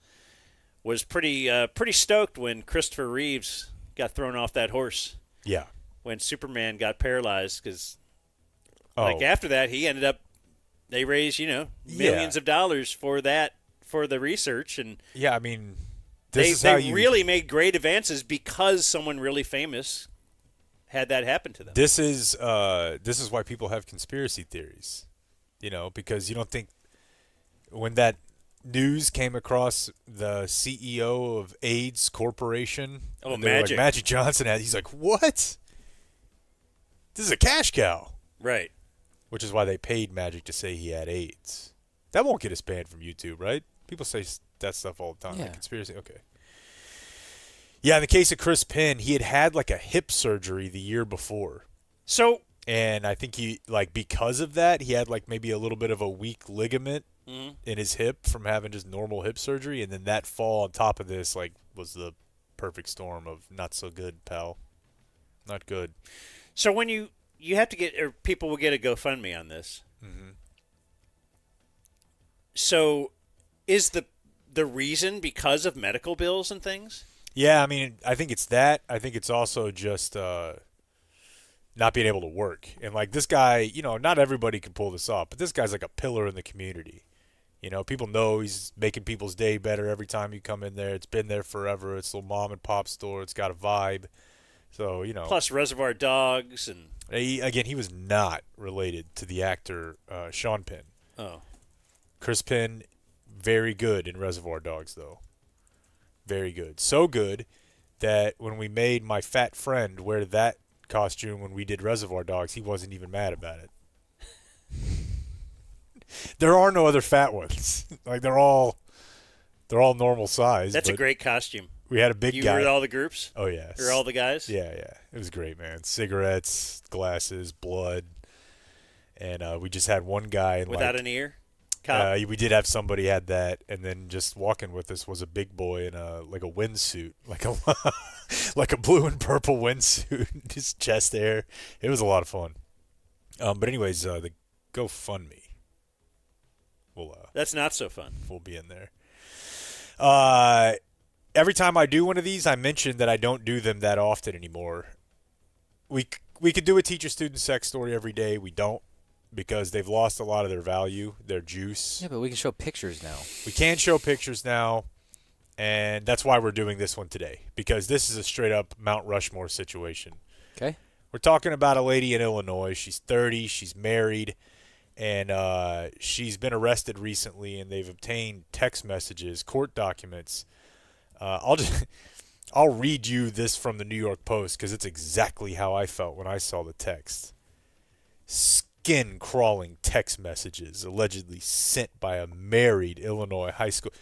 was pretty stoked when Christopher Reeves got thrown off that horse. Yeah. When Superman got paralyzed, because after that he ended up. They raised, millions of dollars for the research, and yeah, I mean, they really made great advances because someone really famous had that happen to them. This is why people have conspiracy theories, because you don't think when that news came across the CEO of AIDS Corporation, Magic. Like, Magic Johnson he's like, what? This is a cash cow, right? Which is why they paid Magic to say he had AIDS. That won't get us banned from YouTube, right? People say that stuff all the time. Yeah. Like conspiracy. Okay. Yeah, in the case of Chris Penn, he had like a hip surgery the year before. And I think because of that, he had like maybe a little bit of a weak ligament in his hip from having just normal hip surgery. And then that fall on top of this was the perfect storm of not so good, pal. Not good. So when you have to get, or people will get a GoFundMe on this. Mm-hmm. So is the reason because of medical bills and things? Yeah, I mean, I think it's that. I think it's also just not being able to work. And like this guy, not everybody can pull this off, but this guy's like a pillar in the community. People know he's making people's day better every time you come in there. It's been there forever. It's a little mom and pop store. It's got a vibe. So, Plus Reservoir Dogs and... He was not related to the actor Sean Penn. Oh. Chris Penn, very good in Reservoir Dogs, though. Very good. So good that when we made my fat friend wear that costume when we did Reservoir Dogs, he wasn't even mad about it. There are no other fat ones. Like they're all normal size. That's a great costume. We had a big guy. You were with all the groups? Oh, yes. Or all the guys? Yeah. It was great, man. Cigarettes, glasses, blood. And we just had one guy. Without an ear? We did have somebody had that. And then just walking with us was a big boy in a windsuit. Like a blue and purple windsuit. Just chest hair. It was a lot of fun. But anyways, the GoFundMe. That's not so fun. We'll be in there. Every time I do one of these, I mention that I don't do them that often anymore. We could do a teacher-student sex story every day. We don't because they've lost a lot of their value, their juice. Yeah, but we can show pictures now. We can show pictures now, and that's why we're doing this one today because this is a straight-up Mount Rushmore situation. Okay. We're talking about a lady in Illinois. She's 30. She's married, and she's been arrested recently, and they've obtained text messages, court documents. I'll read you this from the New York Post because it's exactly how I felt when I saw the text. Skin-crawling text messages allegedly sent by a married Illinois high school.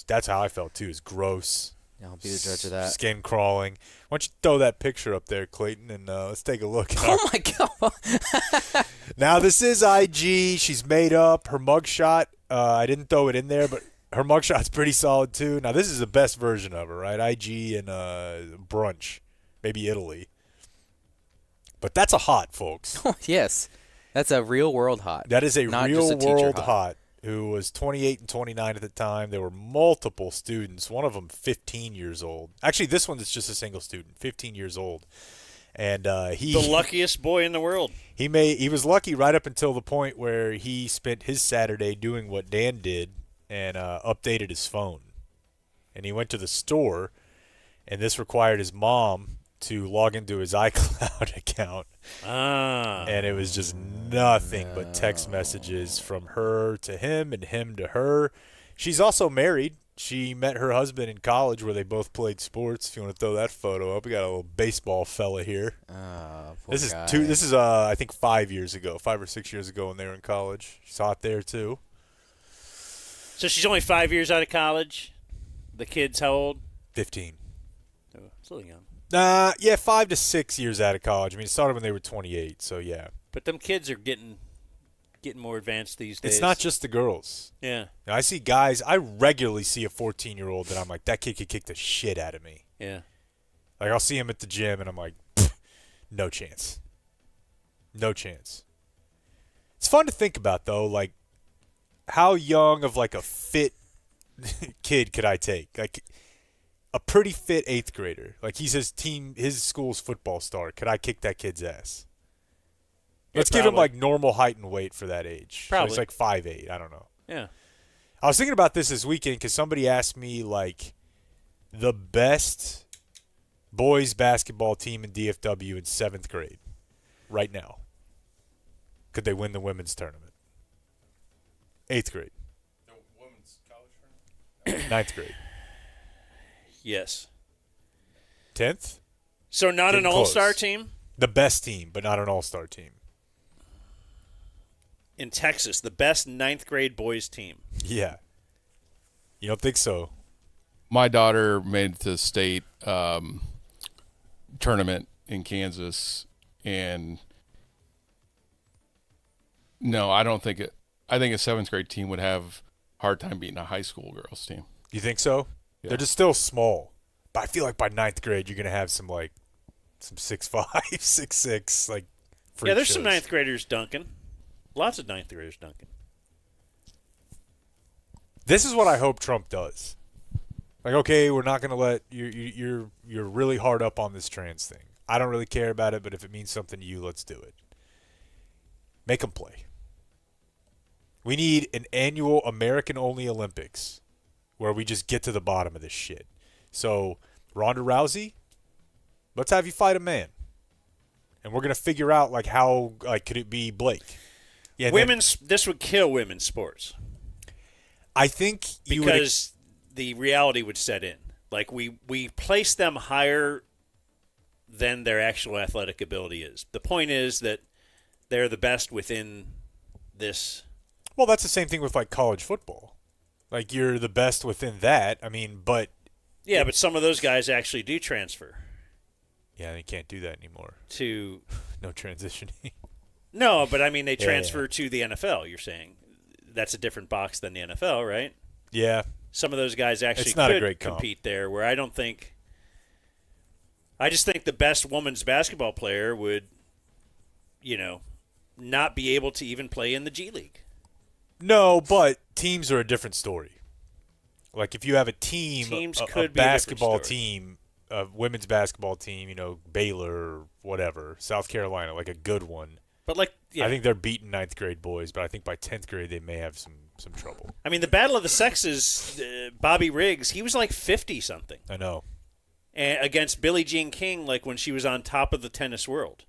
That's how I felt too. It's gross. I'll be the judge of that. Skin-crawling. Why don't you throw that picture up there, Clayton, and let's take a look. Oh, my God. Now, this is IG. She's made up. Her mugshot, I didn't throw it in there, but her mugshot's pretty solid, too. Now, this is the best version of her, right? IG and brunch. Maybe Italy. But that's a hot, folks. Yes. That's a real-world hot. That is a real-world hot. hot who was 28 and 29 at the time. There were multiple students, one of them 15 years old. Actually, this one is just a single student, 15 years old. And the luckiest boy in the world. He was lucky right up until the point where he spent his Saturday doing what Dan did and updated his phone. And he went to the store, and this required his mom to log into his iCloud account. Ah. And it was just nothing but text messages from her to him and him to her. She's also married. She met her husband in college where they both played sports. If you want to throw that photo up, we got a little baseball fella here. Poor This guy. is I think 5 years ago, 5 or 6 years ago when they were in college. She's hot there too. So she's only 5 years out of college. The kid's how old? 15. Oh, still young. Yeah, 5 to 6 years out of college. I mean, it started when they were 28, so yeah. But them kids are getting more advanced these days. It's not just the girls. Yeah. Now, I see guys. I regularly see a 14-year-old that I'm like, that kid could kick the shit out of me. Yeah. Like, I'll see him at the gym, and I'm like, no chance. No chance. It's fun to think about, though, like, how young of, like, a fit kid could I take? Like, a pretty fit 8th grader. Like, he's his school's football star. Could I kick that kid's ass? Let's give him, like, normal height and weight for that age. Probably. So he's like 5'8". I don't know. Yeah. I was thinking about this weekend because somebody asked me, like, the best boys basketball team in DFW in 7th grade right now. Could they win the women's tournament? 8th grade. The women's college tournament? 9th grade. Yes. 10th? So not Getting an all-star close. team? The best team, but not an all-star team. In Texas, the best 9th grade boys team. Yeah. You don't think so? My daughter made it to the state tournament in Kansas, and no, I don't think it. I think a 7th grade team would have a hard time beating a high school girls team. You think so? Yeah. They're just still small. But I feel like by 9th grade, you're going to have some 6'5", 6'6", like, freak Yeah, there's shows. some 9th graders dunking. Lots of 9th graders dunking. This is what I hope Trump does. Like, okay, we're not going to let you're really hard up on this trans thing. I don't really care about it, but if it means something to you, let's do it. Make them play. We need an annual American-only Olympics where we just get to the bottom of this shit. So, Ronda Rousey, let's have you fight a man. And we're going to figure out, like, how, like, could it be Blake? Yeah, This would kill women's sports. I think you would because the reality would set in. Like we place them higher than their actual athletic ability is. The point is that they're the best within this. Well, that's the same thing with like college football. Like you're the best within that. I mean, but yeah, but some of those guys actually do transfer. Yeah, they can't do that anymore. To no transitioning. No, but I mean they transfer to the NFL. You're saying that's a different box than the NFL, right? Yeah. Some of those guys actually could compete there, where I don't think. I just think the best women's basketball player would, not be able to even play in the G League. No, but teams are a different story. Like if you have a team, a basketball team, a women's basketball team, Baylor or whatever, South Carolina, like a good one. But I think they're beating 9th grade boys, but I think by 10th grade they may have some trouble. I mean, the Battle of the Sexes, Bobby Riggs, he was like 50-something. I know. And against Billie Jean King, like when she was on top of the tennis world.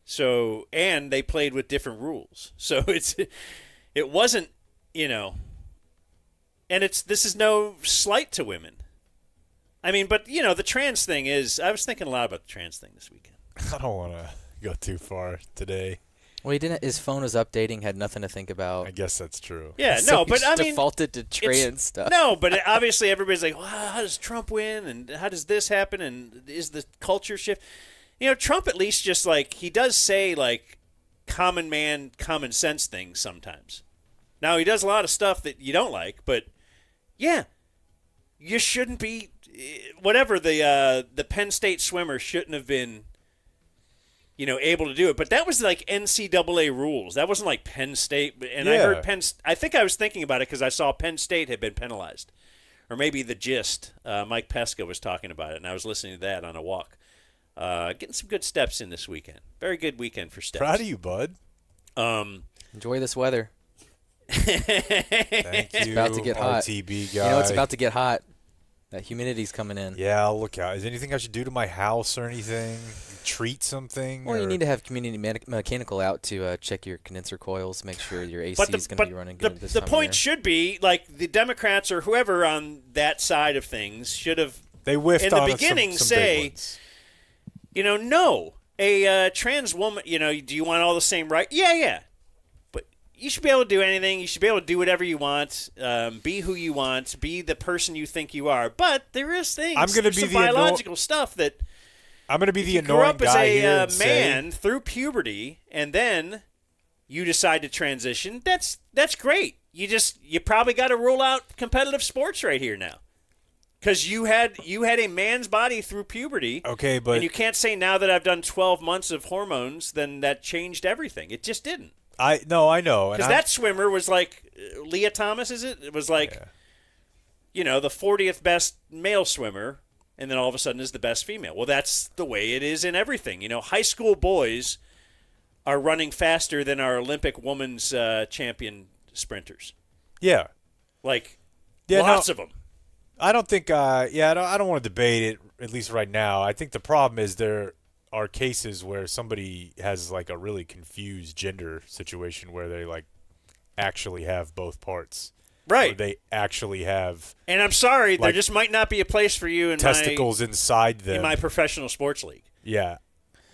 So, and they played with different rules. So it wasn't, and this is no slight to women. I mean, but, the trans thing is, I was thinking a lot about the trans thing this weekend. I don't want to go too far today. Well, he didn't. His phone was updating, had nothing to think about. I guess that's true. Yeah, so no, but he I mean, defaulted to trans stuff. No, but obviously everybody's like, well, how does Trump win, and how does this happen, and is the culture shift? Trump at least just like he does say like common man, common sense things sometimes. Now he does a lot of stuff that you don't like, but yeah, you shouldn't be. Whatever the Penn State swimmer shouldn't have been. Able to do it. But that was like NCAA rules. That wasn't like Penn State. And I heard I think I was thinking about it because I saw Penn State had been penalized. Or maybe the Gist. Mike Pesca was talking about it, and I was listening to that on a walk. Getting some good steps in this weekend. Very good weekend for steps. Proud of you, bud. Enjoy this weather. Thank you. It's about to get hot. RTB guy. It's about to get hot. That humidity's coming in. Yeah, I'll look out. Is there anything I should do to my house or anything? treat something. Well, or... you need to have community mechanical out to check your condenser coils, make sure your AC is going to be running good this time The of point year. should be, like, the Democrats or whoever on that side of things should have, they whiffed in the on beginning, some say, big ones. No, a trans woman, do you want all the same right? Yeah. But you should be able to do anything. You should be able to do whatever you want, be who you want, be the person you think you are. But there is things, I'm gonna be some the biological stuff that I'm going to be the you grew annoying up as guy here a and man say, through puberty, and then you decide to transition. That's great. You probably got to rule out competitive sports right here now, because you had a man's body through puberty. Okay, but and you can't say now that I've done 12 months of hormones, then that changed everything. It just didn't. I know, Because that swimmer was like Leah Thomas, is it? It was like, the 40th best male swimmer. And then all of a sudden is the best female. Well, that's the way it is in everything. High school boys are running faster than our Olympic women's champion sprinters. Yeah. Lots of them. I don't think, I don't want to debate it, at least right now. I think the problem is there are cases where somebody has, like, a really confused gender situation where they, like, actually have both parts. Right. Or they actually have. And I'm sorry, there just might not be a place for you in testicles inside them. in my professional sports league. Yeah.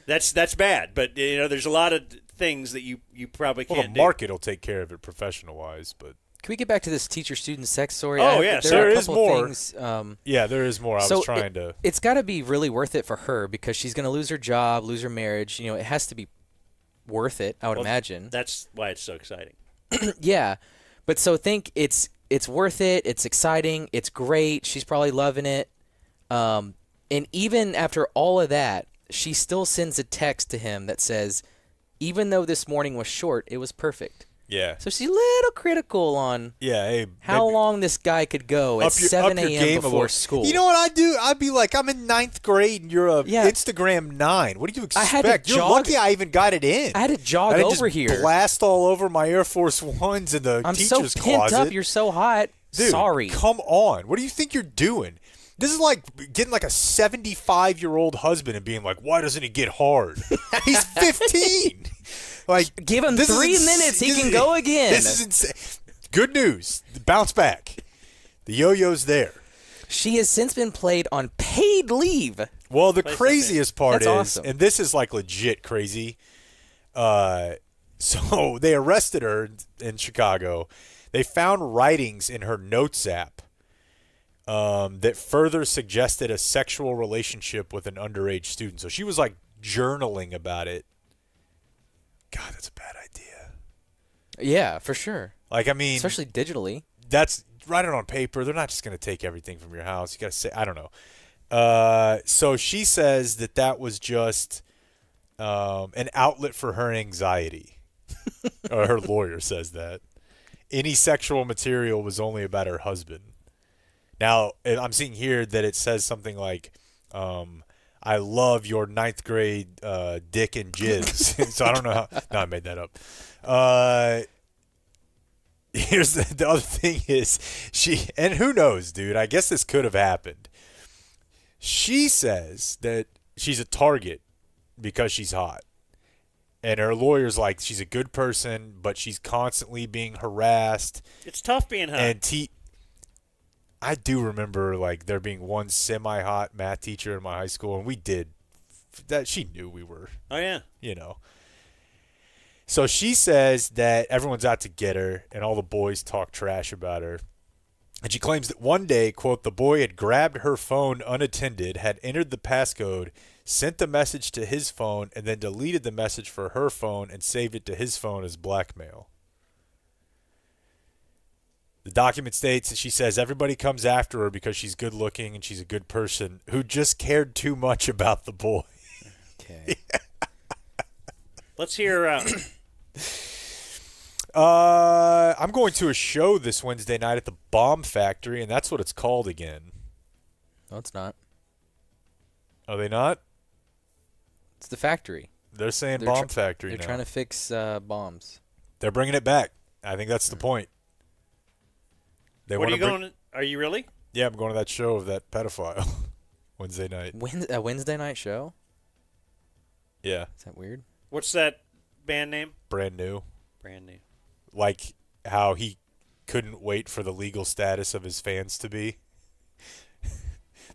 That's bad, but there's a lot of things that you probably can't do. The market will take care of it professional-wise, but. Can we get back to this teacher-student sex story? Oh, yes. There is more. Things, there is more. I was trying to. It's got to be really worth it for her because she's going to lose her job, lose her marriage. It has to be worth it, I would imagine. That's why it's so exciting. Yeah. But so think it's worth it. It's exciting. It's great. She's probably loving it. And even after all of that, she still sends a text to him that says, even though this morning was short, it was perfect. Yeah. So she's a little critical on how long this guy could go at 7 a.m. before school. You know what I'd do? I'd be like, I'm in 9th grade and you're a Instagram 9. What do you expect? You're lucky I even got it in. I had to jog over here. Blast all over my Air Force Ones in the teacher's closet. I'm so pent up. You're so hot. Dude, sorry. Come on. What do you think you're doing? This is like getting like a 75-year-old husband and being like, why doesn't he get hard? He's 15. Like, give him 3 minutes. He can go again. This is insane. Good news. Bounce back. The yo-yo's there. She has since been played on paid leave. Well, the craziest part is, awesome. and this is like legit crazy. So they arrested her in Chicago. They found writings in her notes app that further suggested a sexual relationship with an underage student. So she was like journaling about it. God, that's a bad idea. Yeah, for sure. Like, I mean, especially digitally. That's write it on paper. They're not just going to take everything from your house. You got to say, I don't know. So she says that was just an outlet for her anxiety. Or her lawyer says that. Any sexual material was only about her husband. Now, I'm seeing here that it says something like, I love your 9th grade dick and jizz. So I don't know how. No, I made that up. Here's the other thing is and who knows, dude? I guess this could have happened. She says that she's a target because she's hot. And her lawyer's like, she's a good person, but she's constantly being harassed. It's tough being hot. And I do remember, like, there being one semi-hot math teacher in my high school, and we did that. She knew we were. Oh, yeah. So she says that everyone's out to get her, and all the boys talk trash about her. And she claims that one day, quote, the boy had grabbed her phone unattended, had entered the passcode, sent the message to his phone, and then deleted the message for her phone and saved it to his phone as blackmail. The document states that she says everybody comes after her because she's good looking and she's a good person who just cared too much about the boy. Okay. Let's hear. I'm going to a show this Wednesday night at the Bomb Factory, and that's what it's called again. No, it's not. Are they not? It's the factory. They're saying Bomb Factory now. They're trying to fix bombs. They're bringing it back. I think that's the point. What are you going? Are you really? Yeah, I'm going to that show of that pedophile Wednesday night. A Wednesday night show? Yeah. Is that weird? What's that band name? Brand new. Brand new. Like how he couldn't wait for the legal status of his fans to be.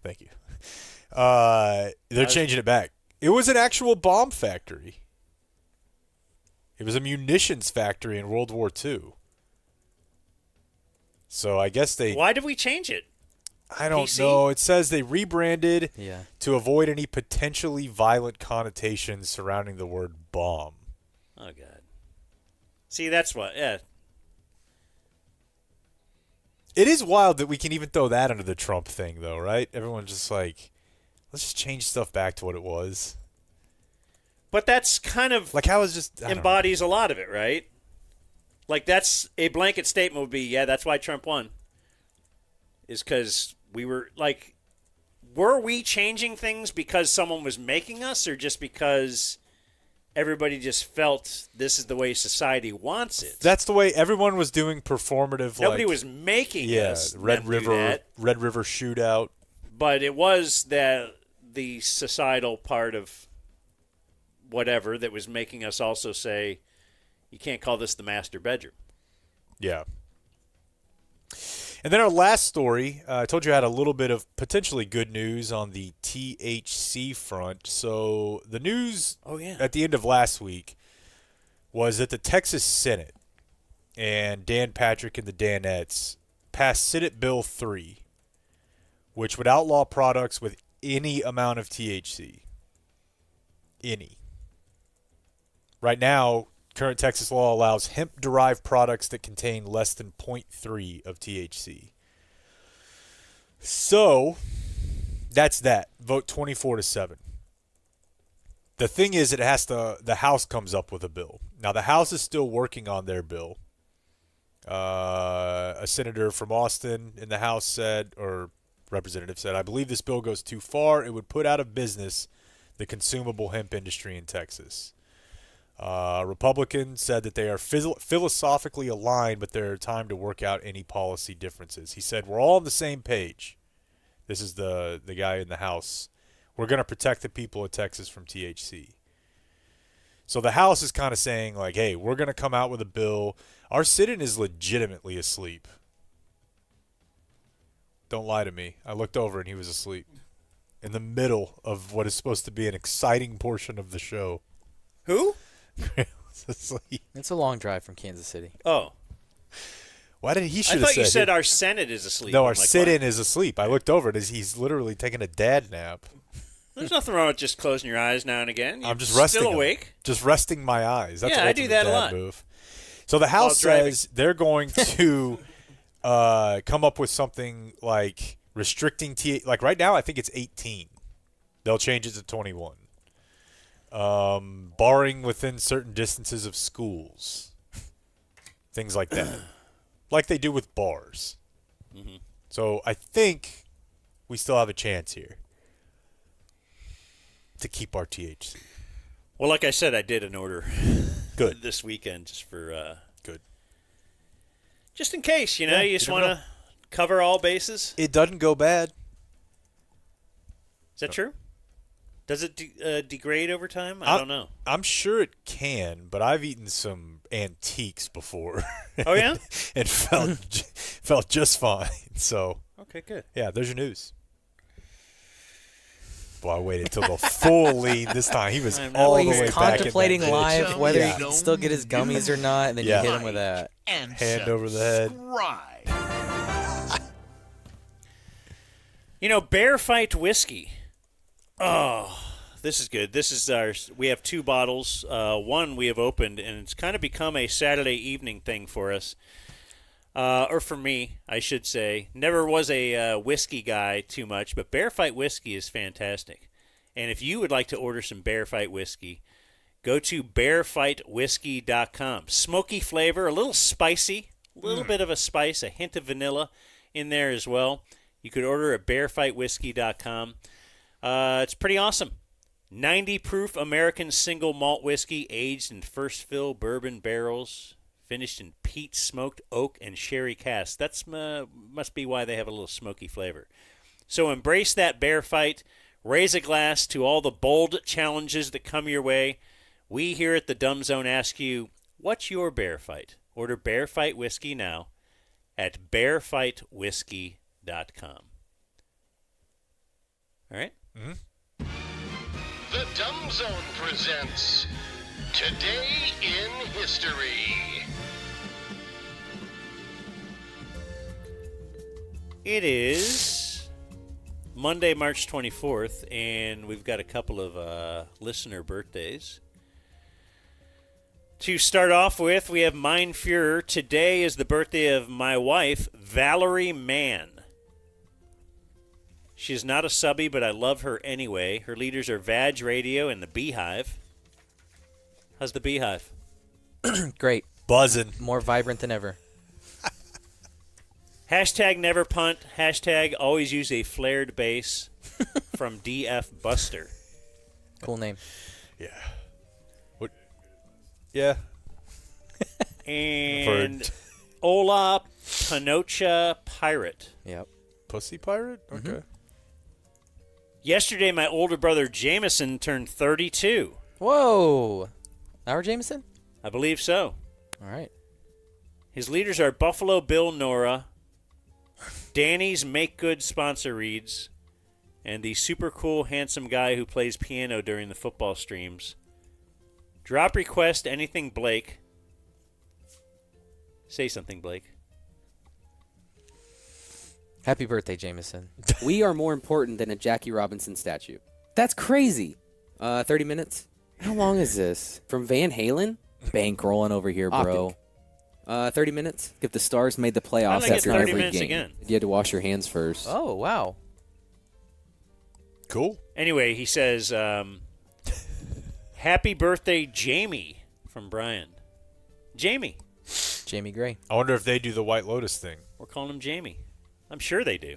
Thank you. They're changing it back. It was an actual bomb factory. It was a munitions factory in World War II. So I guess they... Why did we change it? I don't know. It says they rebranded Yeah. to avoid any potentially violent connotations surrounding the word bomb. Oh, God. See, that's what... Yeah. It is wild that we can even throw that under the Trump thing, though, right? Everyone's just like, let's just change stuff back to what it was. But that's kind of... Like how is just... embodies a lot of it, right? Like that's a blanket statement would be, yeah, that's why Trump won. Is because we were like, were we changing things because someone was making us, or just because everybody just felt this is the way society wants it? That's the way everyone was doing performative. Nobody was making us. Red River shootout. But it was the societal part of whatever that was making us also say, you can't call this the master bedroom. Yeah. And then our last story, I told you I had a little bit of potentially good news on the THC front. So the news at the end of last week was that the Texas Senate and Dan Patrick and the Danettes passed Senate Bill 3, which would outlaw products with any amount of THC. Any. Right now, current Texas law allows hemp-derived products that contain less than 0.3 of THC. So, that's that. Vote 24-7. The thing is, the House comes up with a bill. Now, the House is still working on their bill. A senator from Austin in the House said, or representative said, I believe this bill goes too far. It would put out of business the consumable hemp industry in Texas. Republicans said that they are philosophically aligned, but there are time to work out any policy differences. He said, we're all on the same page. This is the guy in the House. We're going to protect the people of Texas from THC. So the House is kind of saying, like, hey, we're going to come out with a bill. Our sit-in is legitimately asleep. Don't lie to me. I looked over and he was asleep in the middle of what is supposed to be an exciting portion of the show. Who? It's a long drive from Kansas City. Oh. Why did he should I have thought you said it. our Senate is asleep. No, our I'm like, sit-in what? is asleep. I looked over and he's literally taking a dad nap. There's nothing wrong with just closing your eyes now and again. You're I'm just resting. Still awake. Just resting my eyes. That's yeah, I do that a lot. Move. So the House says they're going to come up with something like restricting like right now I think it's 18. They'll change it to 21. Barring within certain distances of schools. Things like that. Like they do with bars. Mm-hmm. So I think we still have a chance here to keep our THC. Well, like I said, I did an order Good. this weekend just for good. Just in case, you just want to cover all bases. It doesn't go bad. Is that true? Does it degrade over time? I don't know. I'm sure it can, but I've eaten some antiques before. Oh, yeah? And felt just fine. So okay, good. Yeah, there's your news. Well, I waited till the full lead this time. He was all the way back. He's contemplating in that live bitch. whether he can still get his gummies or not, and then you hit him with that. Hand over the head. Bear Fight whiskey. Oh, this is good. This is we have 2 bottles. One we have opened, and it's kind of become a Saturday evening thing for us. Or for me, I should say. Never was a whiskey guy too much, but Bear Fight whiskey is fantastic. And if you would like to order some Bear Fight whiskey, go to bearfightwhiskey.com. Smoky flavor, a little spicy, a little bit of a spice, a hint of vanilla in there as well. You could order at bearfightwhiskey.com. It's pretty awesome. 90 proof American single malt whiskey aged in first fill bourbon barrels, finished in peat, smoked oak, and sherry casks. That's must be why they have a little smoky flavor. So embrace that Bear Fight Raise a glass to all the bold challenges that come your way. We here at the Dumb Zone ask you, what's your bear fight? Order Bear Fight Whiskey now at bearfightwhiskey.com. All right? The Dumb Zone presents Today in History. It is Monday, March 24th, and we've got a couple of listener birthdays. To start off with, we have Mein Führer. Today is the birthday of my wife, Valerie Mann. She's not a subby, but I love her anyway. Her leaders are Vag Radio and the Beehive. How's the Beehive? Great. Buzzing. More vibrant than ever. Hashtag never punt. Hashtag always use a flared base from DF Buster. Cool name. Yeah. What? Yeah. And Ola Panocha Pirate. Yep. Pussy pirate? Okay. Mm-hmm. Yesterday, my older brother Jameson turned 32. Whoa. Our Jameson? I believe so. All right. His leaders are Buffalo Bill Nora, Danny's Make Good sponsor reads, and the super cool, handsome guy who plays piano during the football streams. Drop request anything, Blake. Say something, Blake. Happy birthday, Jameson. We are more important than a Jackie Robinson statue. That's crazy. 30 minutes? How long is this? From Van Halen? Bankrolling over here, bro. 30 minutes? If the Stars made the How playoffs, did I that's get not 30 every minutes game. again? You had to wash your hands first. Oh, wow. Cool. Anyway, he says, happy birthday, Jamie, from Brian. Jamie. Jamie Gray. I wonder if they do the White Lotus thing. We're calling him Jamie. I'm sure they do.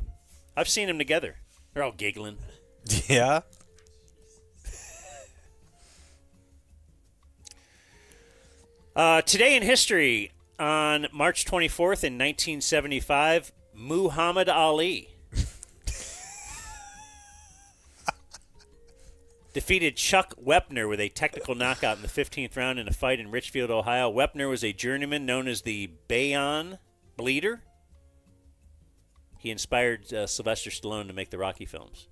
I've seen them together. They're all giggling. Yeah. Today in history, on March 24th in 1975, Muhammad Ali defeated Chuck Wepner with a technical knockout in the 15th round in a fight in Richfield, Ohio. Wepner was a journeyman known as the Bayon Bleeder. He inspired Sylvester Stallone to make the Rocky films.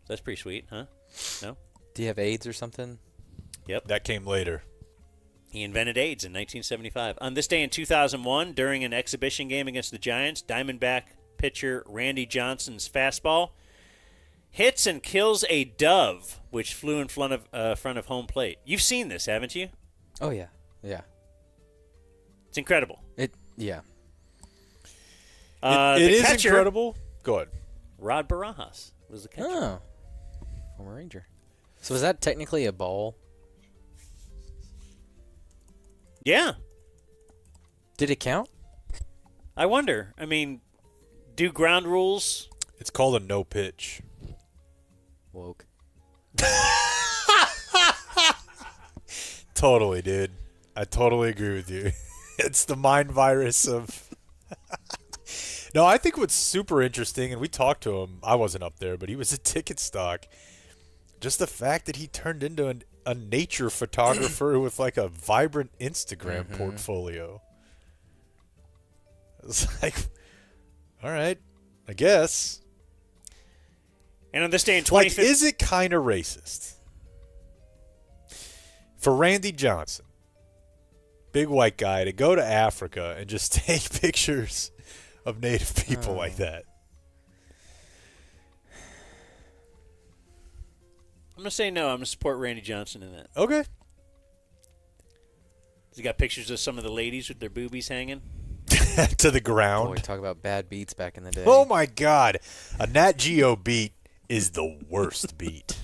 That's pretty sweet, huh? No? Do you have AIDS or something? Yep. That came later. He invented AIDS in 1975. On this day in 2001, during an exhibition game against the Giants, Diamondback pitcher Randy Johnson's fastball hits and kills a dove, which flew in front of home plate. You've seen this, haven't you? Oh, yeah. Yeah. It's incredible. Yeah. It is catcher, incredible. Go ahead. Rod Barajas was the catcher. Oh. Former Ranger. So is that technically a ball? Yeah. Did it count? I wonder. I mean, do ground rules... It's called a no pitch. Woke. Totally, dude. I totally agree with you. It's the mind virus of... No, I think what's super interesting, and we talked to him, I wasn't up there, but he was a ticket stock. Just the fact that he turned into a nature photographer with like a vibrant Instagram portfolio. It's like, all right, I guess. And on this day in 2015... Like, is it kind of racist for Randy Johnson, big white guy, to go to Africa and just take pictures of Native people like that? I'm going to say no. I'm going to support Randy Johnson in that. Okay. He got pictures of some of the ladies with their boobies hanging. To the ground. Boy, talk about bad beats back in the day. Oh, my God. A Nat Geo beat is the worst beat.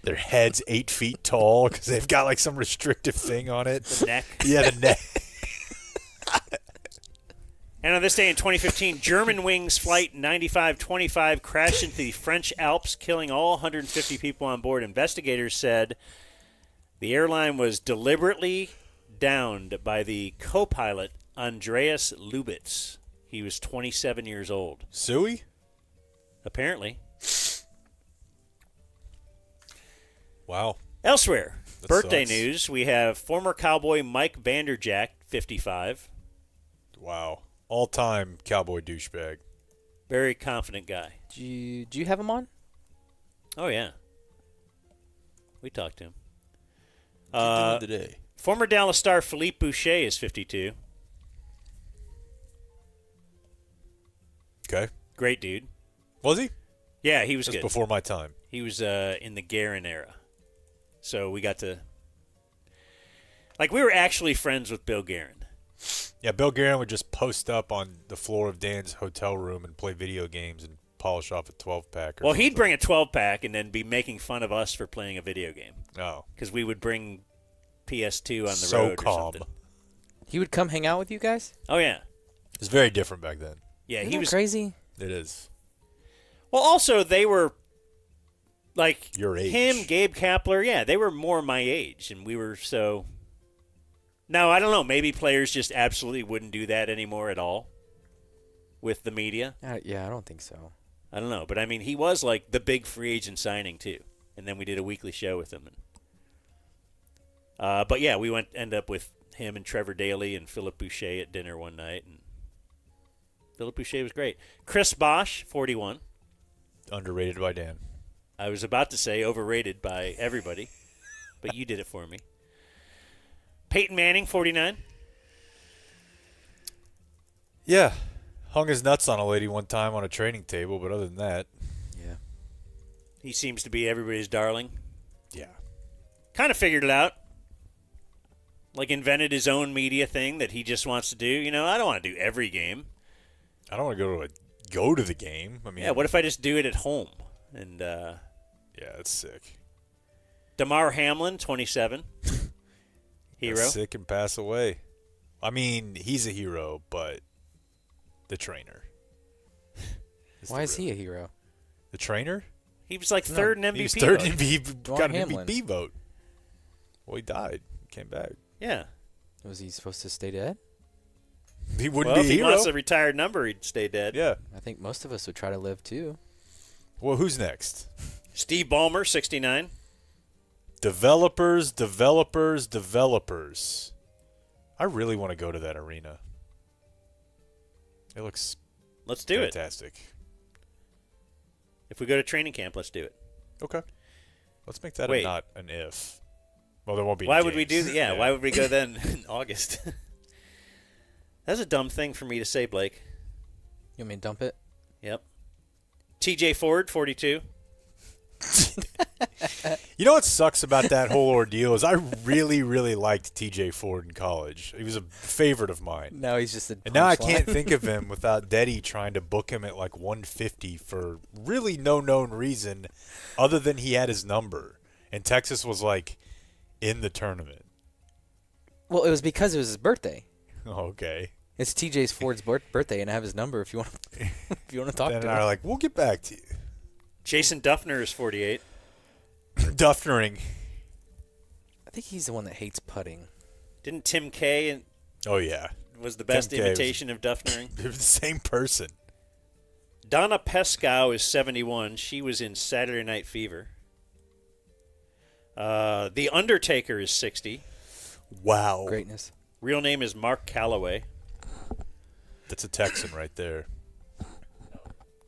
Their head's 8 feet tall because they've got like some restrictive thing on it. The neck. Yeah, the neck. And on this day in 2015, Germanwings Flight 9525 crashed into the French Alps, killing all 150 people on board. Investigators said the airline was deliberately downed by the co-pilot, Andreas Lubitz. He was 27 years old. Suey? apparently. Wow. Elsewhere, That birthday sucks. news, we have former Cowboy Mike Vanderjack, 55. Wow. All-time cowboy douchebag. Very confident guy. Do you have him on? Oh, yeah. We talked to him. What you doing today? Former Dallas star Philippe Boucher is 52. Okay. Great dude. Was he? Yeah, he was Just good. before my time. He was in the Guerin era. So we got to... Like, we were actually friends with Bill Guerin. Yeah, Bill Guerin would just post up on the floor of Dan's hotel room and play video games and polish off a 12-pack. Well, he'd bring a 12-pack and then be making fun of us for playing a video game. Oh. Because we would bring PS2 on the So road calm. or something. He would come hang out with you guys? Oh, yeah. It was very different back then. Yeah, Isn't he that was crazy. It is. Well, also, they were, like, Your age. him, Gabe Kapler, yeah, they were more my age, and we were so... Now, I don't know, maybe players just absolutely wouldn't do that anymore at all with the media. Yeah, I don't think so. I don't know, but, I mean, he was, like, the big free agent signing, too, and then we did a weekly show with him. But, yeah, we end up with him and Trevor Daly and Philip Boucher at dinner one night, and Philip Boucher was great. Chris Bosch, 41. Underrated by Dan. I was about to say overrated by everybody, but you did it for me. Peyton Manning, 49. Yeah. Hung his nuts on a lady one time on a training table, but other than that. Yeah. He seems to be everybody's darling. Yeah. Kind of figured it out. Like invented his own media thing that he just wants to do. You know, I don't want to do every game. I don't want to go to the game. I mean, Yeah, what if I just do it at home? And yeah, that's sick. Damar Hamlin, 27. Hero. That's sick and pass away. I mean, he's a hero, but the trainer. Why is he a hero? The trainer? He was like third in MVP. He was third vote. in MVP. Damar Got an Hamlin. MVP vote. Well, he died. Came back. Yeah. Was he supposed to stay dead? He wouldn't Well, be if a he hero. wants a retired number, he'd stay dead. Yeah. I think most of us would try to live too. Well, who's next? Steve Ballmer, 69. Developers. I really want to go to that arena. It looks Let's do it. fantastic. If we go to training camp, let's do it. Okay. Let's make that Wait. not an if. Well, there won't be Why any would we do games. that? Yeah, why would we go then in August? That's a dumb thing for me to say, Blake. You want me to dump it? Yep. TJ Ford, 42. You know what sucks about that whole ordeal is I really, really liked TJ Ford in college. He was a favorite of mine. Now he's just a And now I punchline. can't think of him without Deddy trying to book him at like 150 for really no known reason other than he had his number. And Texas was like in the tournament. Well, it was because it was his birthday. Okay. It's TJ Ford's birthday, and I have his number if you want. If you want to talk Then to they're him. like, we'll get back to you. Jason Duffner is 48. Duffnering. I think he's the one that hates putting. Didn't Tim K Oh, yeah. was the best Tim K imitation of Duffnering? They were the same person. Donna Pescow is 71. She was in Saturday Night Fever. The Undertaker is 60. Wow. Greatness. Real name is Mark Calloway. That's a Texan right there.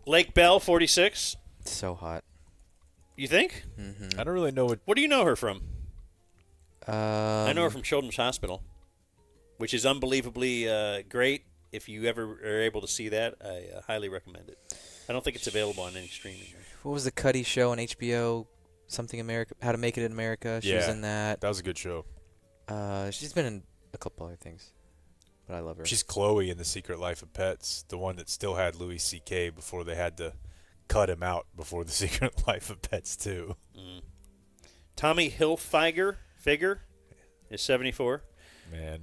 Lake Bell, 46. So hot. You think? I don't really know what. What do you know her from? I know her Um, from Children's Hospital, which is unbelievably great. If you ever are able to see that, I highly recommend it. I don't think it's available on any streaming. What was the Cuddy show on HBO? Something America, How to Make It in America. She was Yeah, in that. That was a good show. She's been in a couple other things, but I love her. She's Chloe in The Secret Life of Pets, the one that still had Louis C.K. before they had to cut him out before The Secret Life of Pets 2. Tommy Hilfiger is 74. Man,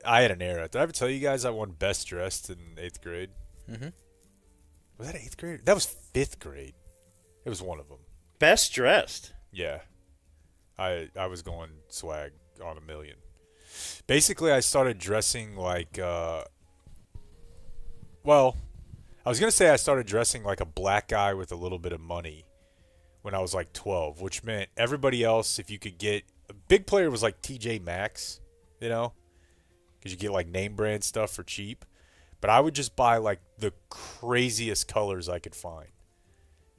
I had an era. Did I ever tell you guys I won Best Dressed in 8th grade? Mm-hmm. Was that 8th grade? That was 5th grade. It was one of them. Best dressed. Yeah. I was going swag on a million. Basically, I started dressing like, well, I was gonna say I started dressing like a black guy with a little bit of money when I was like 12, which meant everybody else, if you could get a big player, was like TJ Maxx, you know, because you get like name brand stuff for cheap. But I would just buy like the craziest colors I could find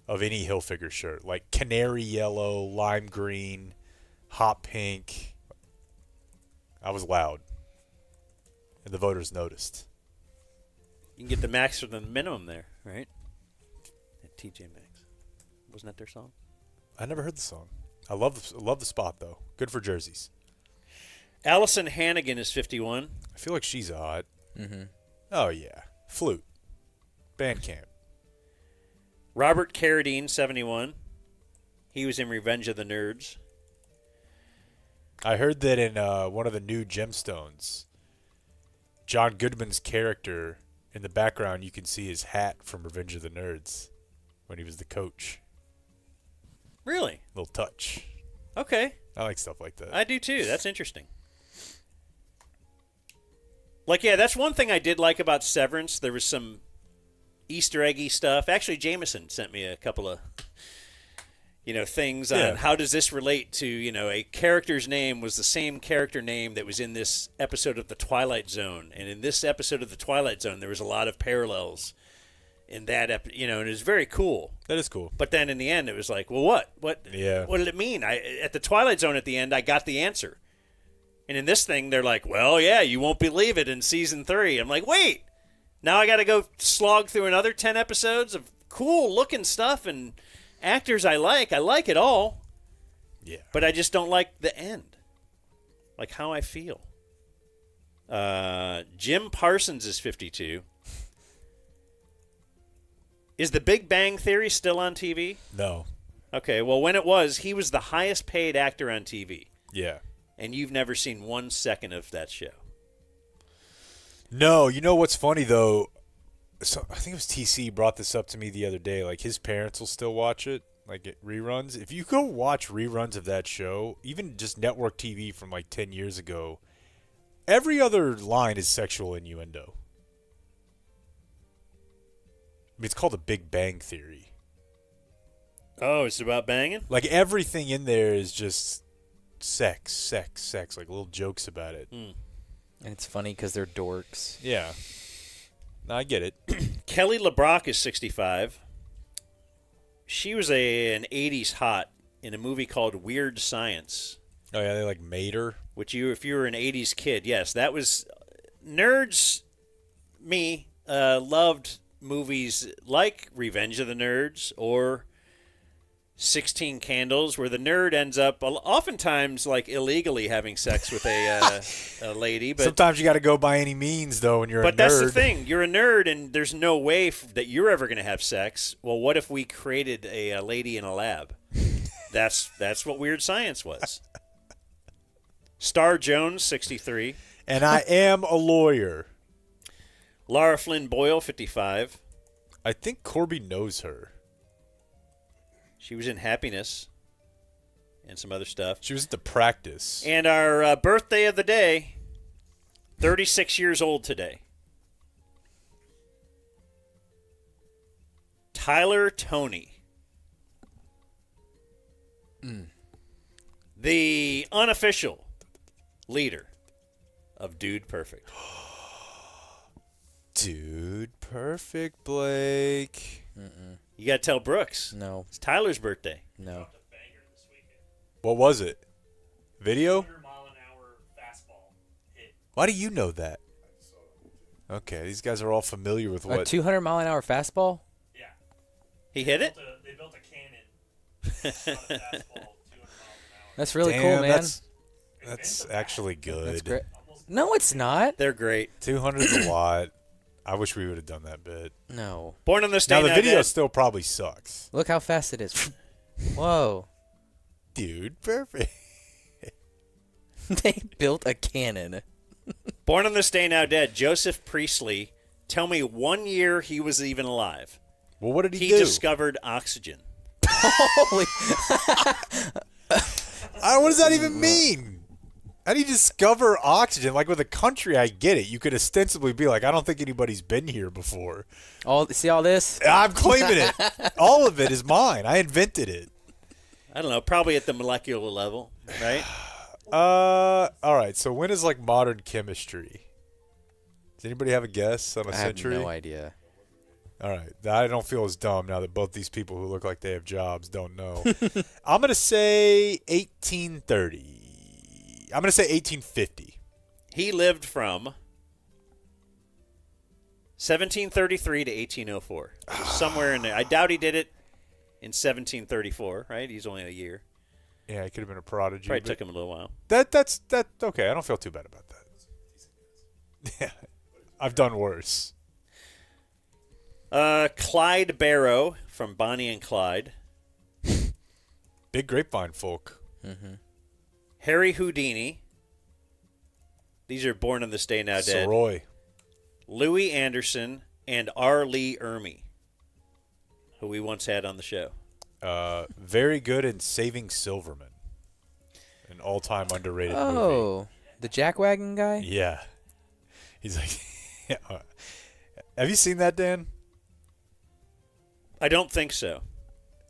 of any Hilfiger shirt, like canary yellow, lime green, hot pink. I was loud, and the voters noticed. You can get the max for the minimum there, right? At TJ Maxx. Wasn't that their song? I never heard the song. I love the spot, though. Good for jerseys. Allison Hannigan is 51. I feel like she's hot. Mm-hmm. Oh, yeah. Flute. Bandcamp. Robert Carradine, 71. He was in Revenge of the Nerds. I heard that in one of the new Gemstones, John Goodman's character, in the background, you can see his hat from Revenge of the Nerds when he was the coach. Really? Little touch. Okay. I like stuff like that. I do too. That's interesting. Like, yeah, that's one thing I did like about Severance. There was some Easter eggy stuff. Actually, Jameson sent me a couple of, things on how does this relate to, a character's name was the same character name that was in this episode of The Twilight Zone. And in this episode of The Twilight Zone, there was a lot of parallels in that, and it was very cool. That is cool. But then in the end, it was like, well, what? What did it mean? At The Twilight Zone at the end, I got the answer. And in this thing, they're like, well, yeah, you won't believe it in season 3. I'm like, wait, now I got to go slog through another 10 episodes of cool-looking stuff and actors I like. I like it all. Yeah. But I just don't like the end, like how I feel. Jim Parsons is 52. Is The Big Bang Theory still on TV? No. Okay, well, when it was, he was the highest-paid actor on TV. Yeah. And you've never seen 1 second of that show. No, you know what's funny, though? So, I think it was TC brought this up to me the other day. Like, his parents will still watch it, like it reruns. If you go watch reruns of that show, even just network TV from like 10 years ago, every other line is sexual innuendo. I mean, it's called The Big Bang Theory. Oh, it's about banging? Like, everything in there is just sex, like little jokes about it. And it's funny because they're dorks. Yeah. No, I get it. Kelly LeBrock is 65. She was an 80s hot in a movie called Weird Science. Oh, yeah, they, like, made her? Which if you were an 80s kid, yes, that was... Nerds, loved movies like Revenge of the Nerds or 16 Candles, where the nerd ends up oftentimes like illegally having sex with a lady. But sometimes you got to go by any means, though, when you're a nerd. But that's the thing. You're a nerd, and there's no way that you're ever going to have sex. Well, what if we created a lady in a lab? That's what Weird Science was. Star Jones, 63. And I am a lawyer. Lara Flynn Boyle, 55. I think Corby knows her. She was in Happiness and some other stuff. She was at The Practice. And our birthday of the day, 36 years old today. Tyler Toney. The unofficial leader of Dude Perfect. Dude Perfect, Blake. You got to tell Brooks. No. It's Tyler's birthday. No. What was it? Video? Why do you know that? Okay, these guys are all familiar with what. A 200-mile-an-hour fastball? Yeah. He hit it? They built a cannon on a fastball, 200 miles an hour. That's really cool, man. That's actually good. That's great. No, it's not. They're great. 200's a lot. I wish we would have done that bit. No. Born on this day. Now, the video still probably sucks. Look how fast it is. Whoa. Dude, perfect. They built a cannon. Born on this day, now dead, Joseph Priestley. Tell me 1 year he was even alive. Well, what did he do? He discovered oxygen. Holy. What does that even mean? How do you discover oxygen? Like with a country, I get it. You could ostensibly be like, I don't think anybody's been here before. See all this? I'm claiming it. All of it is mine. I invented it. I don't know. Probably at the molecular level, right? All right. So when is like modern chemistry? Does anybody have a guess on a century? I have no idea. All right. I don't feel as dumb now that both these people who look like they have jobs don't know. I'm going to say 1830. I'm going to say 1850. He lived from 1733 to 1804. Somewhere in there. I doubt he did it in 1734, right? He's only a year. Yeah, he could have been a prodigy. Probably took him a little while. That's okay. I don't feel too bad about that. Yeah. I've done worse. Clyde Barrow from Bonnie and Clyde. Big grapevine folk. Mm-hmm. Harry Houdini. These are born on this day now dead. Soroy. Louis Anderson and R. Lee Ermey, who we once had on the show. Very good in Saving Silverman. An all-time underrated movie. Oh, the jackwagon guy? Yeah. He's like, have you seen that, Dan? I don't think so.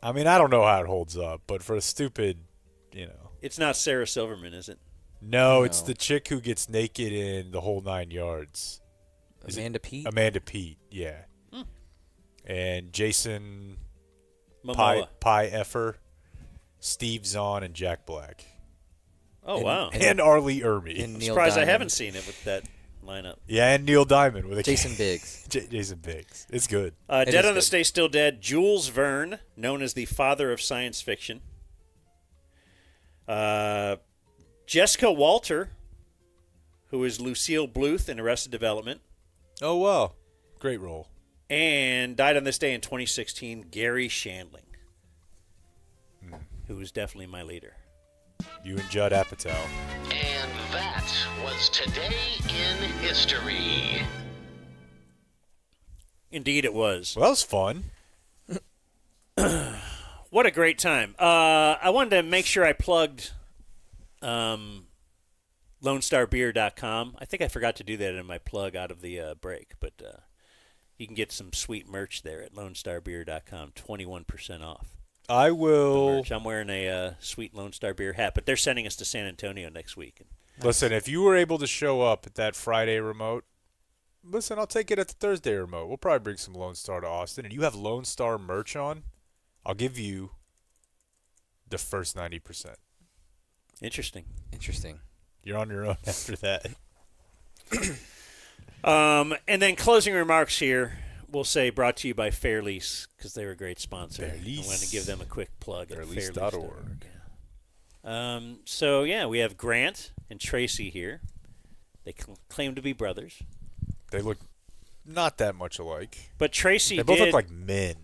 I mean, I don't know how it holds up, but for a stupid, It's not Sarah Silverman, is it? No, it's the chick who gets naked in The Whole 9 Yards. Amanda Peet? Amanda Peet, yeah. And Jason Momoa. Pie Effer, Steve Zahn, and Jack Black. Oh, wow. And R. Lee Ermey. I'm surprised I haven't seen it with that lineup. Yeah, and Neil Diamond with Jason Biggs. Jason Biggs. It's good. Dead on this day, still dead. Jules Verne, known as the father of science fiction. Jessica Walter, who is Lucille Bluth in Arrested Development. Oh, wow. Great role. And died on this day in 2016, Gary Shandling, who was definitely my leader. You and Judd Apatow. And that was Today in History. Indeed it was. Well, that was fun. What a great time. I wanted to make sure I plugged LoneStarBeer.com. I think I forgot to do that in my plug out of the break, but you can get some sweet merch there at LoneStarBeer.com, 21% off. I will. I'm wearing a sweet Lone Star Beer hat, but they're sending us to San Antonio next week. Listen, if you were able to show up at that Friday remote, listen, I'll take it at the Thursday remote. We'll probably bring some Lone Star to Austin, and you have Lone Star merch on, I'll give you the first 90%. Interesting. You're on your own after that. And then closing remarks here. We'll say brought to you by Fair Lease because they're a great sponsor. I want to give them a quick plug at fairlease.org. So, we have Grant and Tracy here. They claim to be brothers. They look not that much alike. But Tracy They both look like men.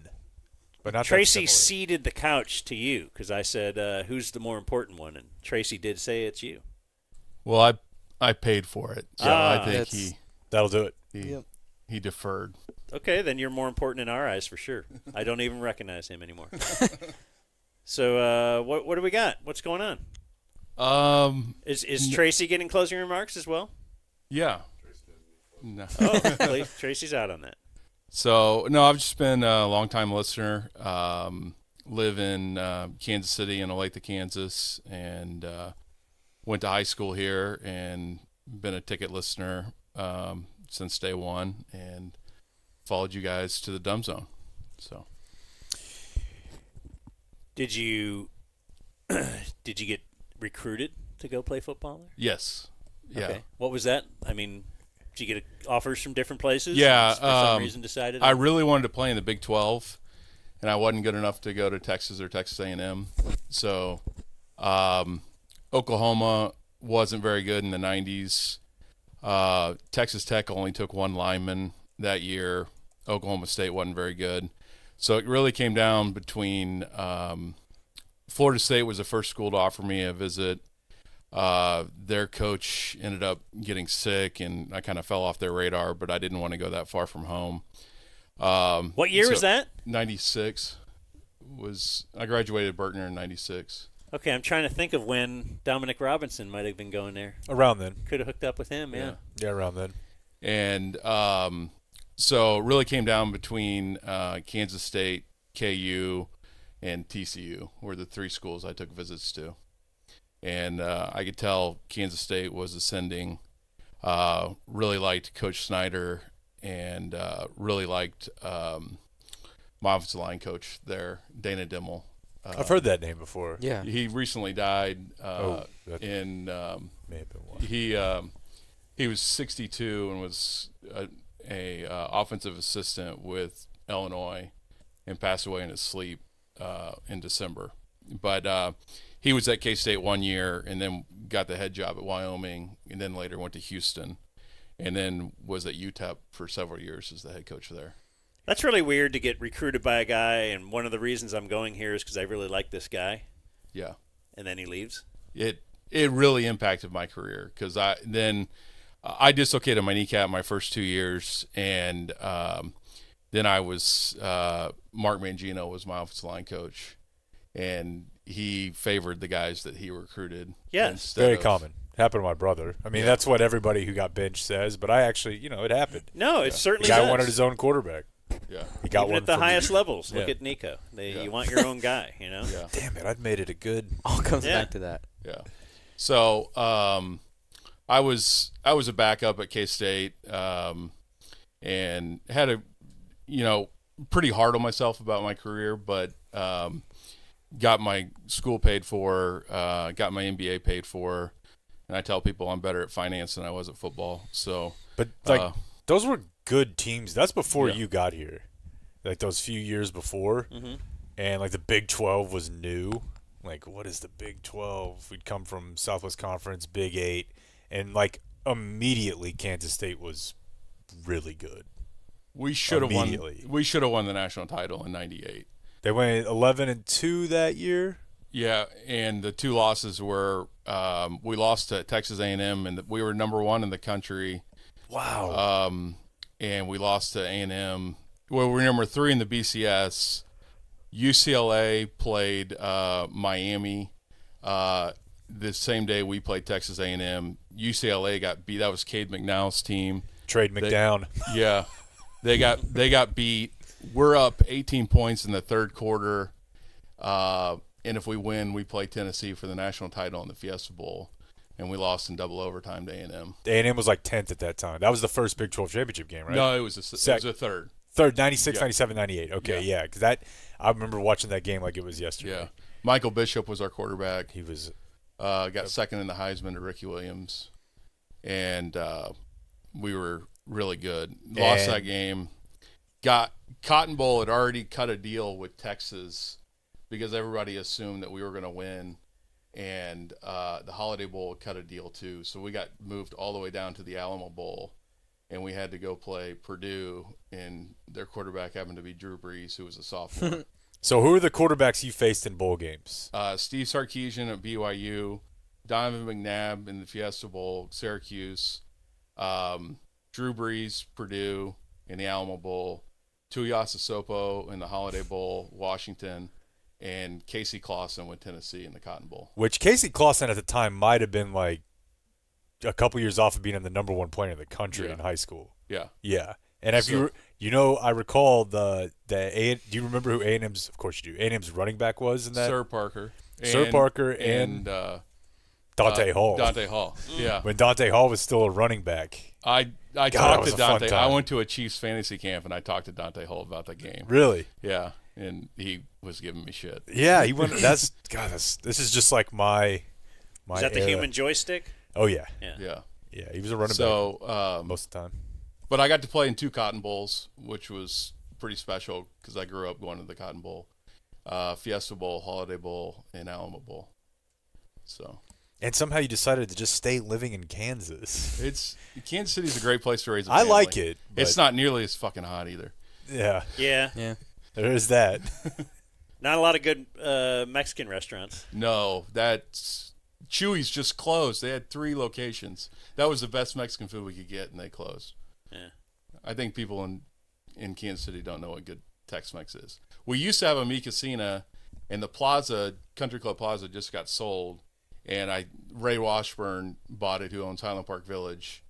But not Tracy that similar. ceded the couch to you because I said, who's the more important one? And Tracy did say it's you. Well, I paid for it. So I think that'll do it. He deferred. Okay, then you're more important in our eyes for sure. I don't even recognize him anymore. So what do we got? What's going on? Is Tracy getting closing remarks as well? Yeah. No. Oh, Tracy's out on that. So, no, I've just been a long-time listener. Live in Kansas City in Olathe, Kansas, and went to high school here and been a ticket listener since day one and followed you guys to the Dumb Zone. So, did you get recruited to go play football there? Yes. Yeah. Okay. What was that? I mean, did you get offers from different places? Yeah. For some reason decided? I really wanted to play in the Big 12, and I wasn't good enough to go to Texas or Texas A&M. So, Oklahoma wasn't very good in the 90s. Texas Tech only took one lineman that year. Oklahoma State wasn't very good. So it really came down between Florida State was the first school to offer me a visit. Their coach ended up getting sick, and I kind of fell off their radar, but I didn't want to go that far from home. What year was that? 96. I graduated Berkner in 96. Okay, I'm trying to think of when Dominic Robinson might have been going there. Around then. Could have hooked up with him, yeah. Yeah, around then. And so it really came down between Kansas State, KU, and TCU were the three schools I took visits to. And I could tell Kansas State was ascending. Really liked Coach Snyder and really liked my offensive line coach there, Dana Dimmel. I've heard that name before. Yeah. He recently died may have been one. He was 62 and was a offensive assistant with Illinois and passed away in his sleep in December. But he was at K-State 1 year and then got the head job at Wyoming and then later went to Houston and then was at UTEP for several years as the head coach there. That's really weird to get recruited by a guy, and one of the reasons I'm going here is because I really like this guy. Yeah. And then he leaves. It really impacted my career because I dislocated my kneecap my first 2 years, and then I was Mark Mangino was my offensive line coach, and he favored the guys that he recruited. Yes. Very common. Happened to my brother. I mean, that's what everybody who got benched says, but I actually, it happened. No, it certainly The guy does. wanted his own quarterback. Yeah. He got Even one at the from highest me. levels. Look Yeah. at Nico. You want your own guy, Yeah. Damn it, I'd made it a good. All comes Yeah. back to that. Yeah. So I was a backup at K-State and had a pretty hard on myself about my career, but got my school paid for, got my MBA paid for, and I tell people I'm better at finance than I was at football. So, but those were good teams. That's before you got here, like those few years before, and like the Big 12 was new. Like, what is the Big 12? We'd come from Southwest Conference, Big 8, and like immediately Kansas State was really good. We should have won. We should have won the national title in '98. They went 11-2 that year. Yeah, and the two losses were we lost to Texas A&M, and we were number 1 in the country. Wow. And we lost to A&M. Well, we were number 3 in the BCS. UCLA played Miami the same day we played Texas A&M. UCLA got beat. That was Cade McNow's team. Trade McDown. Yeah, they got beat. We're up 18 points in the third quarter, and if we win, we play Tennessee for the national title in the Fiesta Bowl, and we lost in double overtime to A&M. A&M was like 10th at that time. That was the first Big 12 championship game, right? No, it was a third. Third, 96, Yeah. 97, 98. Okay, yeah, because I remember watching that game like it was yesterday. Yeah, Michael Bishop was our quarterback. He was got second in the Heisman to Ricky Williams, and we were really good. Lost that game. Cotton Bowl had already cut a deal with Texas because everybody assumed that we were going to win, and the Holiday Bowl cut a deal too. So we got moved all the way down to the Alamo Bowl, and we had to go play Purdue, and their quarterback happened to be Drew Brees, who was a sophomore. So who are the quarterbacks you faced in bowl games? Steve Sarkisian at BYU, Donovan McNabb in the Fiesta Bowl, Syracuse, Drew Brees, Purdue in the Alamo Bowl, Tuiasa Sopo in the Holiday Bowl, Washington, and Casey Clausen with Tennessee in the Cotton Bowl. Which Casey Clausen at the time might have been like a couple years off of being the number 1 player in the country in high school. Yeah. Yeah. And if I recall do you remember who A&M's, of course you do, A&M's running back was in that? Sir Parker. And Dante Hall. Dante Hall, yeah. When Dante Hall was still a running back. I God, talked was to a fun Dante. time. I went to a Chiefs fantasy camp, and I talked to Dante Hall about that game. Really? Yeah, and he was giving me shit. Yeah, he went. This is just like my. Is that the era. human joystick? Oh yeah. Yeah. Yeah, he was a running back most of the time. But I got to play in 2 Cotton Bowls, which was pretty special because I grew up going to the Cotton Bowl, Fiesta Bowl, Holiday Bowl, and Alamo Bowl. So. And somehow you decided to just stay living in Kansas. Kansas City's a great place to raise a I family. like it. It's not nearly as fucking hot either. Yeah. Yeah. There is that. Not a lot of good Mexican restaurants. No, that's Chewy's just closed. They had 3 locations. That was the best Mexican food we could get, and they closed. Yeah. I think people in Kansas City don't know what good Tex-Mex is. We used to have a Mi Casina And the Plaza, Country Club Plaza, just got sold, and Ray Washburn bought it, who owns Highland Park Village,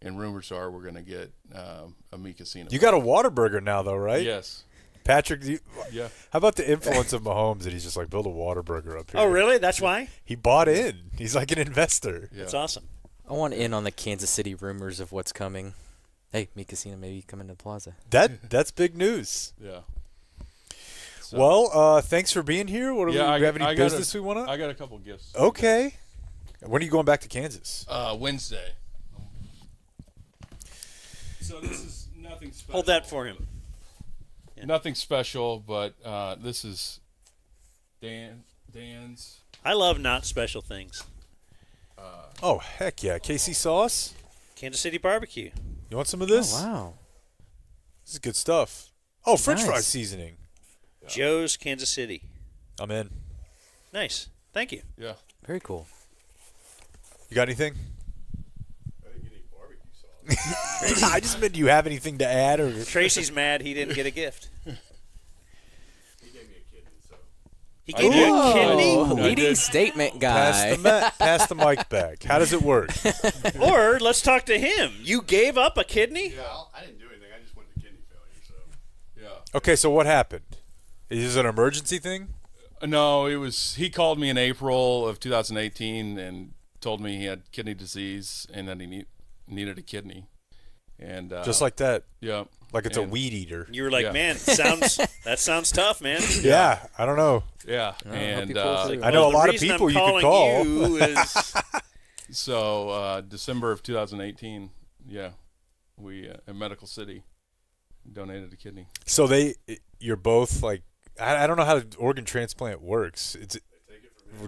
and rumors are we're going to get a Me Casino. You got a Whataburger now, though, right? Yes. Patrick, yeah. How about the influence of Mahomes that he's just like, build a Whataburger up here? Oh, really? That's why? He bought in. He's like an investor. That's awesome. I want in on the Kansas City rumors of what's coming. Hey, Me Casino maybe coming to the Plaza. That's big news. Yeah. So. Well, thanks for being here. What do we have any business we want to? I got a couple gifts. Okay. When are you going back to Kansas? Wednesday. So this is nothing special. Hold that for him. Yeah. Nothing special, but this is Dan's. I love not special things. Oh, heck yeah. KC sauce? Kansas City barbecue. You want some of this? Oh, wow. This is good stuff. Oh, French nice. fry seasoning. Yeah. Joe's Kansas City. I'm in. Nice. Thank you. Yeah. Very cool. You got anything? I didn't get any barbecue sauce. I just meant, do you have anything to add? Or Tracy's mad he didn't get a gift. He gave me a kidney, so. He gave you a kidney? Leading statement guy. Pass the mic back. How does it work? Or let's talk to him. You gave up a kidney? Yeah, I didn't do anything. I just went to kidney failure, so. Yeah. Okay, so what happened? Is this an emergency thing? No, it was. He called me in April of 2018 and told me he had kidney disease and that he needed a kidney. And just like that. Yeah. Like it's a weed eater. You were like, man, that sounds tough, man. Yeah, I don't know. Yeah, and I know a lot of people you could call. You is so December of 2018, yeah, we in Medical City donated a kidney. So you're both like, I don't know how the organ transplant works. It's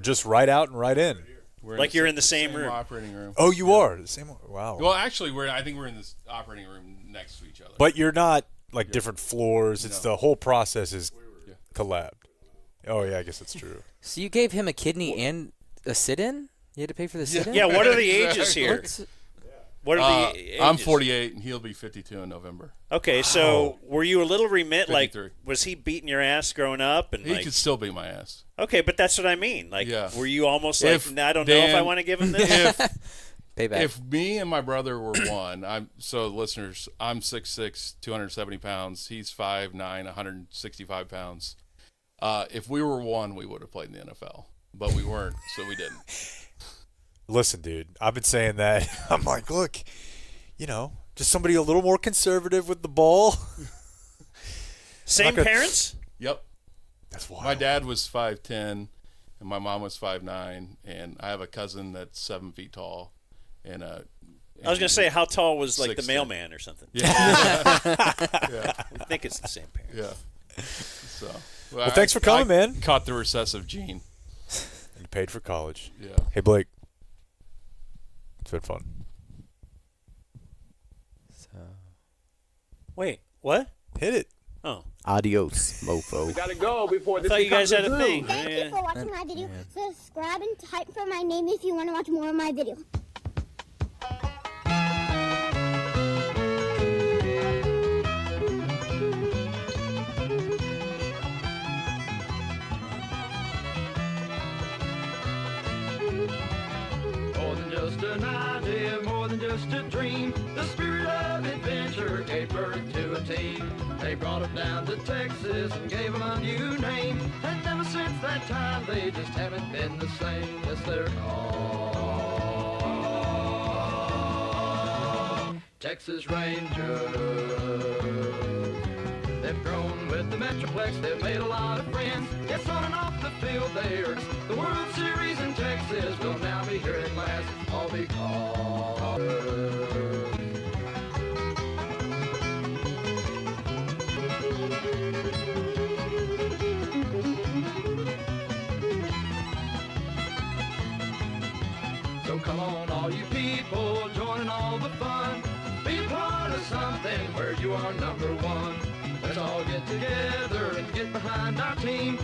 just right out and right in. Like you're in the same room. Operating room. Oh, you are the same. Wow. Well, actually, I think we're in this operating room next to each other. But you're not like different floors. It's the whole process is collabed. Oh yeah, I guess that's true. So you gave him a kidney and a sit-in? You had to pay for the sit-in? Yeah. What are the ages here? What are the ages? I'm 48, and he'll be 52 in November. Okay, so were you a little remit? 53. Like, was he beating your ass growing up? And he could still beat my ass. Okay, but that's what I mean. Like, were you almost like, I don't know if I want to give him this? Payback. If me and my brother were one, so listeners, I'm 6'6", 270 pounds. He's 5'9", 165 pounds. If we were one, we would have played in the NFL, but we weren't, so we didn't. Listen, dude, I've been saying that. I'm like, look, just somebody a little more conservative with the ball. Same parents? Yep. That's wild. My dad was 5'10", and my mom was 5'9", and I have a cousin that's 7 feet tall. And I was going to say, how tall was like 6'10". the mailman or something? Yeah. I think it's the same parents. Yeah. So, well, thanks for coming, man. Caught the recessive gene. And you paid for college. Yeah. Hey, Blake. It's been fun. Wait, what? Hit it. Oh. Adios, mofo. We gotta go before this. I thought you guys had a thing. Thank you for watching my video. Subscribe and type for my name if you want to watch more of my videos. More than just an idea, more than just a dream. The spirit of adventure gave birth to a team. They brought them down to Texas and gave them a new name. And ever since that time, they just haven't been the same. Yes, they're called Texas Rangers. They've grown with the Metroplex, they've made a lot of friends. Yes, on and off the field, they're the World Series in Texas will now be here at last. All because so come on, all you people, join in all the fun. Be part of something where you are number one. Let's all get together and get behind our team.